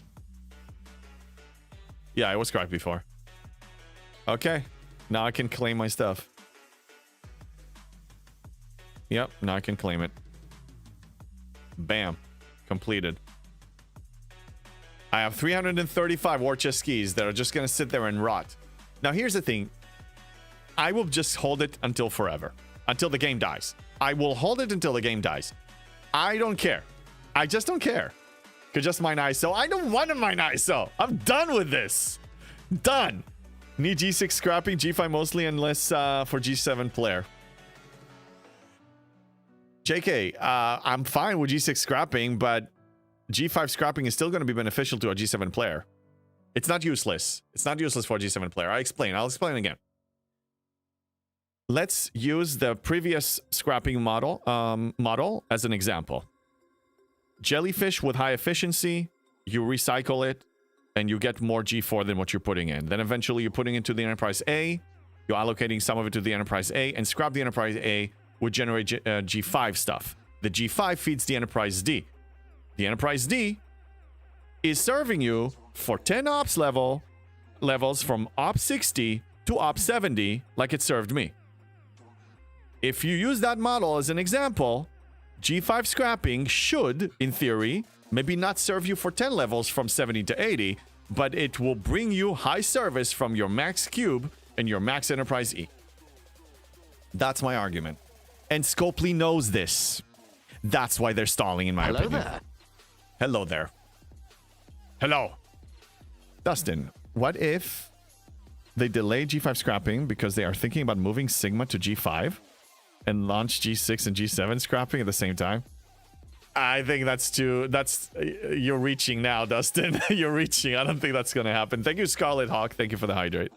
Yeah, I was cracked before. Okay. Now I can claim my stuff. Yep, now I can claim it. Bam. Completed. I have 335 war chest skis that are just going to sit there and rot. Now, here's the thing. I will just hold it until forever. Until the game dies. I will hold it until the game dies. I don't care. I just don't care. Could just mine ISO. I don't want to mine ISO. I'm done with this. Done. Need G6 scrapping, G5 mostly, unless for G7 player. JK, I'm fine with G6 scrapping, but G5 scrapping is still going to be beneficial to a G7 player. It's not useless. It's not useless for a G7 player. I'll explain again. Let's use the previous scrapping model as an example. Jellyfish with high efficiency, you recycle it, and you get more G4 than what you're putting in. Then eventually you're putting into the Enterprise A, you're allocating some of it to the Enterprise A, and scrap the Enterprise A would generate G5 stuff. The G5 feeds the Enterprise D. The Enterprise D is serving you for 10 ops levels from Op 60 to Op 70 like it served me. If you use that model as an example, G5 scrapping should, in theory, maybe not serve you for 10 levels from 70 to 80, but it will bring you high service from your max cube and your max Enterprise E. That's my argument. And Scopely knows this. That's why they're stalling, in my opinion. There. Hello there. Hello. Dustin, what if they delay G5 scrapping because they are thinking about moving Sigma to G5 and launch G6 and G7 scrapping at the same time? I think you're reaching now, Dustin. You're reaching. I don't think that's going to happen. Thank you, Scarlet Hawk. Thank you for the hydrate.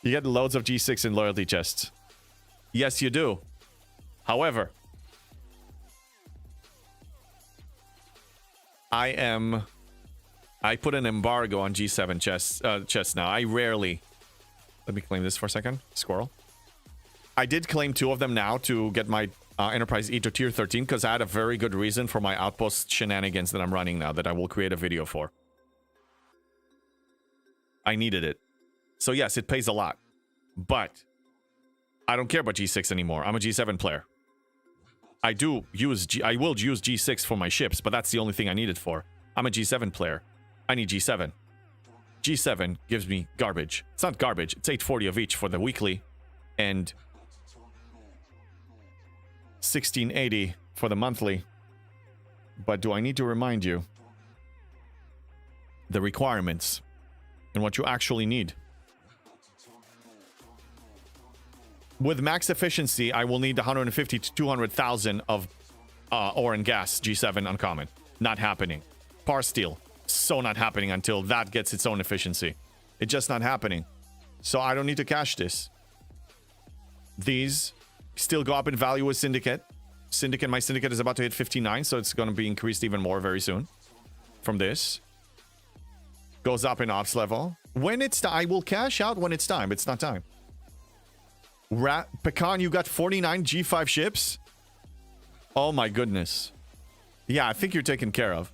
You get loads of G6 in loyalty chests. Yes, you do. However, I put an embargo on G7 chests now. I rarely... Let me claim this for a second. Squirrel. I did claim 2 of them now to get my Enterprise E to tier 13 because I had a very good reason for my outpost shenanigans that I'm running now that I will create a video for. I needed it. So yes, it pays a lot. But I don't care about G6 anymore. I'm a G7 player. I will use G6 for my ships, but that's the only thing I need it for. I'm a G7 player. I need G7. G7 gives me garbage. It's not garbage. It's 840 of each for the weekly and 1680 for the monthly. But do I need to remind you the requirements and what you actually need? With max efficiency, I will need 150 to 200,000 of ore and gas G7 uncommon. Not happening. Par steel. So not happening until that gets its own efficiency. It's just not happening. So I don't need to cash this. These still go up in value with Syndicate. My Syndicate is about to hit 59, so it's going to be increased even more very soon from this. Goes up in ops level. When it's time, I will cash out when it's time. It's not time. Pecan, you got 49 G5 ships? Oh my goodness. Yeah, I think you're taken care of.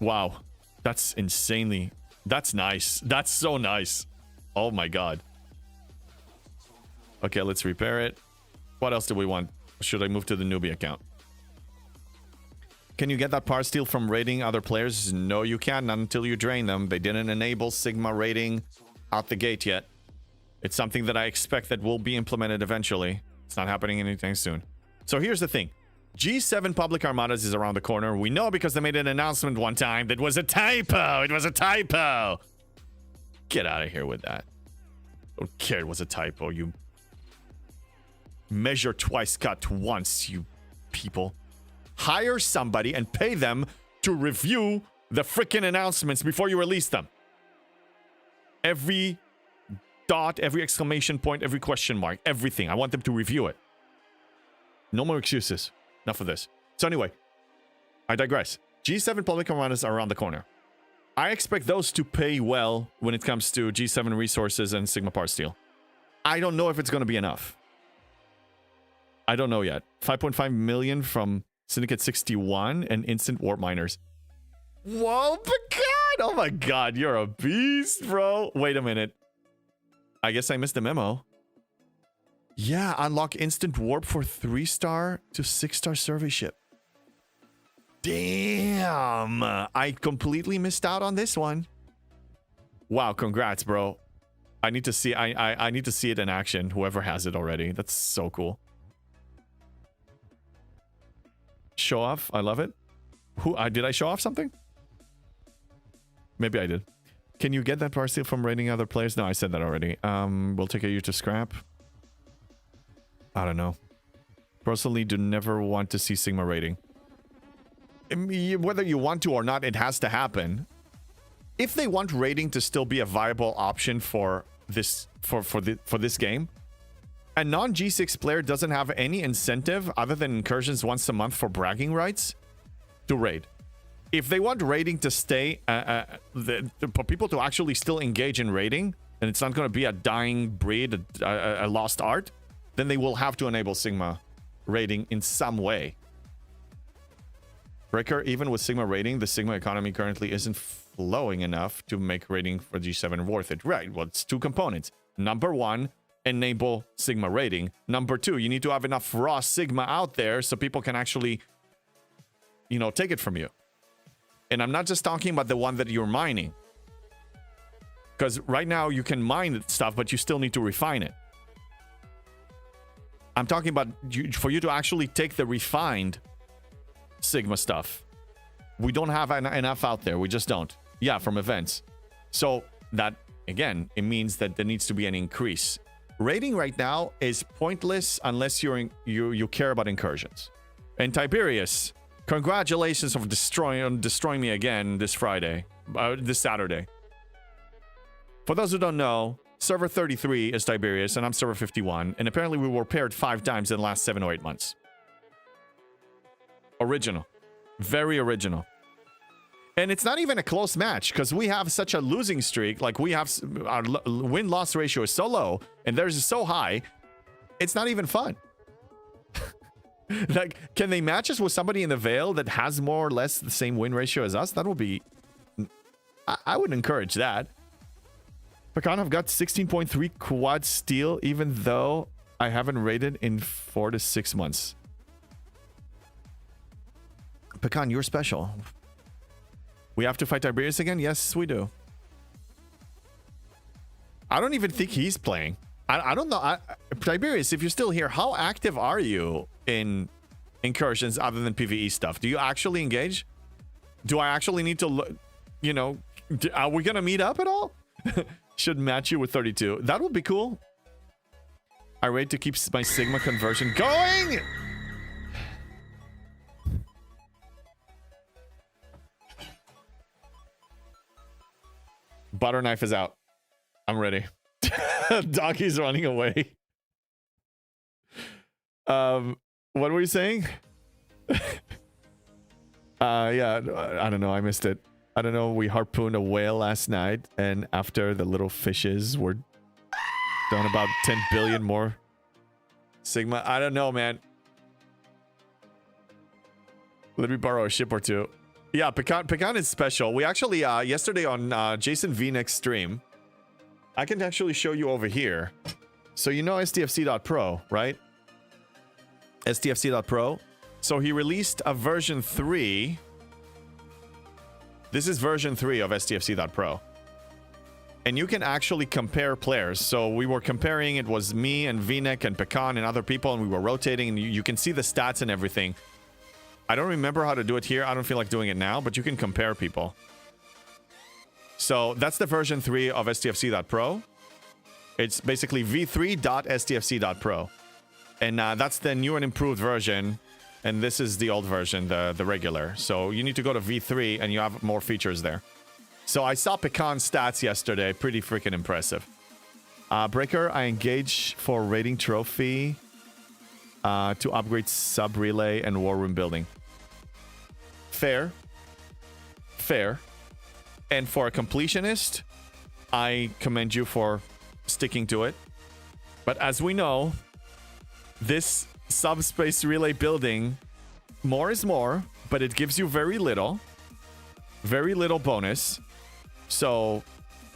Wow. That's insanely... That's nice. That's so nice. Oh my god. Okay, let's repair it. What else do we want? Should I move to the newbie account? Can you get that power steal from raiding other players? No, you can't. Not until you drain them. They didn't enable Sigma raiding out the gate yet. It's something that I expect that will be implemented eventually. It's not happening anytime soon. So here's the thing. G7 Public Armadas is around the corner. We know because they made an announcement one time that was a typo. It was a typo. Get out of here with that. Don't care it was a typo. You measure twice, cut once, you people. Hire somebody and pay them to review the freaking announcements before you release them. Every dot, every exclamation point, every question mark, everything. I want them to review it. No more excuses. Enough of this. So anyway, I digress. G7 Public Armadas are around the corner. I expect those to pay well when it comes to G7 resources and Sigma Power Steel. I don't know if it's going to be enough. I don't know yet. 5.5 million from Syndicate 61 and Instant Warp Miners. Whoa, Pecan! Oh my god, you're a beast, bro. Wait a minute. I guess I missed the memo. Yeah, unlock Instant Warp for 3-star to 6-star survey ship. Damn. I completely missed out on this one. Wow, congrats, bro. I need to see I need to see it in action, whoever has it already. That's so cool. Show off. I love it. Did I show off something? Maybe I did. Can you get that power steal from raiding other players? No, I said that already. We'll take you to scrap. I don't know. Personally, do never want to see Sigma raiding. Whether you want to or not, it has to happen. If they want raiding to still be a viable option for this for this game, a non-G6 player doesn't have any incentive other than incursions once a month for bragging rights to raid. If they want raiding to stay, for people to actually still engage in raiding, and it's not going to be a dying breed, a lost art, then they will have to enable Sigma raiding in some way. Breaker, even with Sigma raiding, the Sigma economy currently isn't flowing enough to make raiding for G7 worth it. Right, well, it's two components. Number one, enable Sigma raiding. Number two, you need to have enough raw Sigma out there so people can actually, you know, take it from you. And I'm not just talking about the one that you're mining. Because right now you can mine stuff, but you still need to refine it. I'm talking about for you to actually take the refined Sigma stuff. We don't have enough out there. We just don't. Yeah, from events. So that, again, it means that there needs to be an increase. Raiding right now is pointless unless you care about incursions. And Tiberius, congratulations on destroying me again this Saturday. For those who don't know, server 33 is Tiberius, and I'm server 51, and apparently we were paired 5 times in the last 7 or 8 months. Original. Very original. And it's not even a close match, because we have such a losing streak. Like, we have... Our win-loss ratio is so low, and theirs is so high, it's not even fun. Like, can they match us with somebody in the Veil that has more or less the same win ratio as us? That would be... I would encourage that. Pecan, I've got 16.3 quad steel, even though I haven't raided in 4 to 6 months. Pecan, you're special. We have to fight Tiberius again? Yes, we do. I don't even think he's playing. I don't know. Tiberius, if you're still here, how active are you in incursions other than PvE stuff? Do you actually engage? Do I actually need to look? You know, are we going to meet up at all? Should match you with 32. That would be cool. I raid to keep my Sigma conversion going. Butter knife is out. I'm ready. Doggy's running away. What were you saying? Yeah, I don't know. I missed it. I don't know. We harpooned a whale last night, and after the little fishes were done about 10 billion more Sigma. I don't know, man. Let me borrow a ship or two. Yeah, Pecan is special. We actually, yesterday on Jason V-Next stream, I can actually show you over here. So you know STFC.pro, right? STFC.pro. So he released a version 3. This is version 3 of STFC.pro. And you can actually compare players. So we were comparing, it was me and VNEC and Pecan and other people, and we were rotating, and you can see the stats and everything. I don't remember how to do it here. I don't feel like doing it now, but you can compare people. So that's the version 3 of STFC.pro. It's basically v3.stfc.pro. And that's the new and improved version. And this is the old version, the regular. So you need to go to V3 and you have more features there. So I saw Pecan's stats yesterday. Pretty freaking impressive. Breaker, I engage for rating trophy to upgrade sub relay and war room building. Fair. Fair. And for a completionist, I commend you for sticking to it. But as we know, this subspace relay building, more is more, but it gives you very little bonus. So,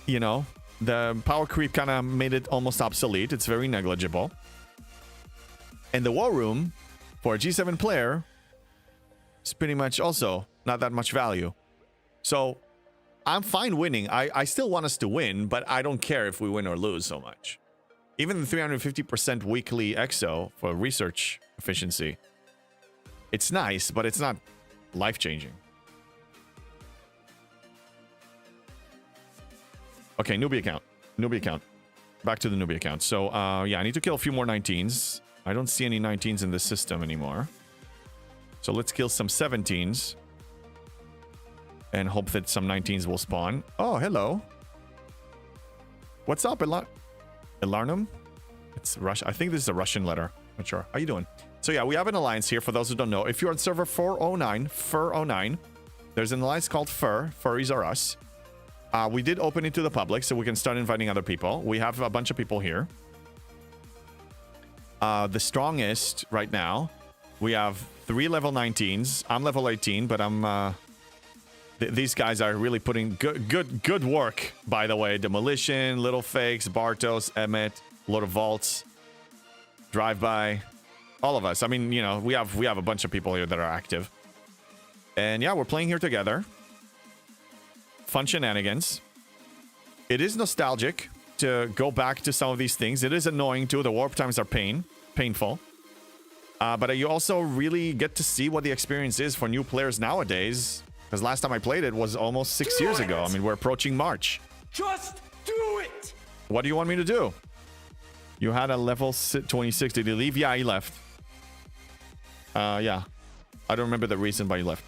you know, the power creep kind of made it almost obsolete. It's very negligible. And the war room for a G7 player is pretty much also not that much value. So I'm fine winning. I still want us to win, but I don't care if we win or lose so much. Even the 350% weekly EXO for research efficiency, it's nice, but it's not life-changing. Okay, newbie account. Newbie account. Back to the newbie account. So, yeah, I need to kill a few more 19s. I don't see any 19s in the system anymore. So let's kill some 17s. And hope that some 19s will spawn. Oh, hello. What's up, Elarnum? It's Russian. I think this is a Russian letter. Not sure. How you doing? So yeah, we have an alliance here. For those who don't know, if you're on server 409, Fur09, there's an alliance called Fur. Furries are us. We did open it to the public, so we can start inviting other people. We have a bunch of people here. The strongest right now, we have 3 level 19s. I'm level 18, but I'm these guys are really putting good work, by the way. Demolition, Little Fakes, Bartos, Emmet, Lord of Vaults, Drive-By, all of us. I mean, you know, we have a bunch of people here that are active. And yeah, we're playing here together. Fun shenanigans. It is nostalgic to go back to some of these things. It is annoying too. The warp times are painful. But you also really get to see what the experience is for new players nowadays. Because last time I played it was almost 6 years ago. I mean, we're approaching March. Just do it! What do you want me to do? You had a level 26. Did he leave? Yeah, he left. Yeah. I don't remember the reason why he left.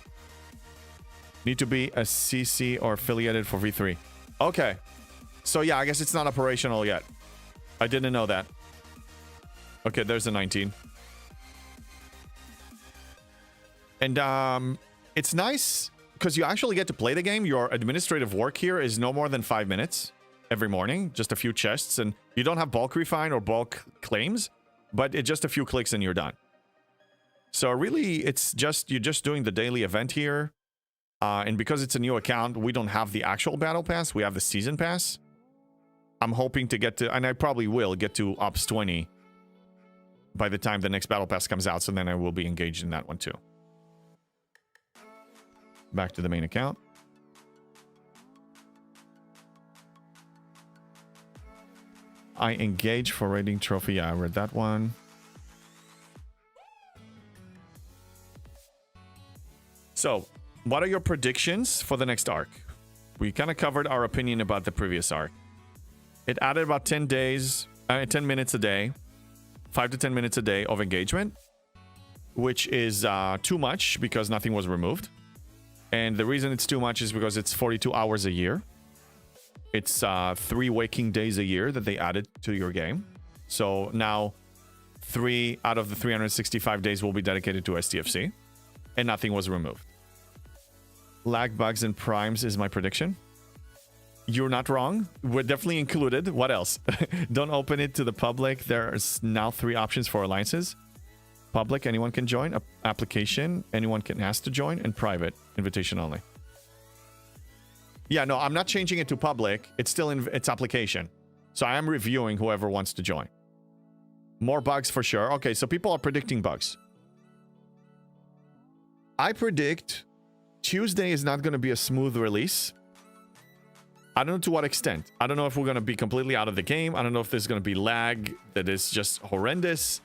Need to be a CC or affiliated for V3. Okay. So yeah, I guess it's not operational yet. I didn't know that. Okay, there's a 19. And it's nice because you actually get to play the game. Your administrative work here is no more than 5 minutes every morning. Just a few chests, and you don't have bulk refine or bulk claims, but it's just a few clicks and you're done. So really, it's just you're just doing the daily event here. And because it's a new account, we don't have the actual battle pass. We have the season pass. I'm hoping to get to, and I probably will get to Ops 20 by the time the next battle pass comes out. So then I will be engaged in that one too. Back to the main account. I engage for rating trophy. Yeah, I read that one. So, what are your predictions for the next arc? We kind of covered our opinion about the previous arc. It added about 10 minutes a day, 5 to 10 minutes a day of engagement, which is too much because nothing was removed. And the reason it's too much is because it's 42 hours a year. It's 3 waking days a year that they added to your game. So now 3 out of the 365 days will be dedicated to STFC, and nothing was removed. Lag, bugs, and primes is my prediction. You're not wrong. We're definitely included. What else? Don't open it to the public. There's now 3 options for alliances. Public, anyone can join. Application, anyone can ask to join. And private, invitation only. Yeah, no, I'm not changing it to public. It's still in its application. So I am reviewing whoever wants to join. More bugs for sure. Okay, so people are predicting bugs. I predict Tuesday is not going to be a smooth release. I don't know to what extent. I don't know if we're going to be completely out of the game. I don't know if there's going to be lag that is just horrendous.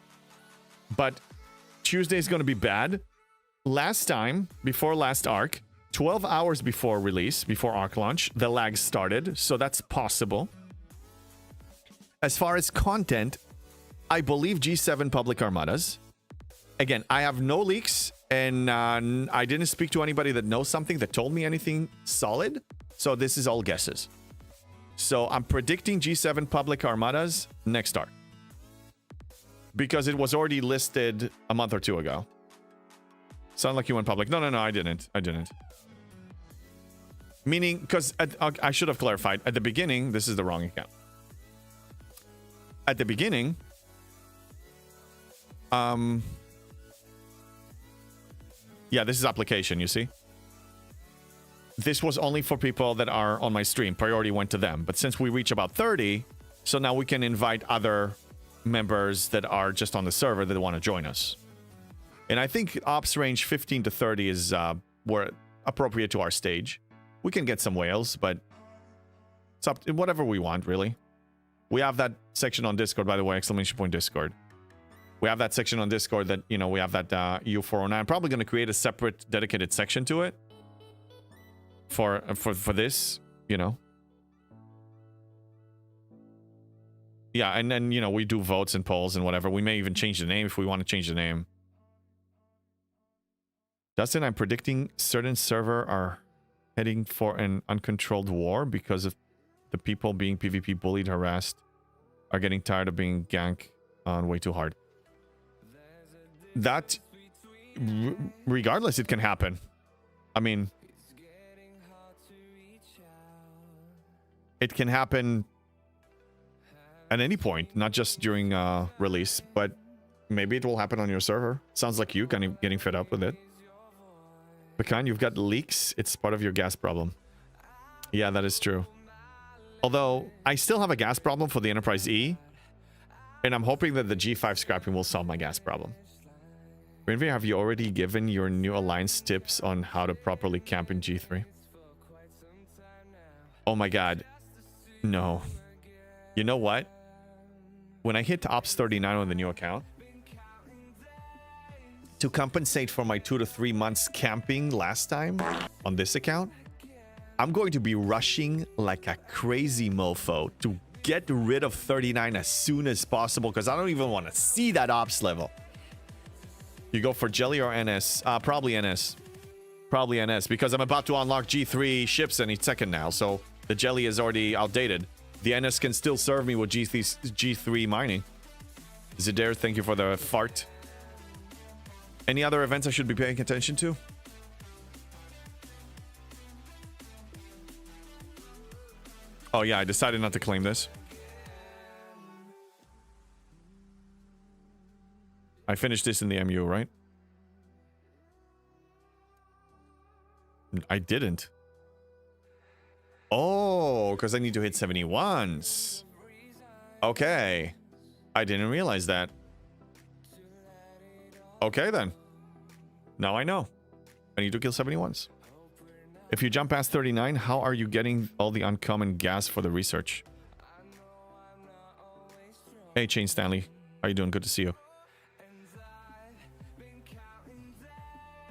But Tuesday is going to be bad. Last time, before last arc, 12 hours before release, before arc launch, the lag started. So that's possible. As far as content, I believe G7 public armadas. Again, I have no leaks, and I didn't speak to anybody that knows something that told me anything solid. So this is all guesses. So I'm predicting G7 public armadas next arc. Because it was already listed a month or 2 ago. Sound like you went public. No, I didn't. Meaning, because I should have clarified. At the beginning, this is the wrong account. At the beginning, yeah, this is application, you see? This was only for people that are on my stream. Priority went to them. But since we reach about 30, so now we can invite other members that are just on the server that want to join us. And I think ops range 15 to 30 is where appropriate to our stage. We can get some whales, but it's up to whatever we want, really. We have that section on Discord, by the way, ! Discord. We have that section on Discord that, you know, we have that U409. I'm probably going to create a separate dedicated section to it. For this, you know. Yeah, and then, you know, we do votes and polls and whatever. We may even change the name if we want to change the name. Dustin, I'm predicting certain server are heading for an uncontrolled war because of the people being PvP bullied, harassed, are getting tired of being ganked on way too hard. That, regardless, it can happen. I mean, it can happen at any point, not just during release, but maybe it will happen on your server. Sounds like you kind of getting fed up with it. Pecan, you've got leaks. It's part of your gas problem. Yeah, that is true. Although, I still have a gas problem for the Enterprise E, and I'm hoping that the G5 scrapping will solve my gas problem. Rainvey, have you already given your new alliance tips on how to properly camp in G3? Oh my god. No. You know what? When I hit Ops 39 on the new account, to compensate for my 2 to 3 months camping last time on this account, I'm going to be rushing like a crazy mofo to get rid of 39 as soon as possible because I don't even want to see that Ops level. You go for Jelly or NS? Probably NS. Probably NS because I'm about to unlock G3 ships any second now, so the Jelly is already outdated. The NS can still serve me with G3 mining. Zidair, thank you for the fart. Any other events I should be paying attention to? Oh yeah, I decided not to claim this. I finished this in the MU, right? I didn't. Oh, because I need to hit 71s. Okay. I didn't realize that. Okay, then. Now I know. I need to kill 71s. If you jump past 39, how are you getting all the uncommon gas for the research? Hey, Chain Stanley. How you doing? Good to see you.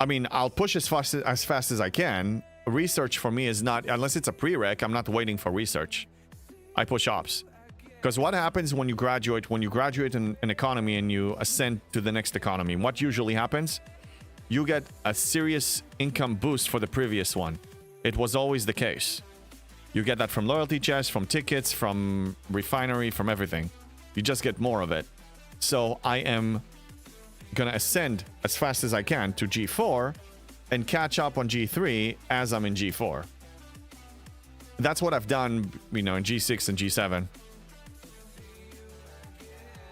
I mean, I'll push as fast as I can. Research for me is not, unless it's a prereq, I'm not waiting for research. I push ops. Because what happens when you graduate in an economy and you ascend to the next economy? What usually happens? You get a serious income boost for the previous one. It was always the case. You get that from loyalty chests, from tickets, from refinery, from everything. You just get more of it. So I am gonna ascend as fast as I can to G4 and catch up on G3 as I'm in G4. That's what I've done, you know, in G6 and G7.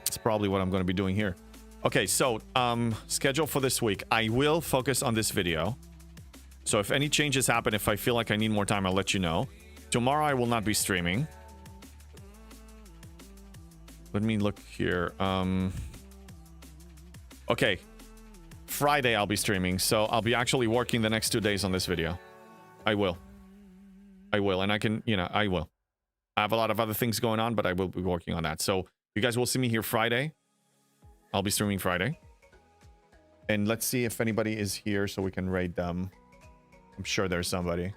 It's probably what I'm going to be doing here. Okay, so schedule for this week. I will focus on this video. So if any changes happen, if I feel like I need more time, I'll let you know. Tomorrow I will not be streaming. Let me look here. Okay. Friday I'll be streaming, so I'll be actually working the next 2 days on this video. I will, and I can, you know, I will. I have a lot of other things going on, but I will be working on that. So you guys will see me here Friday. I'll be streaming Friday. And let's see if anybody is here so we can raid them. I'm sure there's somebody.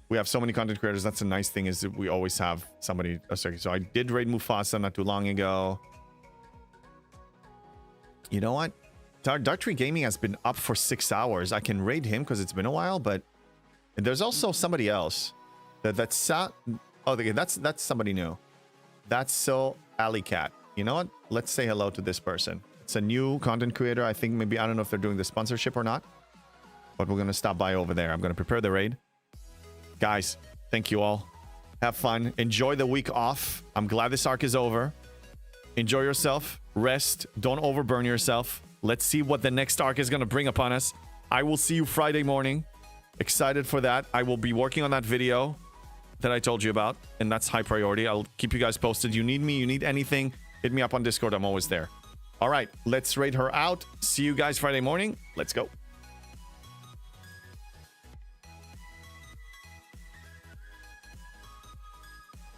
We have so many content creators. That's a nice thing, is that we always have somebody. So I did raid Mufasa not too long ago. You know what? Dark Tree Gaming has been up for 6 hours. I can raid him because it's been a while, but there's also somebody else. That's somebody new. That's so Alley Cat. You know what? Let's say hello to this person. It's a new content creator. I think maybe, I don't know if they're doing the sponsorship or not, but we're going to stop by over there. I'm going to prepare the raid. Guys, thank you all. Have fun. Enjoy the week off. I'm glad this arc is over. Enjoy yourself. Rest. Don't overburn yourself. Let's see what the next arc is going to bring upon us. I will see you Friday morning. Excited for that. I will be working on that video that I told you about, and that's high priority. I'll keep you guys posted. You need me, you need anything, hit me up on Discord. I'm always there. All right, let's raid her out. See you guys Friday morning. Let's go.